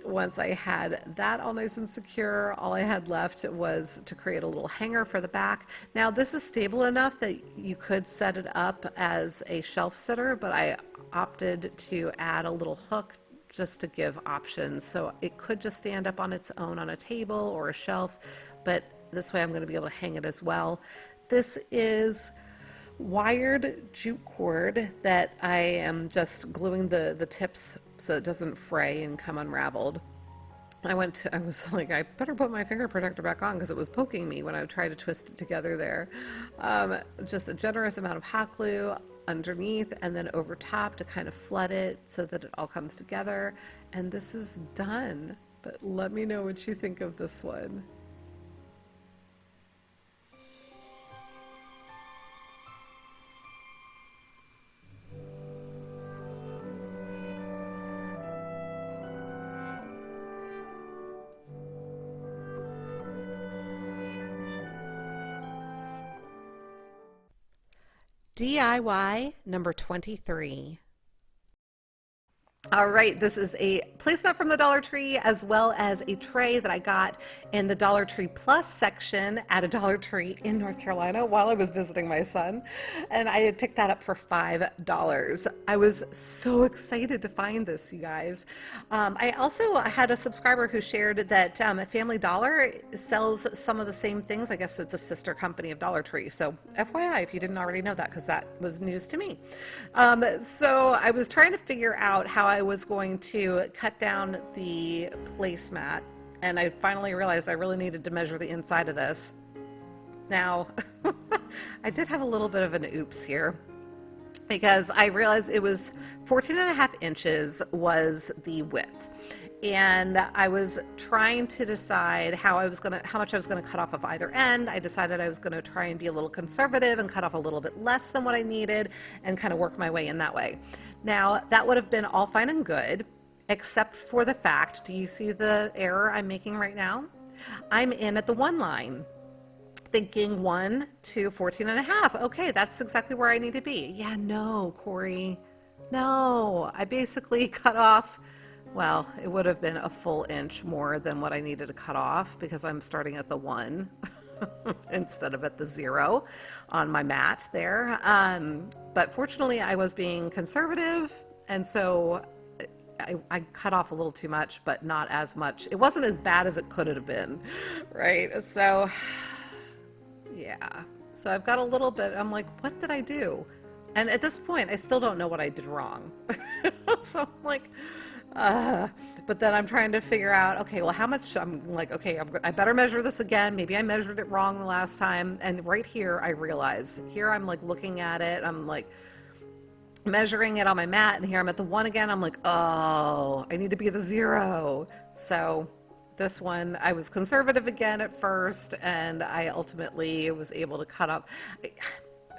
A: once I had that all nice and secure, all I had left was to create a little hanger for the back. Now this is stable enough that you could set it up as a shelf sitter, but I opted to add a little hook just to give options. So it could just stand up on its own on a table or a shelf, but this way I'm going to be able to hang it as well. This is wired jute cord that I am just gluing the tips so it doesn't fray and come unraveled. I was like, I better put my finger protector back on because it was poking me when I tried to twist it together there. Just a generous amount of hot glue underneath and then over top to kind of flood it so that it all comes together. And this is done. But let me know what you think of this one. DIY number 23. All right, this is a placemat from the Dollar Tree as well as a tray that I got in the Dollar Tree Plus section at a Dollar Tree in North Carolina while I was visiting my son. And I had picked that up for $5. I was so excited to find this, you guys. I also had a subscriber who shared that Family Dollar sells some of the same things. I guess it's a sister company of Dollar Tree. So FYI, if you didn't already know that, because that was news to me. So I was trying to figure out how I was going to cut down the placemat, and I finally realized I really needed to measure the inside of this. Now, I did have a little bit of an oops here because I realized it was 14.5 inches was the width. And I was trying to decide how much I was gonna cut off of either end. I decided I was gonna try and be a little conservative and cut off a little bit less than what I needed and kind of work my way in that way. Now, that would have been all fine and good, except for the fact, do you see the error I'm making right now? I'm in at the 1 line, thinking 1 to 14.5. Okay, that's exactly where I need to be. Yeah, no, Corey, no. I basically cut off, well, it would have been a full inch more than what I needed to cut off because I'm starting at the 1 instead of at the 0 on my mat there. But fortunately I was being conservative, and so I cut off a little too much, but not as much. It wasn't as bad as it could have been, right? So yeah, so I've got a little bit, I'm like, what did I do? And at this point, I still don't know what I did wrong. So I'm like, But then I'm trying to figure out, okay, well, how much? I'm like, okay, I better measure this again. Maybe I measured it wrong the last time. And right here, I realize, here I'm like looking at it. I'm like measuring it on my mat, and here I'm at the 1 again. I'm like, oh, I need to be at the 0. So this one, I was conservative again at first, and I ultimately was able to cut up.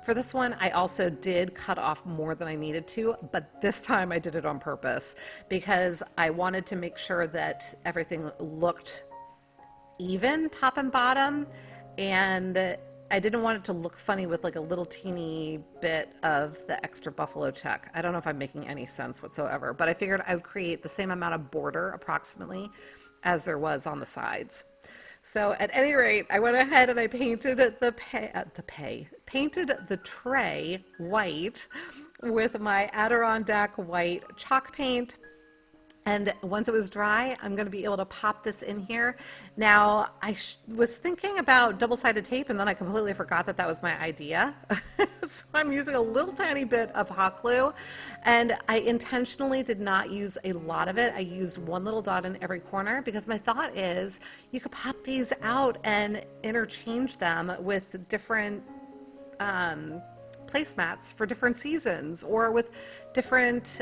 A: For this one, I also did cut off more than I needed to, but this time I did it on purpose because I wanted to make sure that everything looked even top and bottom, and I didn't want it to look funny with like a little teeny bit of the extra buffalo check. I don't know if I'm making any sense whatsoever, but I figured I would create the same amount of border approximately as there was on the sides. So at any rate, I went ahead and I painted painted the tray white with my Adirondack white chalk paint. And once it was dry, I'm going to be able to pop this in here. Now, I was thinking about double-sided tape, and then I completely forgot that that was my idea. So I'm using a little tiny bit of hot glue, and I intentionally did not use a lot of it. I used one little dot in every corner because my thought is you could pop these out and interchange them with different placemats for different seasons, or with different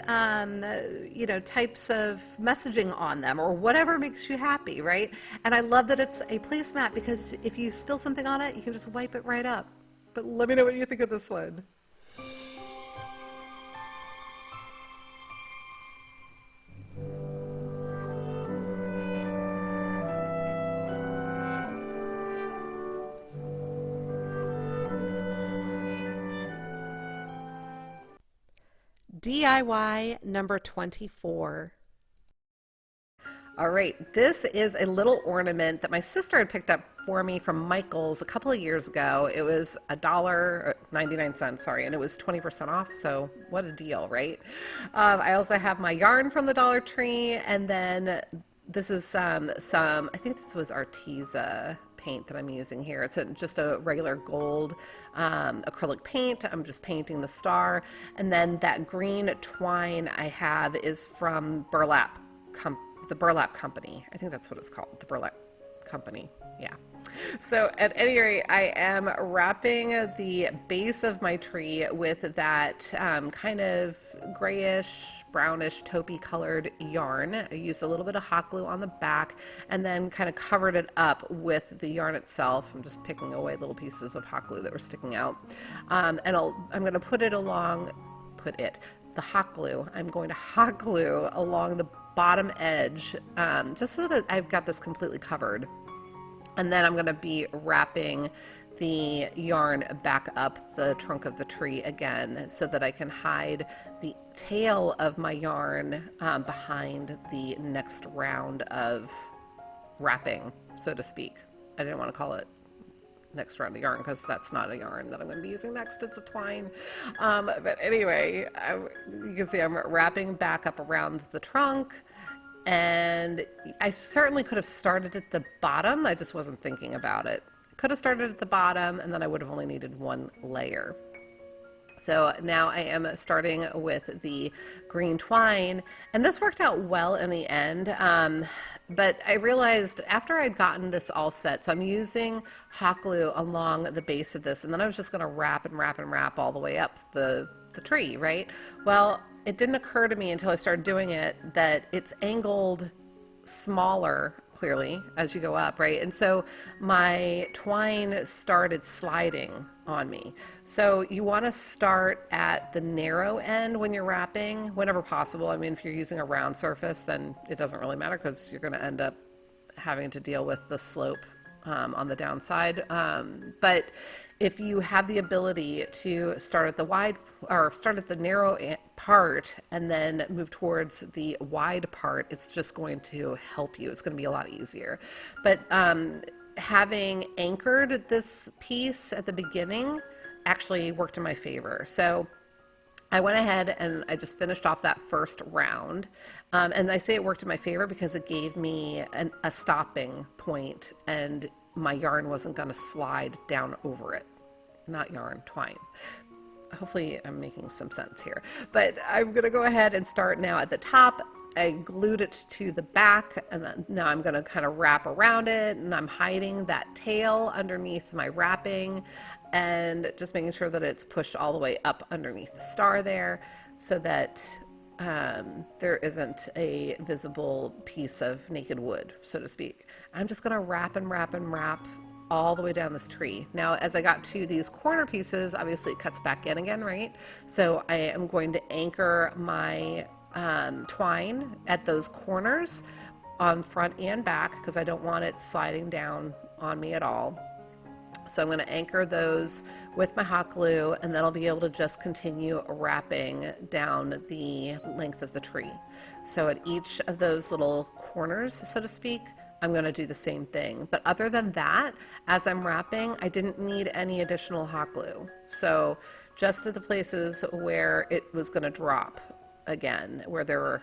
A: types of messaging on them, or whatever makes you happy, right? And I love that it's a placemat because if you spill something on it, you can just wipe it right up. But let me know what you think of this one. DIY number 24. All right, this is a little ornament that my sister had picked up for me from Michael's a couple of years ago. It was $1.99, sorry, and it was 20% off, so what a deal, right? I also have my yarn from the Dollar Tree, and then this is some I think this was Arteza paint that I'm using here. It's just a regular gold acrylic paint. I'm just painting the star, and then that green twine I have is from the Burlap Company. I think that's what it's called, the Burlap Company. Yeah. So at any rate, I am wrapping the base of my tree with that kind of grayish, brownish, taupey colored yarn. I used a little bit of hot glue on the back and then kind of covered it up with the yarn itself. I'm just picking away little pieces of hot glue that were sticking out. And I'm going to put it along, the hot glue. I'm going to hot glue along the bottom edge just so that I've got this completely covered. And then I'm going to be wrapping the yarn back up the trunk of the tree again so that I can hide the tail of my yarn behind the next round of wrapping, so to speak. I didn't want to call it next round of yarn because that's not a yarn that I'm going to be using next. It's a twine. But anyway, you can see I'm wrapping back up around the trunk. And I certainly could have started at the bottom. I just wasn't thinking about it. Could have started at the bottom, and then I would have only needed one layer. So now I am starting with the green twine, and this worked out well in the end. But I realized after I'd gotten this all set, so I'm using hot glue along the base of this, and then I was just going to wrap and wrap and wrap all the way up the tree, right? Well, it didn't occur to me until I started doing it that it's angled smaller, clearly, as you go up, right? And so my twine started sliding on me. So you want to start at the narrow end when you're wrapping, whenever possible. I mean, if you're using a round surface, then it doesn't really matter because you're going to end up having to deal with the slope on the downside. But if you have the ability to start at the narrow part and then move towards the wide part, it's just going to help you. It's going to be a lot easier. But having anchored this piece at the beginning actually worked in my favor. So I went ahead and I just finished off that first round. And I say it worked in my favor because it gave me a stopping point and my yarn wasn't going to slide down over it. Not yarn, twine. Hopefully I'm making some sense here. But I'm going to go ahead and start now at the top, I glued it to the back, and now I'm going to kind of wrap around it, and I'm hiding that tail underneath my wrapping and just making sure that it's pushed all the way up underneath the star there so that there isn't a visible piece of naked wood, so to speak. I'm just going to wrap and wrap and wrap all the way down this tree. Now, as I got to these corner pieces, obviously it cuts back in again, right? So I am going to anchor my twine at those corners on front and back because I don't want it sliding down on me at all. So I'm going to anchor those with my hot glue, and then I'll be able to just continue wrapping down the length of the tree. So at each of those little corners, so to speak, I'm going to do the same thing. But other than that, as I'm wrapping, I didn't need any additional hot glue. So just at the places where it was going to drop again, where there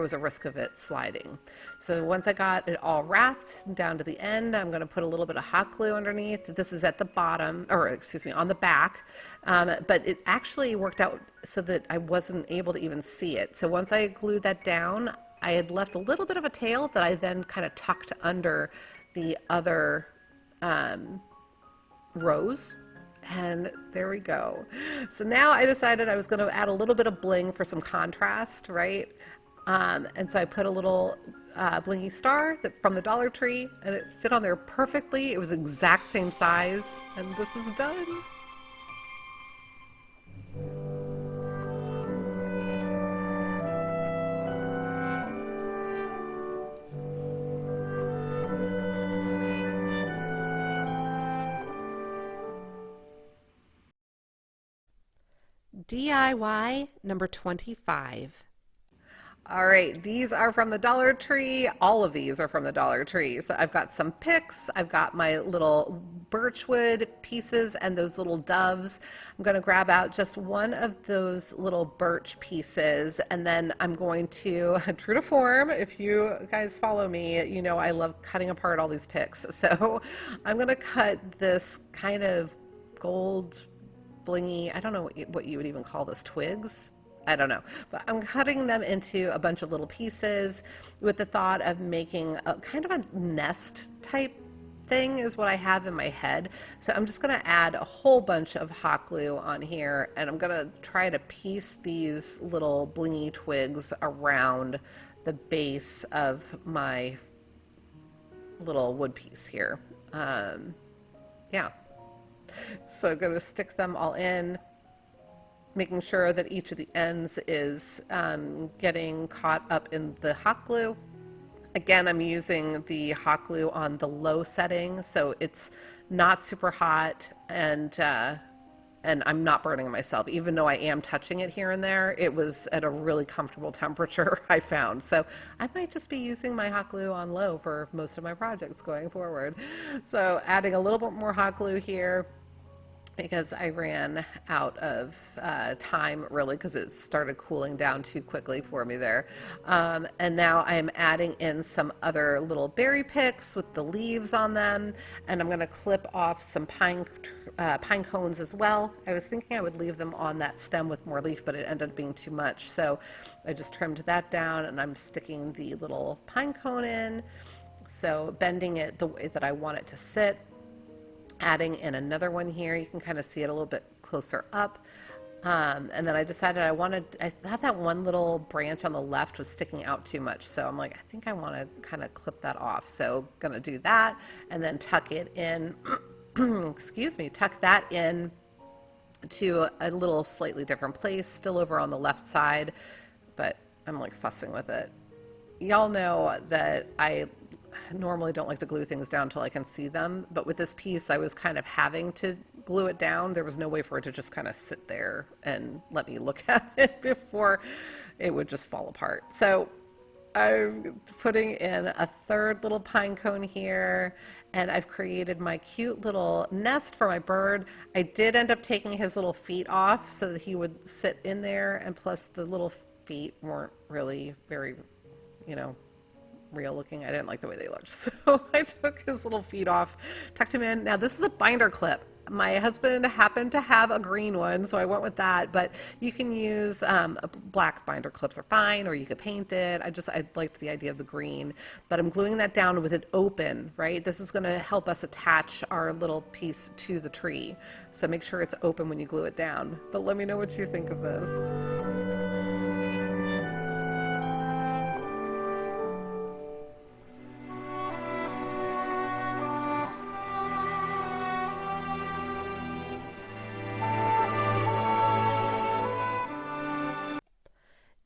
A: was a risk of it sliding. So once I got it all wrapped down to the end, I'm going to put a little bit of hot glue underneath. This is at the bottom, or excuse me, on the back. But it actually worked out so that I wasn't able to even see it. So once I glued that down, I had left a little bit of a tail that I then kind of tucked under the other rows. And there we go. So now I decided I was going to add a little bit of bling for some contrast, right? And so I put a little blingy star from the Dollar Tree, and it fit on there perfectly. It was the exact same size, and this is done. DIY number 25. All right, these are from the Dollar Tree. All of these are from the Dollar Tree. So I've got some picks. I've got my little birchwood pieces and those little doves. I'm going to grab out just one of those little birch pieces, and then I'm going to, true to form, if you guys follow me, you know I love cutting apart all these picks. So I'm going to cut this kind of gold blingy, I don't know what you would even call this, twigs? I don't know, but I'm cutting them into a bunch of little pieces with the thought of making a kind of a nest type thing is what I have in my head. So I'm just going to add a whole bunch of hot glue on here, and I'm going to try to piece these little blingy twigs around the base of my little wood piece here. Yeah. So I'm going to stick them all in, making sure that each of the ends is getting caught up in the hot glue. Again, I'm using the hot glue on the low setting, so it's not super hot, and I'm not burning myself. Even though I am touching it here and there, it was at a really comfortable temperature, I found. So I might just be using my hot glue on low for most of my projects going forward. So adding a little bit more hot glue here, because I ran out of time, really, because it started cooling down too quickly for me there. And now I'm adding in some other little berry picks with the leaves on them, and I'm going to clip off some pine cones as well. I was thinking I would leave them on that stem with more leaf, but it ended up being too much, so I just trimmed that down, and I'm sticking the little pine cone in, so bending it the way that I want it to sit. Adding in another one here, you can kind of see it a little bit closer up. And then I decided I thought that one little branch on the left was sticking out too much. So I'm like, I think I want to kind of clip that off. So gonna do that and then tuck it in, excuse me, tuck that in to a little slightly different place, still over on the left side, but I'm like fussing with it. Y'all know that I normally don't like to glue things down until I can see them, but with this piece I was kind of having to glue it down. There was no way for it to just kind of sit there and let me look at it before it would just fall apart. So I'm putting in a third little pine cone here, and I've created my cute little nest for my bird. I did end up taking his little feet off so that he would sit in there, and plus the little feet weren't really very, you know, real looking. I didn't like the way they looked, so I took his little feet off, tucked him in. Now this is a binder clip. My husband happened to have a green one, so I went with that, but you can use black binder clips are fine, or you could paint it. I liked the idea of the green, but I'm gluing that down with it open, right? This is going to help us attach our little piece to the tree. So make sure it's open when you glue it down. But let me know what you think of this.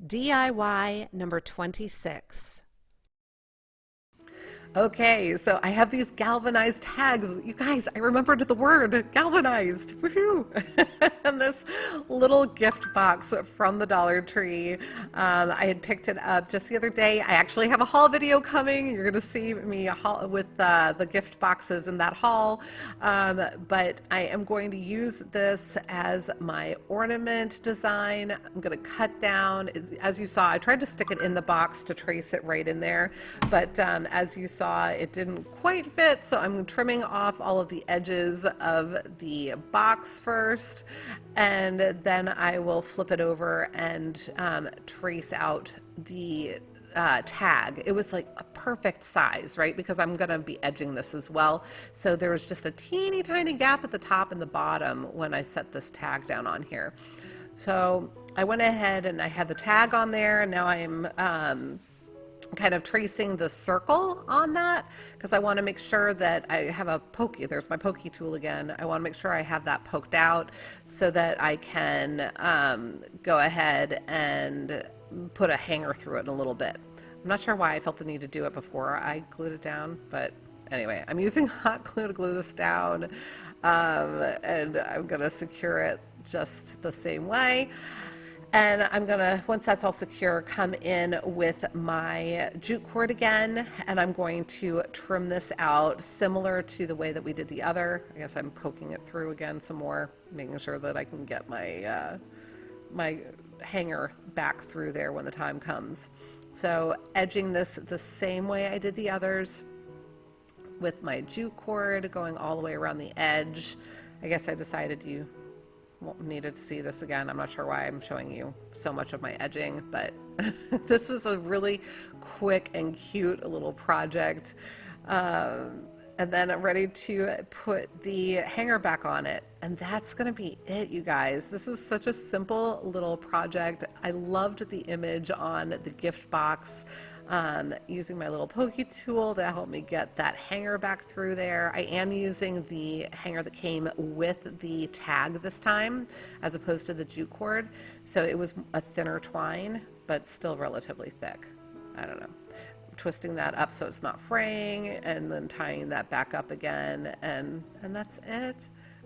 A: DIY number 26. Okay, so I have these galvanized tags. You guys, I remembered the word galvanized. Woohoo! And this little gift box from the Dollar Tree. I had picked it up just the other day. I actually have a haul video coming. You're going to see me haul with the gift boxes in that haul. But I am going to use this as my ornament design. I'm going to cut down. As you saw, I tried to stick it in the box to trace it right in there. But as you saw, it didn't quite fit, so I'm trimming off all of the edges of the box first, and then I will flip it over and trace out the tag. It was like a perfect size, right? Because I'm going to be edging this as well. So there was just a teeny tiny gap at the top and the bottom when I set this tag down on here. So I went ahead and I had the tag on there, and now I'm kind of tracing the circle on that because I want to make sure that I have a pokey. There's my pokey tool again. I want to make sure I have that poked out so that I can go ahead and put a hanger through it in a little bit. I'm not sure why I felt the need to do it before I glued it down, but anyway, I'm using hot glue to glue this down, and I'm going to secure it just the same way. And I'm gonna, once that's all secure, come in with my jute cord again, and I'm going to trim this out similar to the way that we did the other. I guess I'm poking it through again some more, making sure that I can get my my hanger back through there when the time comes. So edging this the same way I did the others, with my jute cord going all the way around the edge. I guess I decided you needed to see this again. I'm not sure why I'm showing you so much of my edging, but this was a really quick and cute little project. And then I'm ready to put the hanger back on it. And that's going to be it, you guys. This is such a simple little project. I loved the image on the gift box. Using my little pokey tool to help me get that hanger back through there. I am using the hanger that came with the tag this time as opposed to the jute cord. So it was a thinner twine, but still relatively thick. I don't know. Twisting that up so it's not fraying, and then tying that back up again, and that's it.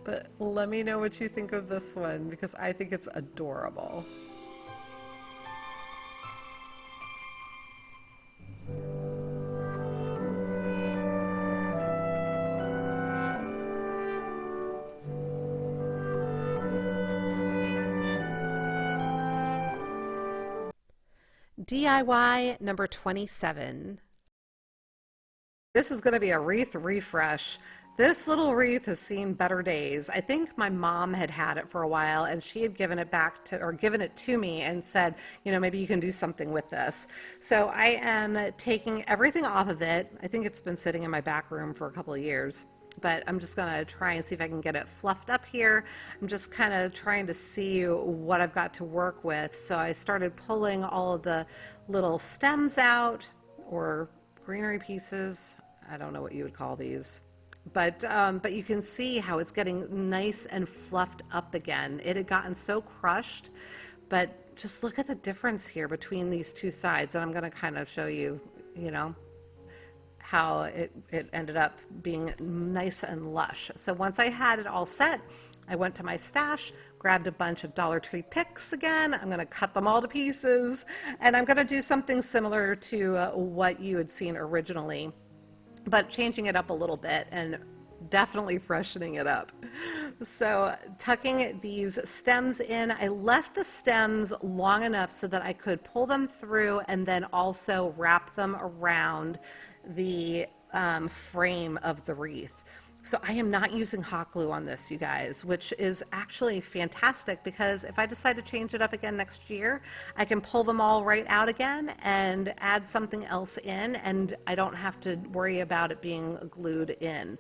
A: But let me know what you think of this one, because I think it's adorable. DIY number 27. This is going to be a wreath refresh. This little wreath has seen better days. I think my mom had had it for a while, and she had given it back to, or given it to me and said, you know, maybe you can do something with this. So I am taking everything off of it. I think it's been sitting in my back room for a couple of years, but I'm just going to try and see if I can get it fluffed up here. I'm just kind of trying to see what I've got to work with. So I started pulling all of the little stems out, or greenery pieces. I don't know what you would call these. But you can see how it's getting nice and fluffed up again. It had gotten so crushed, but just look at the difference here between these two sides. And I'm going to kind of show you, you know, how it ended up being nice and lush. So once I had it all set, I went to my stash, grabbed a bunch of Dollar Tree picks again. I'm going to cut them all to pieces, and I'm going to do something similar to what you had seen originally, but changing it up a little bit and definitely freshening it up. So tucking these stems in, I left the stems long enough so that I could pull them through and then also wrap them around the frame of the wreath. So I am not using hot glue on this, you guys, which is actually fantastic because if I decide to change it up again next year, I can pull them all right out again and add something else in, and I don't have to worry about it being glued in.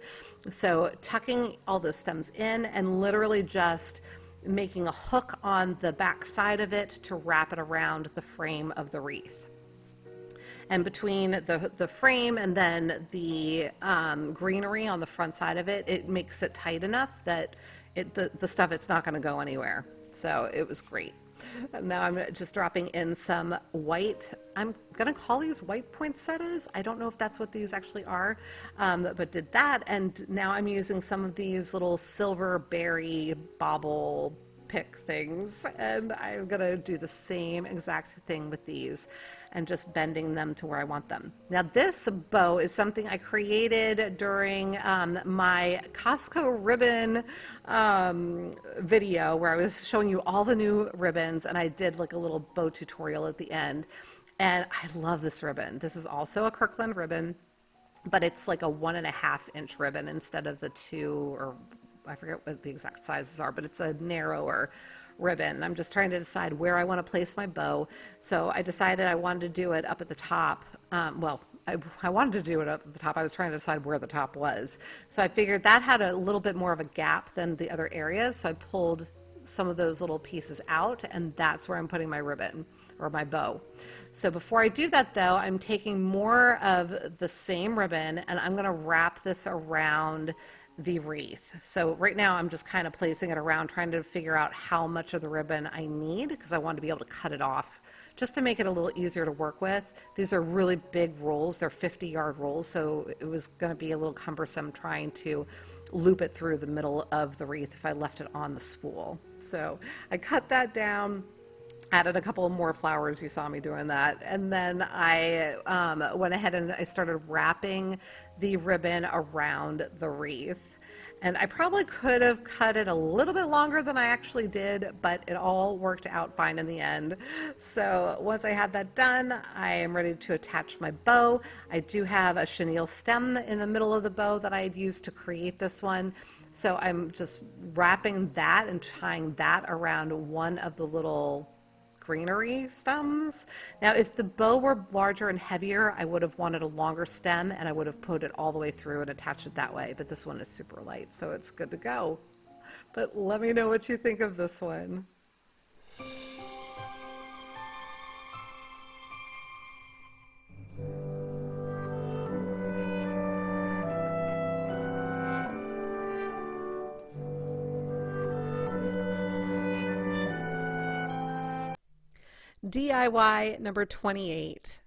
A: So tucking all those stems in and literally just making a hook on the back side of it to wrap it around the frame of the wreath. And between the frame and then the greenery on the front side of it, it makes it tight enough that the stuff, it's not going to go anywhere. So it was great. And now I'm just dropping in some white, I'm going to call these white poinsettias. I don't know if that's what these actually are, but did that. And now I'm using some of these little silver berry bauble pick things, and I'm gonna do the same exact thing with these and just bending them to where I want them. Now this bow is something I created during my Costco ribbon video where I was showing you all the new ribbons, and I did like a little bow tutorial at the end. And I love this ribbon. This is also a Kirkland ribbon, but it's like a 1.5 inch ribbon instead of the 2, or I forget what the exact sizes are, but it's a narrower ribbon. I'm just trying to decide where I want to place my bow. So I decided I wanted to do it up at the top. I wanted to do it up at the top. I was trying to decide where the top was. So I figured that had a little bit more of a gap than the other areas. So I pulled some of those little pieces out, and that's where I'm putting my ribbon or my bow. So before I do that though, I'm taking more of the same ribbon and I'm going to wrap this around the wreath. So right now I'm just kind of placing it around, trying to figure out how much of the ribbon I need, because I want to be able to cut it off just to make it a little easier to work with. These are really big rolls. They're 50-yard rolls, so it was going to be a little cumbersome trying to loop it through the middle of the wreath if I left it on the spool. So I cut that down, added a couple of more flowers, you saw me doing that, and then I went ahead and I started wrapping the ribbon around the wreath. And I probably could have cut it a little bit longer than I actually did, but it all worked out fine in the end. So once I had that done, I am ready to attach my bow. I do have a chenille stem in the middle of the bow that I had used to create this one. So I'm just wrapping that and tying that around one of the little greenery stems. Now, if the bow were larger and heavier, I would have wanted a longer stem and I would have put it all the way through and attached it that way. But this one is super light, so it's good to go. But let me know what you think of this one. DIY number 28.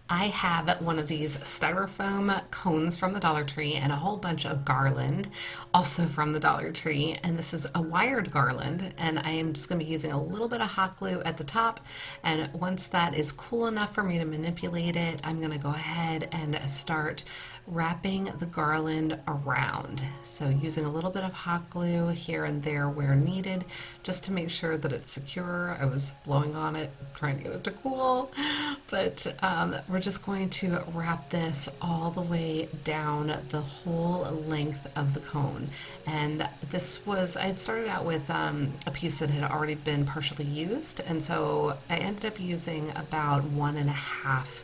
A: I have one of these styrofoam cones from the Dollar Tree and a whole bunch of garland also from the Dollar Tree, and this is a wired garland, and I am just going to be using a little bit of hot glue at the top, and once that is cool enough for me to manipulate it, I'm going to go ahead and start wrapping the garland around. So using a little bit of hot glue here and there where needed, just to make sure that it's secure. I was blowing on it, trying to get it to cool, but we're just going to wrap this all the way down the whole length of the cone. And this was, I had started out with a piece that had already been partially used, and so I ended up using about 1.5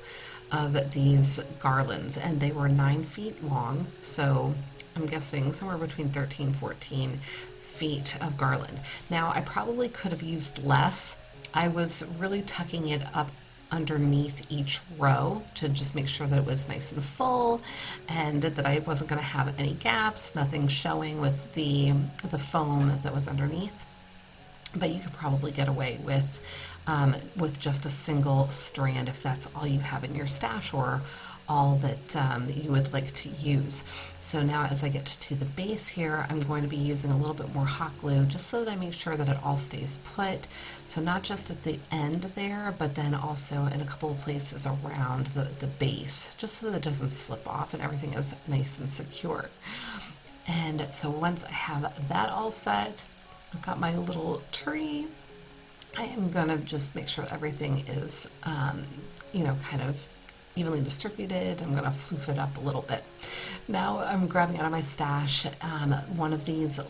A: of these garlands, and they were 9 feet long, so I'm guessing somewhere between 13 and 14 feet of garland. Now, I probably could have used less. I was really tucking it up underneath each row to just make sure that it was nice and full and that I wasn't going to have any gaps, nothing showing with the foam that was underneath. But you could probably get away with just a single strand if that's all you have in your stash or all that you would like to use. So now as I get to the base here, I'm going to be using a little bit more hot glue just so that I make sure that it all stays put. So not just at the end there, but then also in a couple of places around the base, just so that it doesn't slip off and everything is nice and secure. And so once I have that all set, I've got my little tree. I am going to just make sure everything is, you know, kind of evenly distributed. I'm gonna floof it up a little bit. Now I'm grabbing out of my stash one of these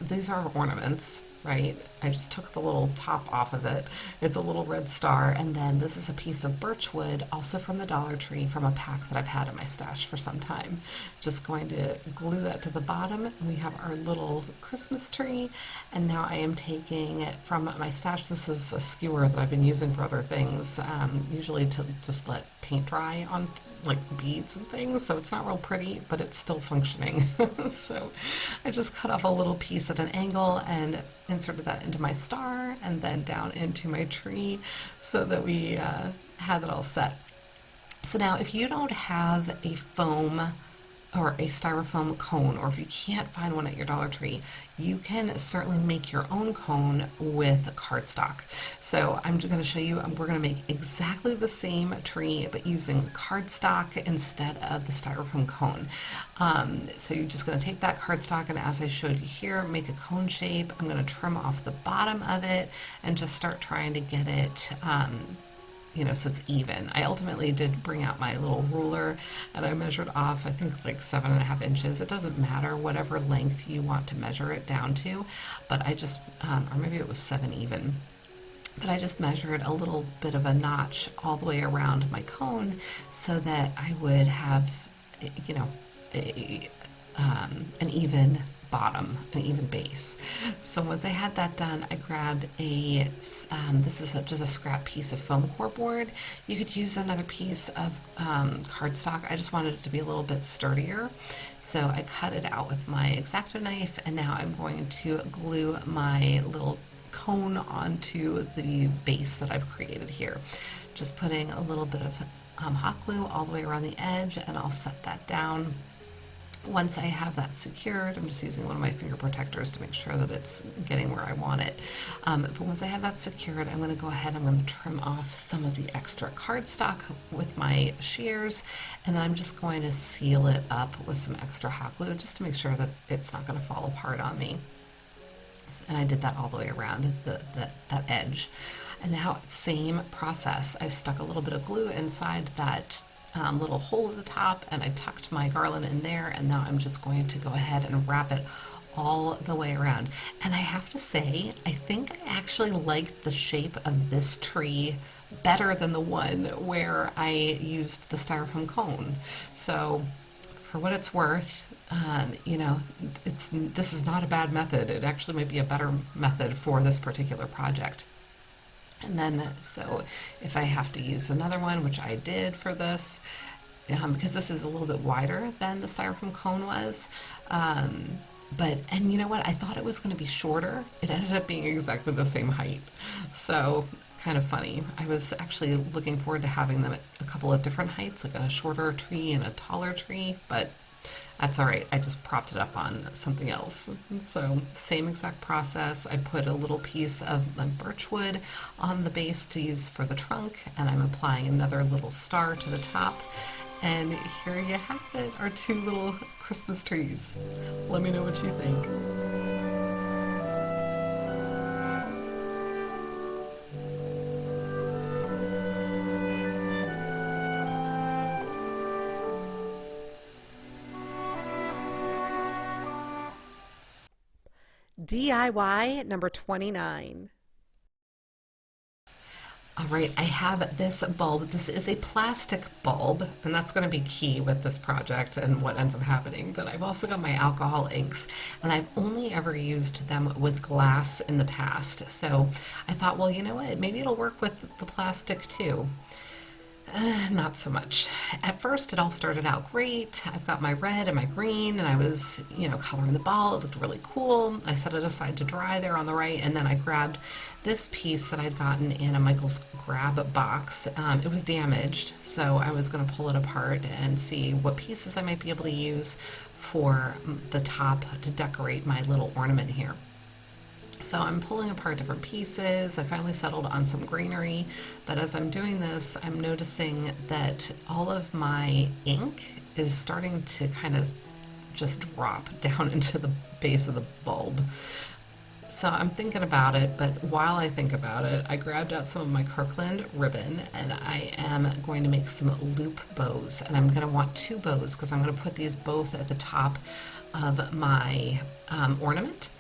A: these are ornaments, right? I just took the little top off of it. It's a little red star, and then this is a piece of birch wood, also from the Dollar Tree, from a pack that I've had in my stash for some time. Just going to glue that to the bottom, and we have our little Christmas tree. And now I am taking it from my stash. This is a skewer that I've been using for other things, usually to just let paint dry on like beads and things, so it's not real pretty, but it's still functioning. So I just cut off a little piece at an angle and inserted that into my star and then down into my tree so that we had it all set. So now if you don't have a foam or a styrofoam cone, or if you can't find one at your Dollar Tree, you can certainly make your own cone with cardstock. So I'm just going to show you, we're going to make exactly the same tree, but using cardstock instead of the styrofoam cone. So you're just going to take that cardstock, and as I showed you here, make a cone shape. I'm going to trim off the bottom of it and just start trying to get it so it's even. I ultimately did bring out my little ruler and I measured off, I think like 7.5 inches. It doesn't matter whatever length you want to measure it down to, but I just, or maybe it was 7 even. But I just measured a little bit of a notch all the way around my cone so that I would have, an even bottom, an even base. So once I had that done, I grabbed this is just a scrap piece of foam core board. You could use another piece of cardstock. I just wanted it to be a little bit sturdier. So I cut it out with my X-Acto knife, and now I'm going to glue my little cone onto the base that I've created here. Just putting a little bit of hot glue all the way around the edge, and I'll set that down. Once I have that secured, I'm just using one of my finger protectors to make sure that it's getting where I want it. But once I have that secured, I'm going to go ahead and I'm going to trim off some of the extra cardstock with my shears, and then I'm just going to seal it up with some extra hot glue just to make sure that it's not going to fall apart on me. And I did that all the way around that edge. And now, same process. I've stuck a little bit of glue inside that little hole at the top, and I tucked my garland in there, and now I'm just going to go ahead and wrap it all the way around. And I have to say, I think I actually liked the shape of this tree better than the one where I used the styrofoam cone. So for what it's worth, this is not a bad method. It actually might be a better method for this particular project. And then, so if I have to use another one, which I did for this, because this is a little bit wider than the styrofoam cone was, and you know what, I thought it was going to be shorter. It ended up being exactly the same height. So kind of funny. I was actually looking forward to having them at a couple of different heights, like a shorter tree and a taller tree, but that's all right. I just propped it up on something else. So same exact process. I put a little piece of birch wood on the base to use for the trunk, and I'm applying another little star to the top. And here you have it, our 2 little Christmas trees. Let me know what you think. DIY number 29. All right, I have this bulb. This is a plastic bulb, and that's going to be key with this project and what ends up happening. But I've also got my alcohol inks, and I've only ever used them with glass in the past. So I thought, well, you know what? Maybe it'll work with the plastic too. Not so much. At first, it all started out great. I've got my red and my green, and I was, coloring the ball. It looked really cool. I set it aside to dry there on the right, and then I grabbed this piece that I'd gotten in a Michael's Grab box. It was damaged, so I was going to pull it apart and see what pieces I might be able to use for the top to decorate my little ornament here. So I'm pulling apart different pieces. I finally settled on some greenery, but as I'm doing this, I'm noticing that all of my ink is starting to kind of just drop down into the base of the bulb.
B: So I'm thinking about it, but while I think about it, I grabbed out some of my Kirkland ribbon and I am going to make some loop bows. And I'm going to want two bows because I'm going to put these both at the top of my ornament.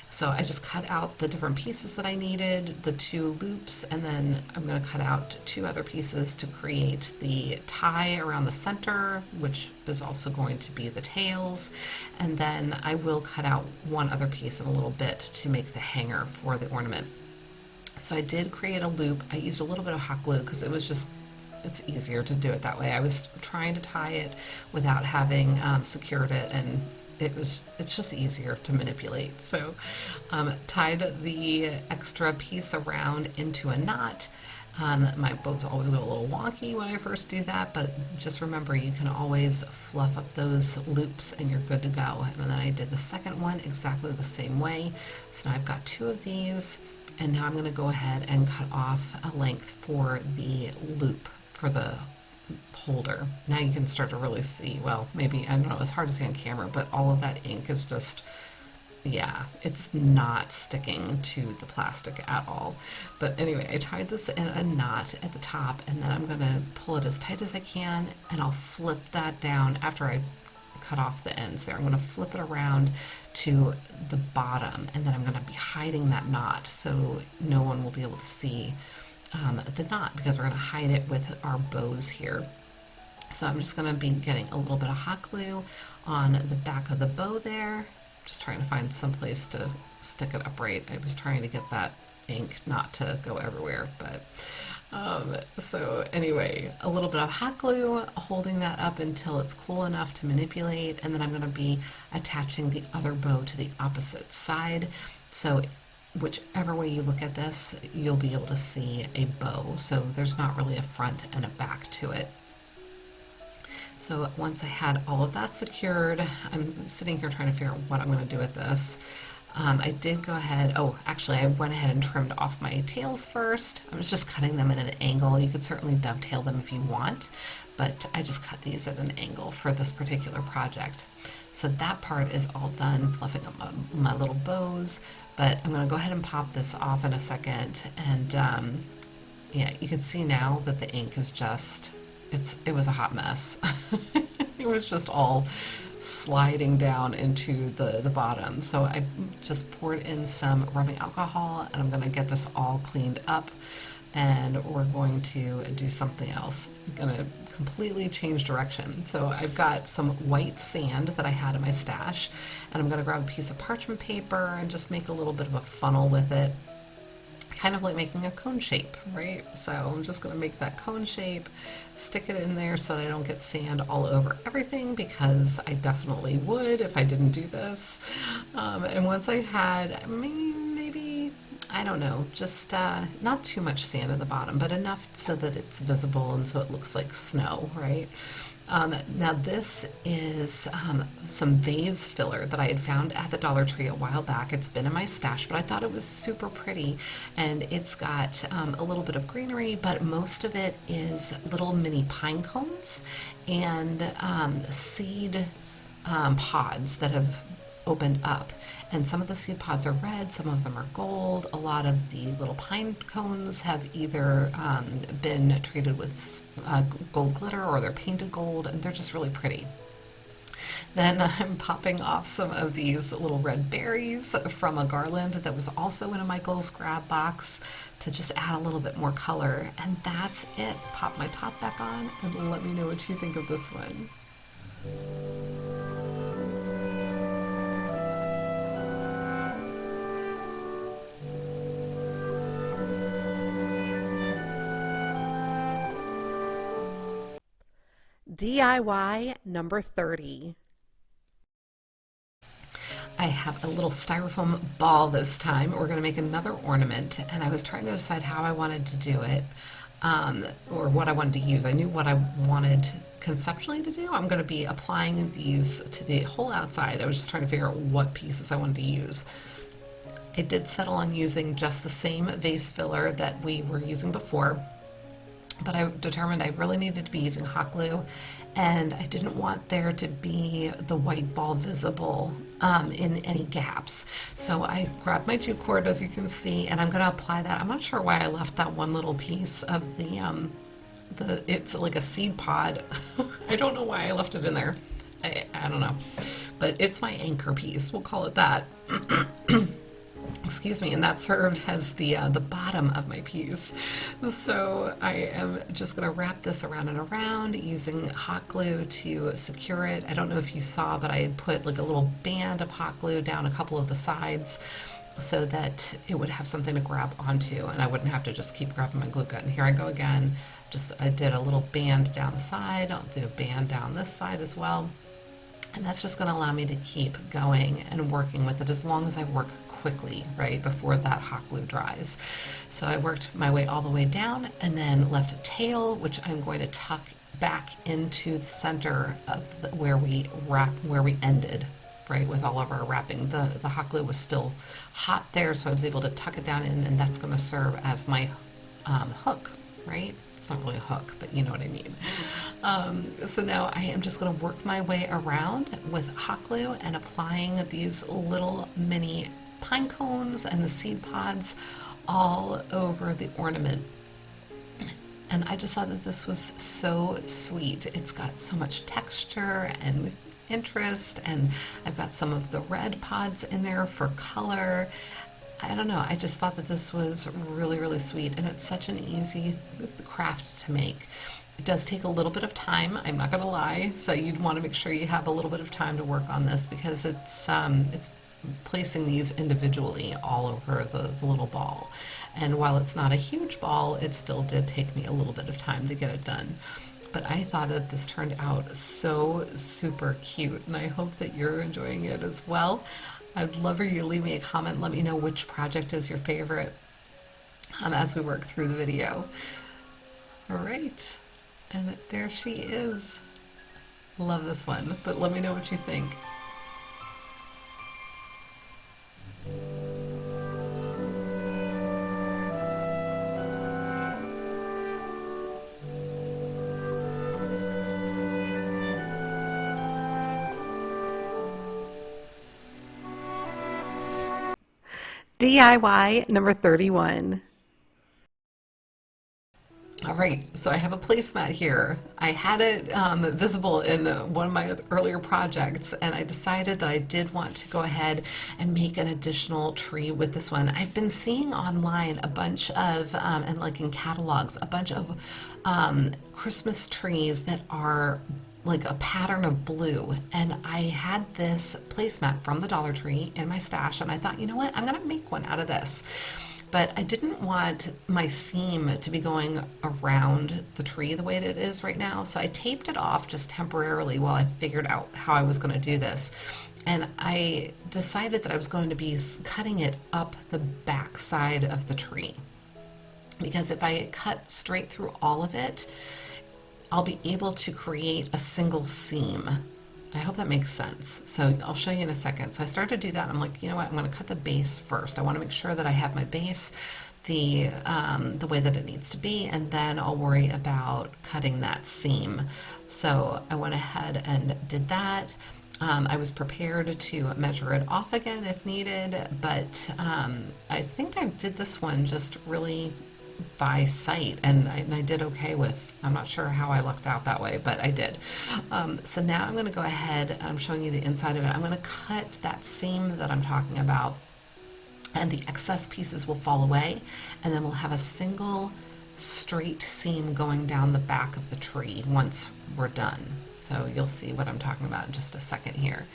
B: So I just cut out the different pieces that I needed, the two loops, and then I'm going to cut out two other pieces to create the tie around the center, which is also going to be the tails. And then I will cut out one other piece in a little bit to make the hanger for the ornament. So I did create a loop. I used a little bit of hot glue because it's easier to do it that way. I was trying to tie it without having secured it, and it's just easier to manipulate. So tied the extra piece around into a knot. My bows always go a little wonky when I first do that, but just remember you can always fluff up those loops and you're good to go. And then I did the second one exactly the same way. So now I've got two of these, and now I'm going to go ahead and cut off a length for the loop for the holder. Now you can start to really see, well, maybe, I don't know, it's hard to see on camera, but all of that ink is just, yeah, it's not sticking to the plastic at all. But anyway, I tied this in a knot at the top, and then I'm going to pull it as tight as I can, and I'll flip that down after I cut off the ends there. I'm going to flip it around to the bottom, and then I'm going to be hiding that knot so no one will be able to see the knot, because we're going to hide it with our bows here. So I'm just going to be getting a little bit of hot glue on the back of the bow there, just trying to find some place to stick it upright. I was trying to get that ink not to go everywhere, but so anyway, a little bit of hot glue, holding that up until it's cool enough to manipulate, and then I'm going to be attaching the other bow to the opposite side. So whichever way you look at this, you'll be able to see a bow. So there's not really a front and a back to it. So once I had all of that secured, I'm sitting here trying to figure out what I'm going to do with this. I did go ahead, oh, actually I went ahead and trimmed off my tails first. I was just cutting them at an angle. You could certainly dovetail them if you want, but I just cut these at an angle for this particular project. So that part is all done, fluffing up my little bows, but I'm going to go ahead and pop this off in a second. And yeah, you can see now that the ink is just, it was a hot mess. It was just all sliding down into the bottom. So I just poured in some rubbing alcohol, and I'm going to get this all cleaned up, and we're going to do something else. I'm going to completely change direction. So I've got some white sand that I had in my stash, and I'm going to grab a piece of parchment paper and just make a little bit of a funnel with it, kind of like making a cone shape, right? So I'm just going to make that cone shape, stick it in there so that I don't get sand all over everything, because I definitely would if I didn't do this. And once I had maybe I don't know, just not too much sand at the bottom, but enough so that it's visible and so it looks like snow, right? Now this is some vase filler that I had found at the Dollar Tree a while back. It's been in my stash, but I thought it was super pretty, and it's got a little bit of greenery, but most of it is little mini pine cones and seed pods that have opened up, and some of the seed pods are red, some of them are gold. A lot of the little pine cones have either been treated with gold glitter, or they're painted gold, and they're just really pretty. Then I'm popping off some of these little red berries from a garland that was also in a Michael's grab box to just add a little bit more color, and that's it. Pop my top back on and let me know what you think of this one.
A: DIY number 30.
B: I have a little styrofoam ball this time. We're going to make another ornament, and I was trying to decide how I wanted to do it, or what I wanted to use. I knew what I wanted conceptually to do. I'm going to be applying these to the whole outside. I was just trying to figure out what pieces I wanted to use. I did settle on using just the same vase filler that we were using before, but I determined I really needed to be using hot glue, and I didn't want there to be the white ball visible in any gaps. So I grabbed my jute cord, as you can see, and I'm going to apply that. I'm not sure why I left that one little piece of the it's like a seed pod. I don't know why I left it in there. I don't know, but it's my anchor piece. We'll call it that. Excuse me, and that served as the bottom of my piece. So I am just going to wrap this around and around using hot glue to secure it. I don't know if you saw, but I had put like a little band of hot glue down a couple of the sides so that it would have something to grab onto, and I wouldn't have to just keep grabbing my glue gun. Here I go again. I did a little band down the side. I'll do a band down this side as well. And that's just going to allow me to keep going and working with it as long as I work quickly, right, before that hot glue dries. So I worked my way all the way down and then left a tail, which I'm going to tuck back into the center of where we ended, right, with all of our wrapping. The hot glue was still hot there, so I was able to tuck it down in, and that's going to serve as my hook, right? It's not really a hook, but you know what I mean. So now I am just going to work my way around with hot glue and applying these little mini pine cones and the seed pods all over the ornament. And I just thought that this was so sweet. It's got so much texture and interest, and I've got some of the red pods in there for color. I don't know, I just thought that this was really, really sweet, and it's such an easy craft to make. It does take a little bit of time, I'm not gonna lie, so you'd want to make sure you have a little bit of time to work on this, because it's placing these individually all over the little ball. And while it's not a huge ball, it still did take me a little bit of time to get it done. But I thought that this turned out so super cute, and I hope that you're enjoying it as well. I'd love for you to leave me a comment, let me know which project is your favorite as we work through the video. All right, and there she is. Love this one, but let me know what you think.
A: DIY number 31.
B: All right, so I have a placemat here. I had it visible in one of my earlier projects, and I decided that I did want to go ahead and make an additional tree with this one. I've been seeing online a bunch of, and like in catalogs, a bunch of Christmas trees that are like a pattern of blue, and I had this placemat from the Dollar Tree in my stash, and I thought, you know what, I'm gonna make one out of this. But I didn't want my seam to be going around the tree the way that it is right now, so I taped it off just temporarily while I figured out how I was going to do this. And I decided that I was going to be cutting it up the back side of the tree, because if I cut straight through all of it, I'll be able to create a single seam. I hope that makes sense. So I'll show you in a second. So I started to do that. I'm like, you know what? I'm going to cut the base first. I want to make sure that I have my base the way that it needs to be, and then I'll worry about cutting that seam. So I went ahead and did that. I was prepared to measure it off again if needed, but I think I did this one just really by sight, and I did okay with, I'm not sure how I lucked out that way, but I did. So now I'm going to go ahead, I'm showing you the inside of it. I'm going to cut that seam that I'm talking about, and the excess pieces will fall away, and then we'll have a single straight seam going down the back of the tree once we're done. So you'll see what I'm talking about in just a second here.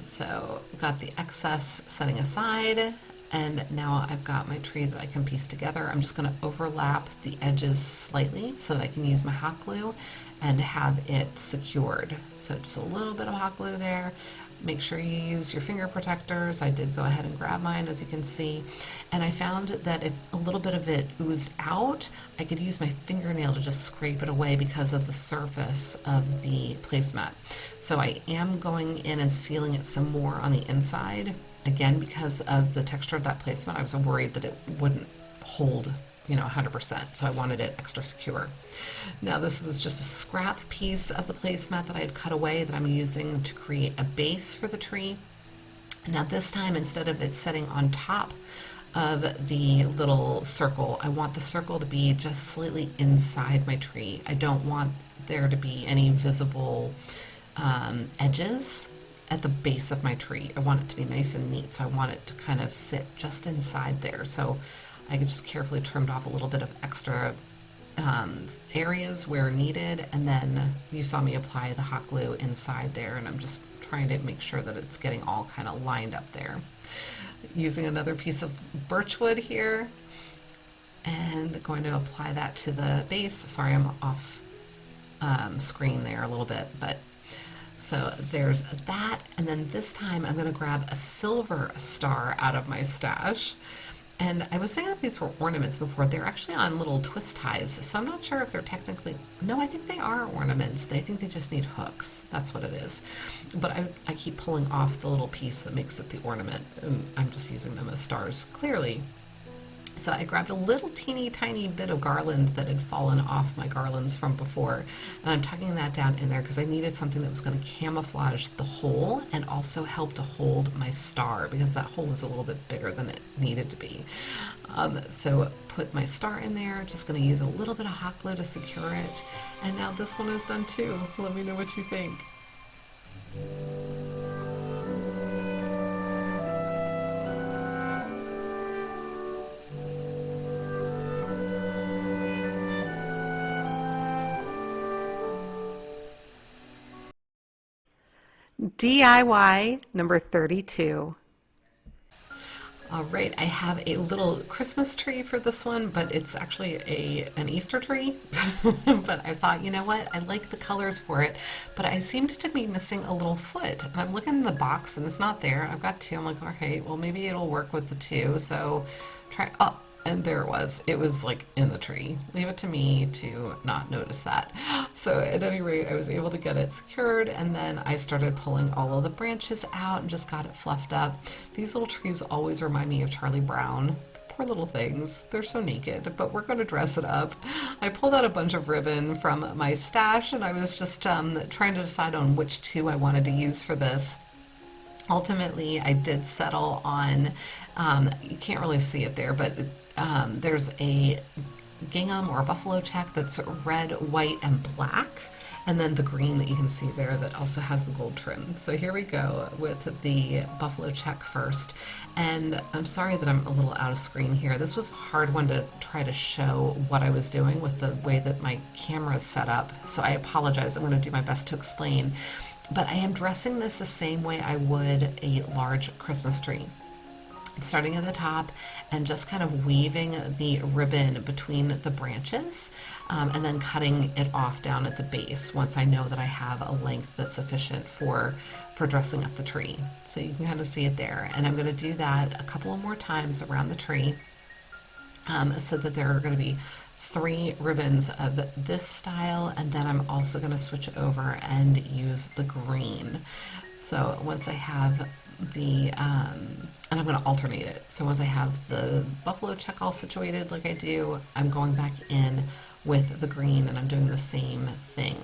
B: So I've got the excess setting aside, and now I've got my tree that I can piece together. I'm just going to overlap the edges slightly so that I can use my hot glue and have it secured. So just a little bit of hot glue there. Make sure you use your finger protectors. I did go ahead and grab mine, as you can see. And I found that if a little bit of it oozed out, I could use my fingernail to just scrape it away because of the surface of the placemat. So I am going in and sealing it some more on the inside. Again, because of the texture of that placemat, I was worried that it wouldn't hold you know, 100%. So I wanted it extra secure. Now this was just a scrap piece of the placemat that I had cut away that I'm using to create a base for the tree. Now this time, instead of it sitting on top of the little circle, I want the circle to be just slightly inside my tree. I don't want there to be any visible edges at the base of my tree. I want it to be nice and neat, so I want it to kind of sit just inside there. So I could just carefully trimmed off a little bit of extra areas where needed, and then you saw me apply the hot glue inside there, and I'm just trying to make sure that it's getting all kind of lined up there. Using another piece of birchwood here and going to apply that to the base. Sorry, I'm off screen there a little bit, but so there's that. And then this time I'm going to grab a silver star out of my stash. And I was saying that these were ornaments before. They're actually on little twist ties, so I'm not sure if they're technically... No, I think they are ornaments. I think they just need hooks. That's what it is. But I keep pulling off the little piece that makes it the ornament, and I'm just using them as stars, clearly. So I grabbed a little teeny tiny bit of garland that had fallen off my garlands from before, and I'm tucking that down in there because I needed something that was going to camouflage the hole and also help to hold my star, because that hole was a little bit bigger than it needed to be. So put my star in there, just going to use a little bit of hot glue to secure it, and now this one is done too. Let me know what you think.
A: DIY number 32.
B: All right, I have a little Christmas tree for this one, but it's actually an Easter tree. But I thought, you know what, I like the colors for it, but I seemed to be missing a little foot. And I'm looking in the box and it's not there. I've got two. I'm like, okay, well maybe it'll work with the two. So try, oh, and there it was. It was like in the tree. Leave it to me to not notice that. So at any rate, I was able to get it secured, and then I started pulling all of the branches out and just got it fluffed up. These little trees always remind me of Charlie Brown. Poor little things. They're so naked, but we're going to dress it up. I pulled out a bunch of ribbon from my stash, and I was just trying to decide on which two I wanted to use for this. Ultimately, I did settle on, you can't really see it there, but there's a gingham or a buffalo check that's red, white, and black, and then the green that you can see there that also has the gold trim. So here we go with the buffalo check first. And I'm sorry that I'm a little out of screen here. This was a hard one to try to show what I was doing with the way that my camera is set up. So I apologize. I'm going to do my best to explain. But I am dressing this the same way I would a large Christmas tree. I'm starting at the top and just kind of weaving the ribbon between the branches, and then cutting it off down at the base once I know that I have a length that's sufficient for dressing up the tree. So you can kind of see it there. And I'm going to do that a couple of more times around the tree, so that there are going to be 3 ribbons of this style, and then I'm also going to switch over and use the green. So once I have the, and I'm going to alternate it. So once I have the buffalo check all situated like I do, I'm going back in with the green and I'm doing the same thing.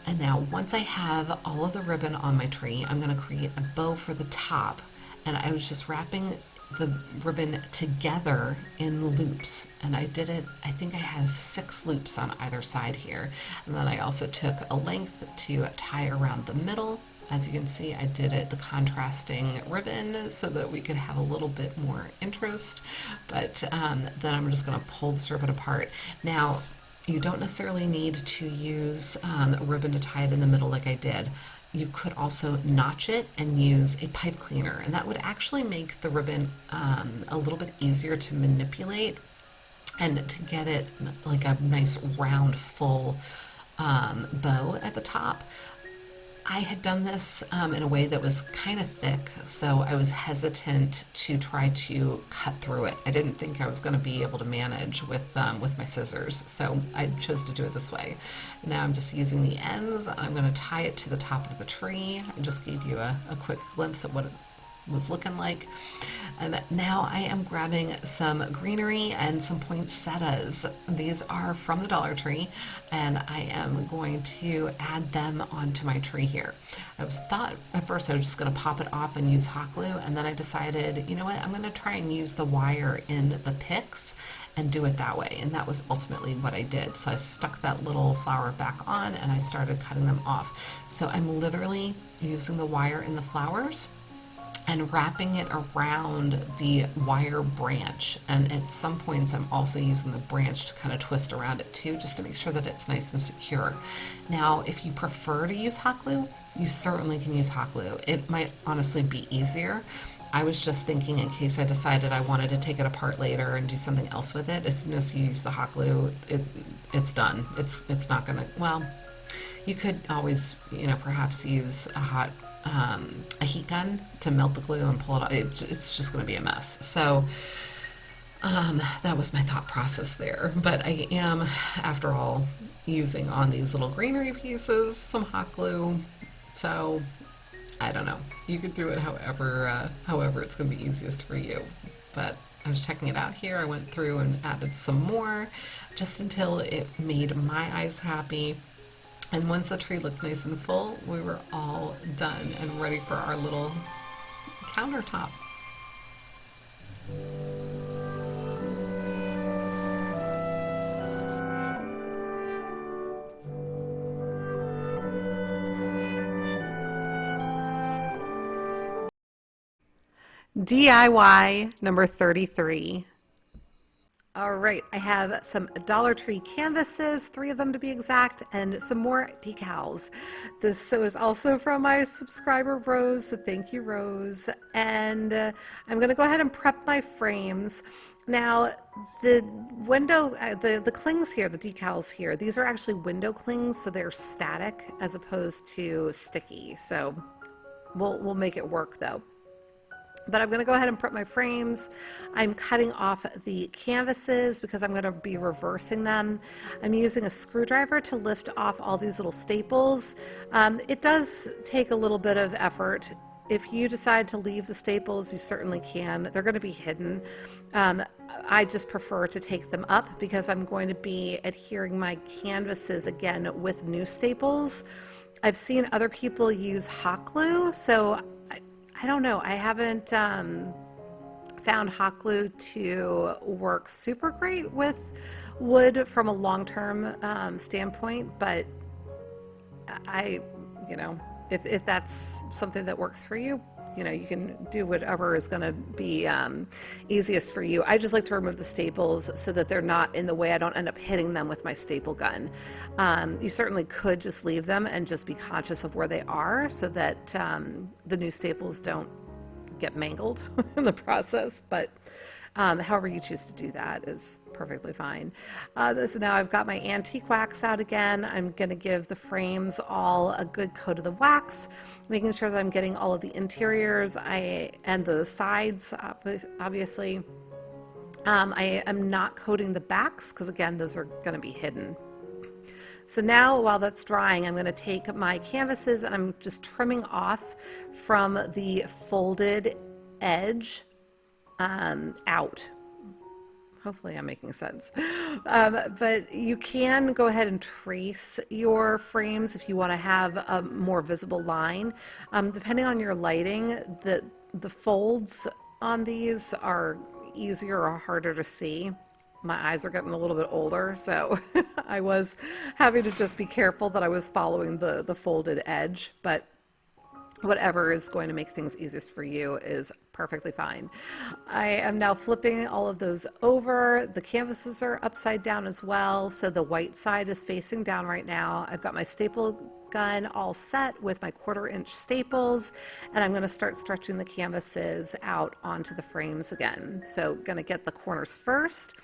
B: And now once I have all of the ribbon on my tree, I'm going to create a bow for the top, and I was just wrapping the ribbon together in loops, and I did it, I think I have 6 loops on either side here, and then I also took a length to tie around the middle. As you can see, I did it the contrasting ribbon so that we could have a little bit more interest, but then I'm just going to pull this ribbon apart. Now you don't necessarily need to use ribbon to tie it in the middle like I did. You could also notch it and use a pipe cleaner, and that would actually make the ribbon a little bit easier to manipulate and to get it like a nice round full bow at the top. I had done this in a way that was kind of thick, so I was hesitant to try to cut through it. I didn't think I was going to be able to manage with my scissors, so I chose to do it this way. Now I'm just using the ends, and I'm going to tie it to the top of the tree. I just gave you a quick glimpse of what was looking like. And now I am grabbing some greenery and some poinsettias. These are from the Dollar Tree, and I am going to add them onto my tree here. I thought at first I was just going to pop it off and use hot glue, and then I decided, you know what, I'm going to try and use the wire in the picks and do it that way. And that was ultimately what I did. So I stuck that little flower back on and I started cutting them off. So I'm literally using the wire in the flowers and wrapping it around the wire branch. And at some points I'm also using the branch to kind of twist around it too, just to make sure that it's nice and secure. Now, if you prefer to use hot glue, you certainly can use hot glue. It might honestly be easier. I was just thinking, in case I decided I wanted to take it apart later and do something else with it, as soon as you use the hot glue, it's done. It's not gonna, well, you could always, you know, perhaps use a heat gun to melt the glue and pull it off. It's just going to be a mess. So that was my thought process there. But I am, after all, using on these little greenery pieces some hot glue. So I don't know. You could do it however it's going to be easiest for you. But I was checking it out here. I went through and added some more just until it made my eyes happy. And once the tree looked nice and full, we were all done and ready for our little countertop.
A: DIY number 33. All right, I have some Dollar Tree canvases, 3 of them to be exact, and some more decals. This is also from my subscriber Rose, so thank you, Rose. And I'm going to go ahead and prep my frames. Now, the window, the clings here, the decals here, these are actually window clings, so they're static as opposed to sticky. So we'll make it work though. But I'm going to go ahead and prep my frames. I'm cutting off the canvases because I'm going to be reversing them. I'm using a screwdriver to lift off all these little staples. It does take a little bit of effort. If you decide to leave the staples, you certainly can. They're going to be hidden. I just prefer to take them up because I'm going to be adhering my canvases again with new staples. I've seen other people use hot glue, so I don't know. I haven't found hot glue to work super great with wood from a long-term standpoint, but you know, if that's something that works for you, you know, you can do whatever is going to be easiest for you. I just like to remove the staples so that they're not in the way. I don't end up hitting them with my staple gun. You certainly could just leave them and just be conscious of where they are so that the new staples don't get mangled in the process. But however you choose to do that is perfectly fine. So now I've got my antique wax out again. I'm going to give the frames all a good coat of the wax, making sure that I'm getting all of the interiors and the sides, obviously. I am not coating the backs because, again, those are going to be hidden. So now while that's drying, I'm going to take my canvases and I'm just trimming off from the folded edge out. Hopefully I'm making sense. But you can go ahead and trace your frames if you want to have a more visible line. Depending on your lighting, the folds on these are easier or harder to see. My eyes are getting a little bit older, so I was having to just be careful that I was following the folded edge, but whatever is going to make things easiest for you is perfectly fine. I am now flipping all of those over. The canvases are upside down as well, so the white side is facing down right now. I've got my staple gun all set with my 1/4 inch staples, and I'm going to start stretching the canvases out onto the frames again. So going to get the corners first.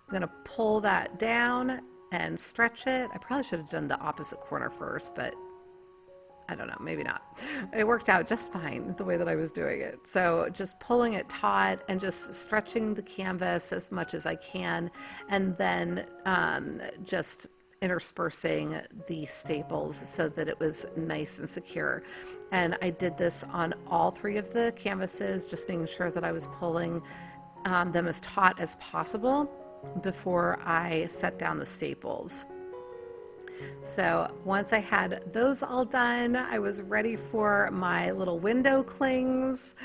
A: I'm going to pull that down and stretch it. I probably should have done the opposite corner first, but I don't know, maybe not. It worked out just fine the way that I was doing it. So just pulling it taut and just stretching the canvas as much as I can, and then just interspersing the staples so that it was nice and secure. And I did this on all 3 of the canvases, just making sure that I was pulling them as taut as possible before I set down the staples. So once I had those all done, I was ready for my little window clings.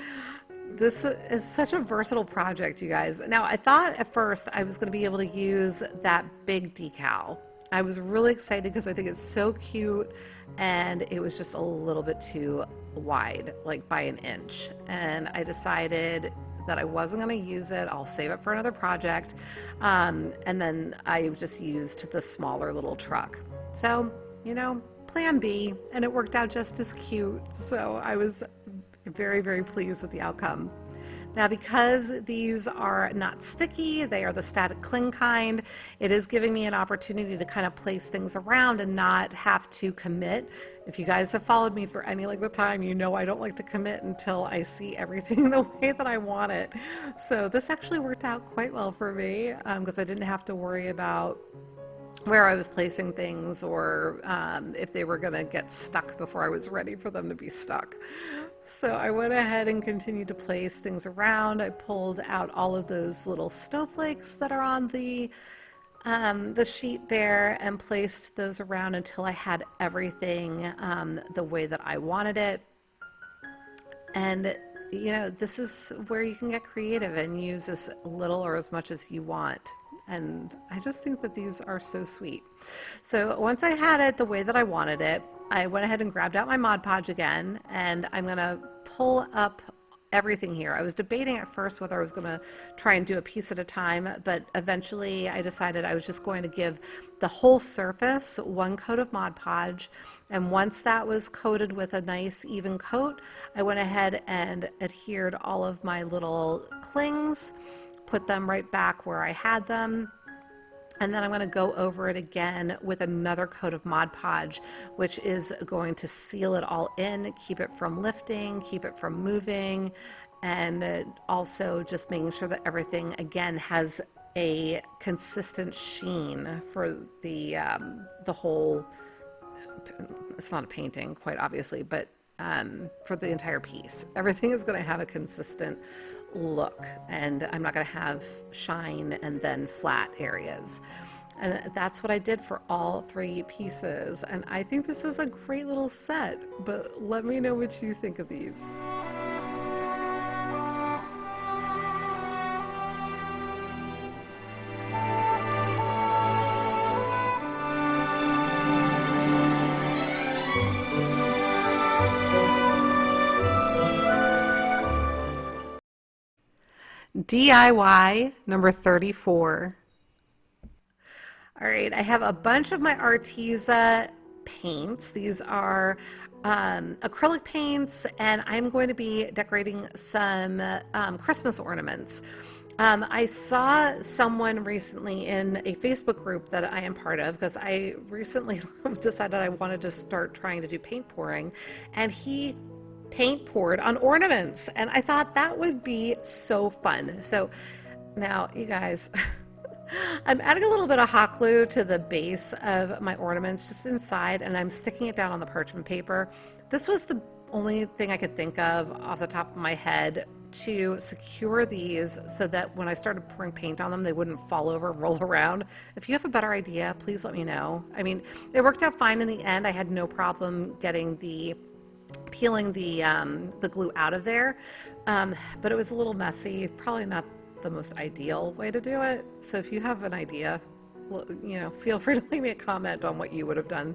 A: This is such a versatile project, you guys. Now, I thought at first I was going to be able to use that big decal. I was really excited because I think it's so cute, and it was just a little bit too wide, like by an inch. And I decided that I wasn't going to use it. I'll save it for another project. And then I just used the smaller little truck. So, you know, plan B, and it worked out just as cute. So I was very, very pleased with the outcome. Now, because these are not sticky, they are the static cling kind, it is giving me an opportunity to kind of place things around and not have to commit. If you guys have followed me for any length of time, you know I don't like to commit until I see everything the way that I want it. So this actually worked out quite well for me because I didn't have to worry about where I was placing things or if they were going to get stuck before I was ready for them to be stuck. So I went ahead and continued to place things around. I pulled out all of those little snowflakes that are on the sheet there and placed those around until I had everything the way that I wanted it. And you know, this is where you can get creative and use as little or as much as you want. And I just think that these are so sweet. So once I had it the way that I wanted it, I went ahead and grabbed out my Mod Podge again, and I'm going to pull up everything here. I was debating at first whether I was going to try and do a piece at a time, but eventually I decided I was just going to give the whole surface one coat of Mod Podge. And once that was coated with a nice even coat, I went ahead and adhered all of my little clings, put them right back where I had them. And then I'm going to go over it again with another coat of Mod Podge, which is going to seal it all in, keep it from lifting, keep it from moving, and also just making sure that everything, again, has a consistent sheen for the whole, it's not a painting, quite obviously, but for the entire piece. Everything is going to have a consistent look, and I'm not going to have shine and then flat areas. And that's what I did for all 3 pieces. And I think this is a great little set, but let me know what you think of these. DIY number 34. All right, I have a bunch of my Arteza paints. These are acrylic paints, and I'm going to be decorating some Christmas ornaments. I saw someone recently in a Facebook group that I am part of, because I recently decided I wanted to start trying to do paint pouring, and he paint poured on ornaments, and I thought that would be so fun. So now, you guys, I'm adding a little bit of hot glue to the base of my ornaments just inside, and I'm sticking it down on the parchment paper. This was the only thing I could think of off the top of my head to secure these so that when I started pouring paint on them, they wouldn't fall over and roll around. If you have a better idea, please let me know. I mean, it worked out fine in the end. I had no problem getting peeling the glue out of there, but it was a little messy, probably not the most ideal way to do it. So if you have an idea, you know, feel free to leave me a comment on what you would have done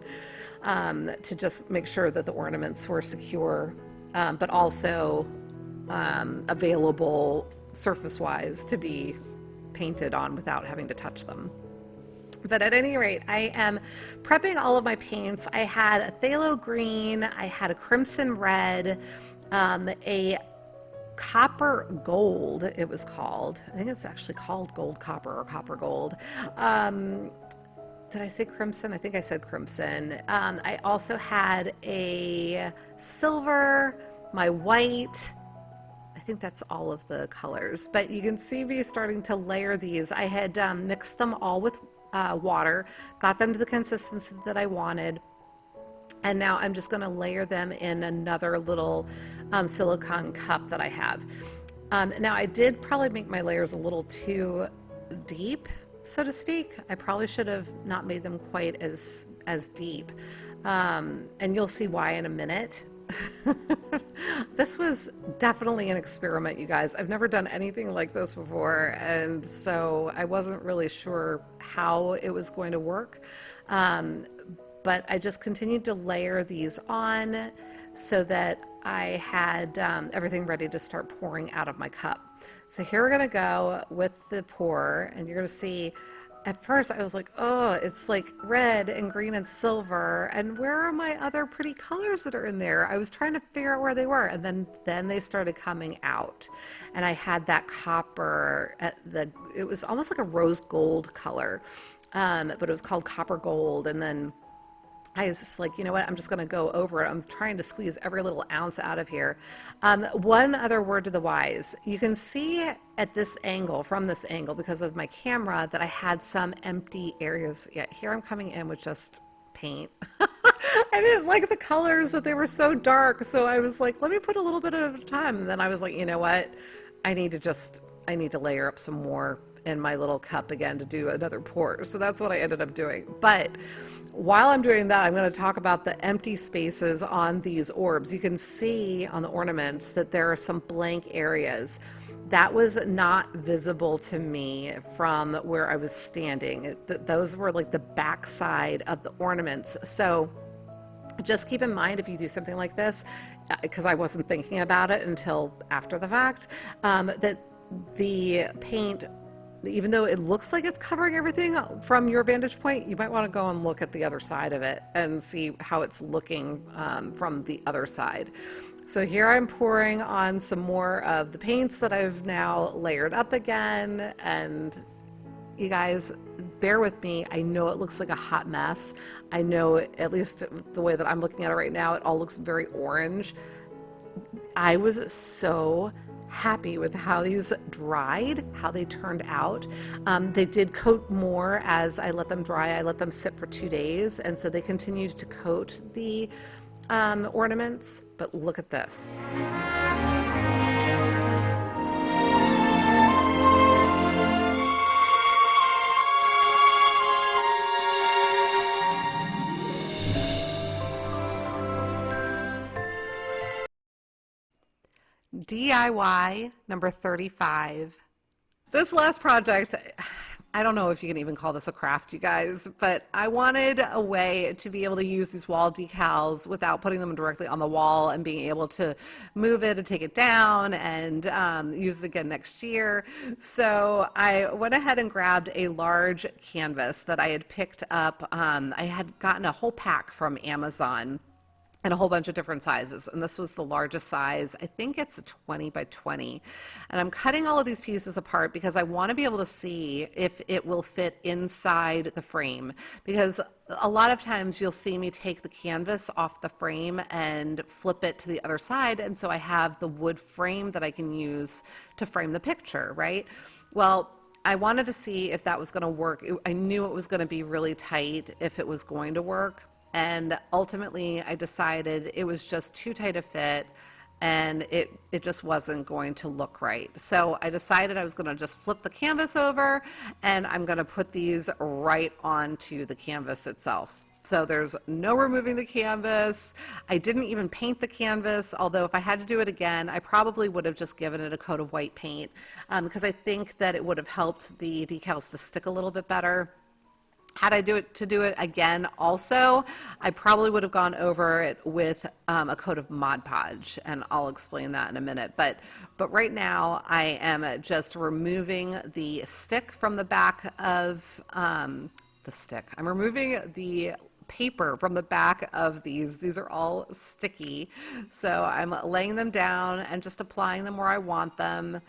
A: to just make sure that the ornaments were secure, but also available surface-wise to be painted on without having to touch them. But at any rate, I am prepping all of my paints. I had a phthalo green, I had a crimson red, a copper gold, it was called. I think it's actually called gold copper or copper gold. Did I say crimson? I think I said crimson. I also had a silver, my white. I think that's all of the colors. But you can see me starting to layer these. I had mixed them all with water, got them to the consistency that I wanted. And now I'm just going to layer them in another little silicone cup that I have. Now I did probably make my layers a little too deep, so to speak. I probably should have not made them quite as deep. And you'll see why in a minute. This was definitely an experiment, you guys. I've never done anything like this before, and so I wasn't really sure how it was going to work. But I just continued to layer these on so that I had everything ready to start pouring out of my cup. So here we're gonna go with the pour, and you're gonna see, at first I was like, oh, it's like red and green and silver, and where are my other pretty colors that are in there? I was trying to figure out where they were, and then they started coming out. And I had that copper, it was almost like a rose gold color, but it was called copper gold. And then I was just like, you know what, I'm just going to go over it. I'm trying to squeeze every little ounce out of here. One other word to the wise. You can see at this angle, from this angle, because of my camera, that I had some empty areas. Yeah, here I'm coming in with just paint. I didn't like the colors, that they were so dark. So I was like, let me put a little bit at a time. And then I was like, you know what, I need to layer up some more in my little cup again to do another pour. So that's what I ended up doing. But while I'm doing that, I'm going to talk about the empty spaces on these orbs. You can see on the ornaments that there are some blank areas. That was not visible to me from where I was standing. Those were like the back side of the ornaments. So just keep in mind, if you do something like this, because I wasn't thinking about it until after the fact, that the paint, even though it looks like it's covering everything from your vantage point, you might want to go and look at the other side of it and see how it's looking from the other side. So here I'm pouring on some more of the paints that I've now layered up again. And you guys, bear with me. I know it looks like a hot mess. I know, at least the way that I'm looking at it right now, it all looks very orange. I was so happy with how these dried, how they turned out. They did coat more as I let them dry. I let them sit for 2 days, and so they continued to coat the ornaments. But look at this. DIY number 35. This last project, I don't know if you can even call this a craft, you guys, but I wanted a way to be able to use these wall decals without putting them directly on the wall and being able to move it and take it down and use it again next year. So I went ahead and grabbed a large canvas that I had picked up. I had gotten a whole pack from Amazon and a whole bunch of different sizes. And this was the largest size. I think it's a 20 by 20. And I'm cutting all of these pieces apart because I want to be able to see if it will fit inside the frame. Because a lot of times you'll see me take the canvas off the frame and flip it to the other side. And so I have the wood frame that I can use to frame the picture, right? Well, I wanted to see if that was going to work. I knew it was going to be really tight if it was going to work. And ultimately, I decided it was just too tight a fit, and it just wasn't going to look right. So I decided I was going to just flip the canvas over, and I'm going to put these right onto the canvas itself. So there's no removing the canvas. I didn't even paint the canvas, although if I had to do it again, I probably would have just given it a coat of white paint, because I think that it would have helped the decals to stick a little bit better. Had I do it again also, I probably would have gone over it with a coat of Mod Podge, and I'll explain that in a minute. But right now I am just removing the stick from the back of the stick. I'm removing the paper from the back of these. These are all sticky. So I'm laying them down and just applying them where I want them.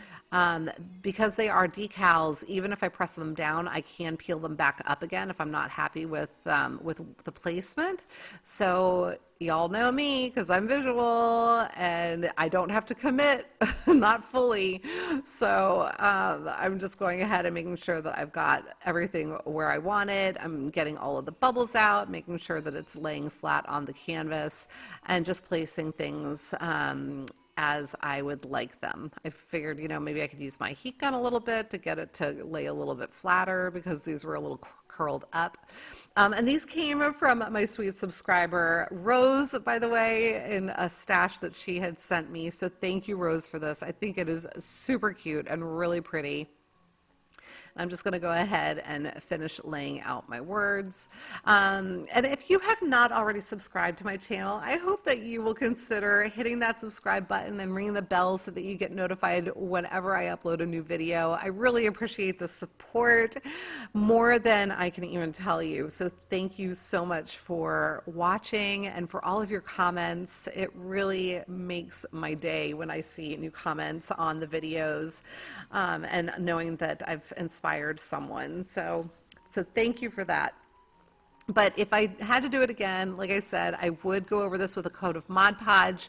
A: Because they are decals, even if I press them down, I can peel them back up again if I'm not happy with the placement. So y'all know me because I'm visual and I don't have to commit, not fully. So I'm just going ahead and making sure that I've got everything where I want it. I'm getting all of the bubbles out, making sure that it's laying flat on the canvas, and just placing things as I would like them. I figured, you know, maybe I could use my heat gun a little bit to get it to lay a little bit flatter because these were a little curled up. And these came from my sweet subscriber, Rose, by the way, in a stash that she had sent me. So thank you, Rose, for this. I think it is super cute and really pretty. I'm just going to go ahead and finish laying out my words. And if you have not already subscribed to my channel, I hope that you will consider hitting that subscribe button and ringing the bell so that you get notified whenever I upload a new video. I really appreciate the support more than I can even tell you. So thank you so much for watching and for all of your comments. It really makes my day when I see new comments on the videos, and knowing that I've inspired someone. So thank you for that. But if I had to do it again, like I said, I would go over this with a coat of Mod Podge.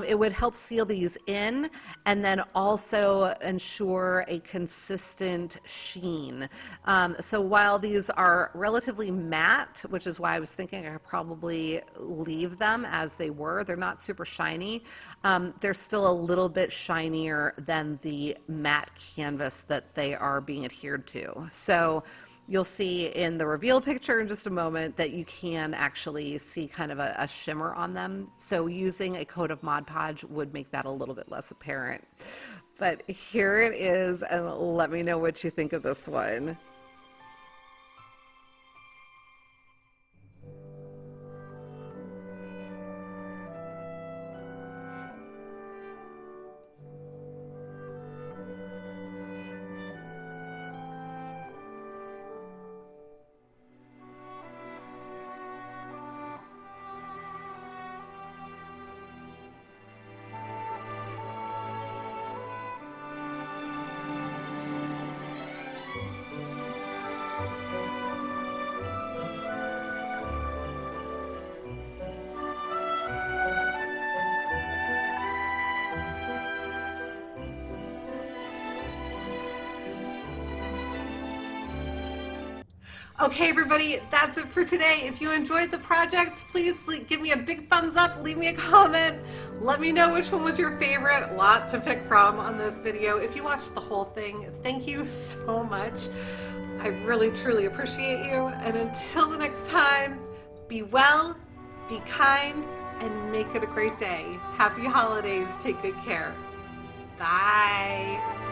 A: It would help seal these in and then also ensure a consistent sheen. So while these are relatively matte, which is why I was thinking I could probably leave them as they were, they're not super shiny. They're still a little bit shinier than the matte canvas that they are being adhered to. So you'll see in the reveal picture in just a moment that you can actually see kind of a shimmer on them. So using a coat of Mod Podge would make that a little bit less apparent. But here it is, and let me know what you think of this one. Okay, everybody, that's it for today. If you enjoyed the project, please give me a big thumbs up, leave me a comment, let me know which one was your favorite. A lot to pick from on this video. If you watched the whole thing, thank you so much. I really, truly appreciate you. And until the next time, be well, be kind, and make it a great day. Happy holidays. Take good care. Bye.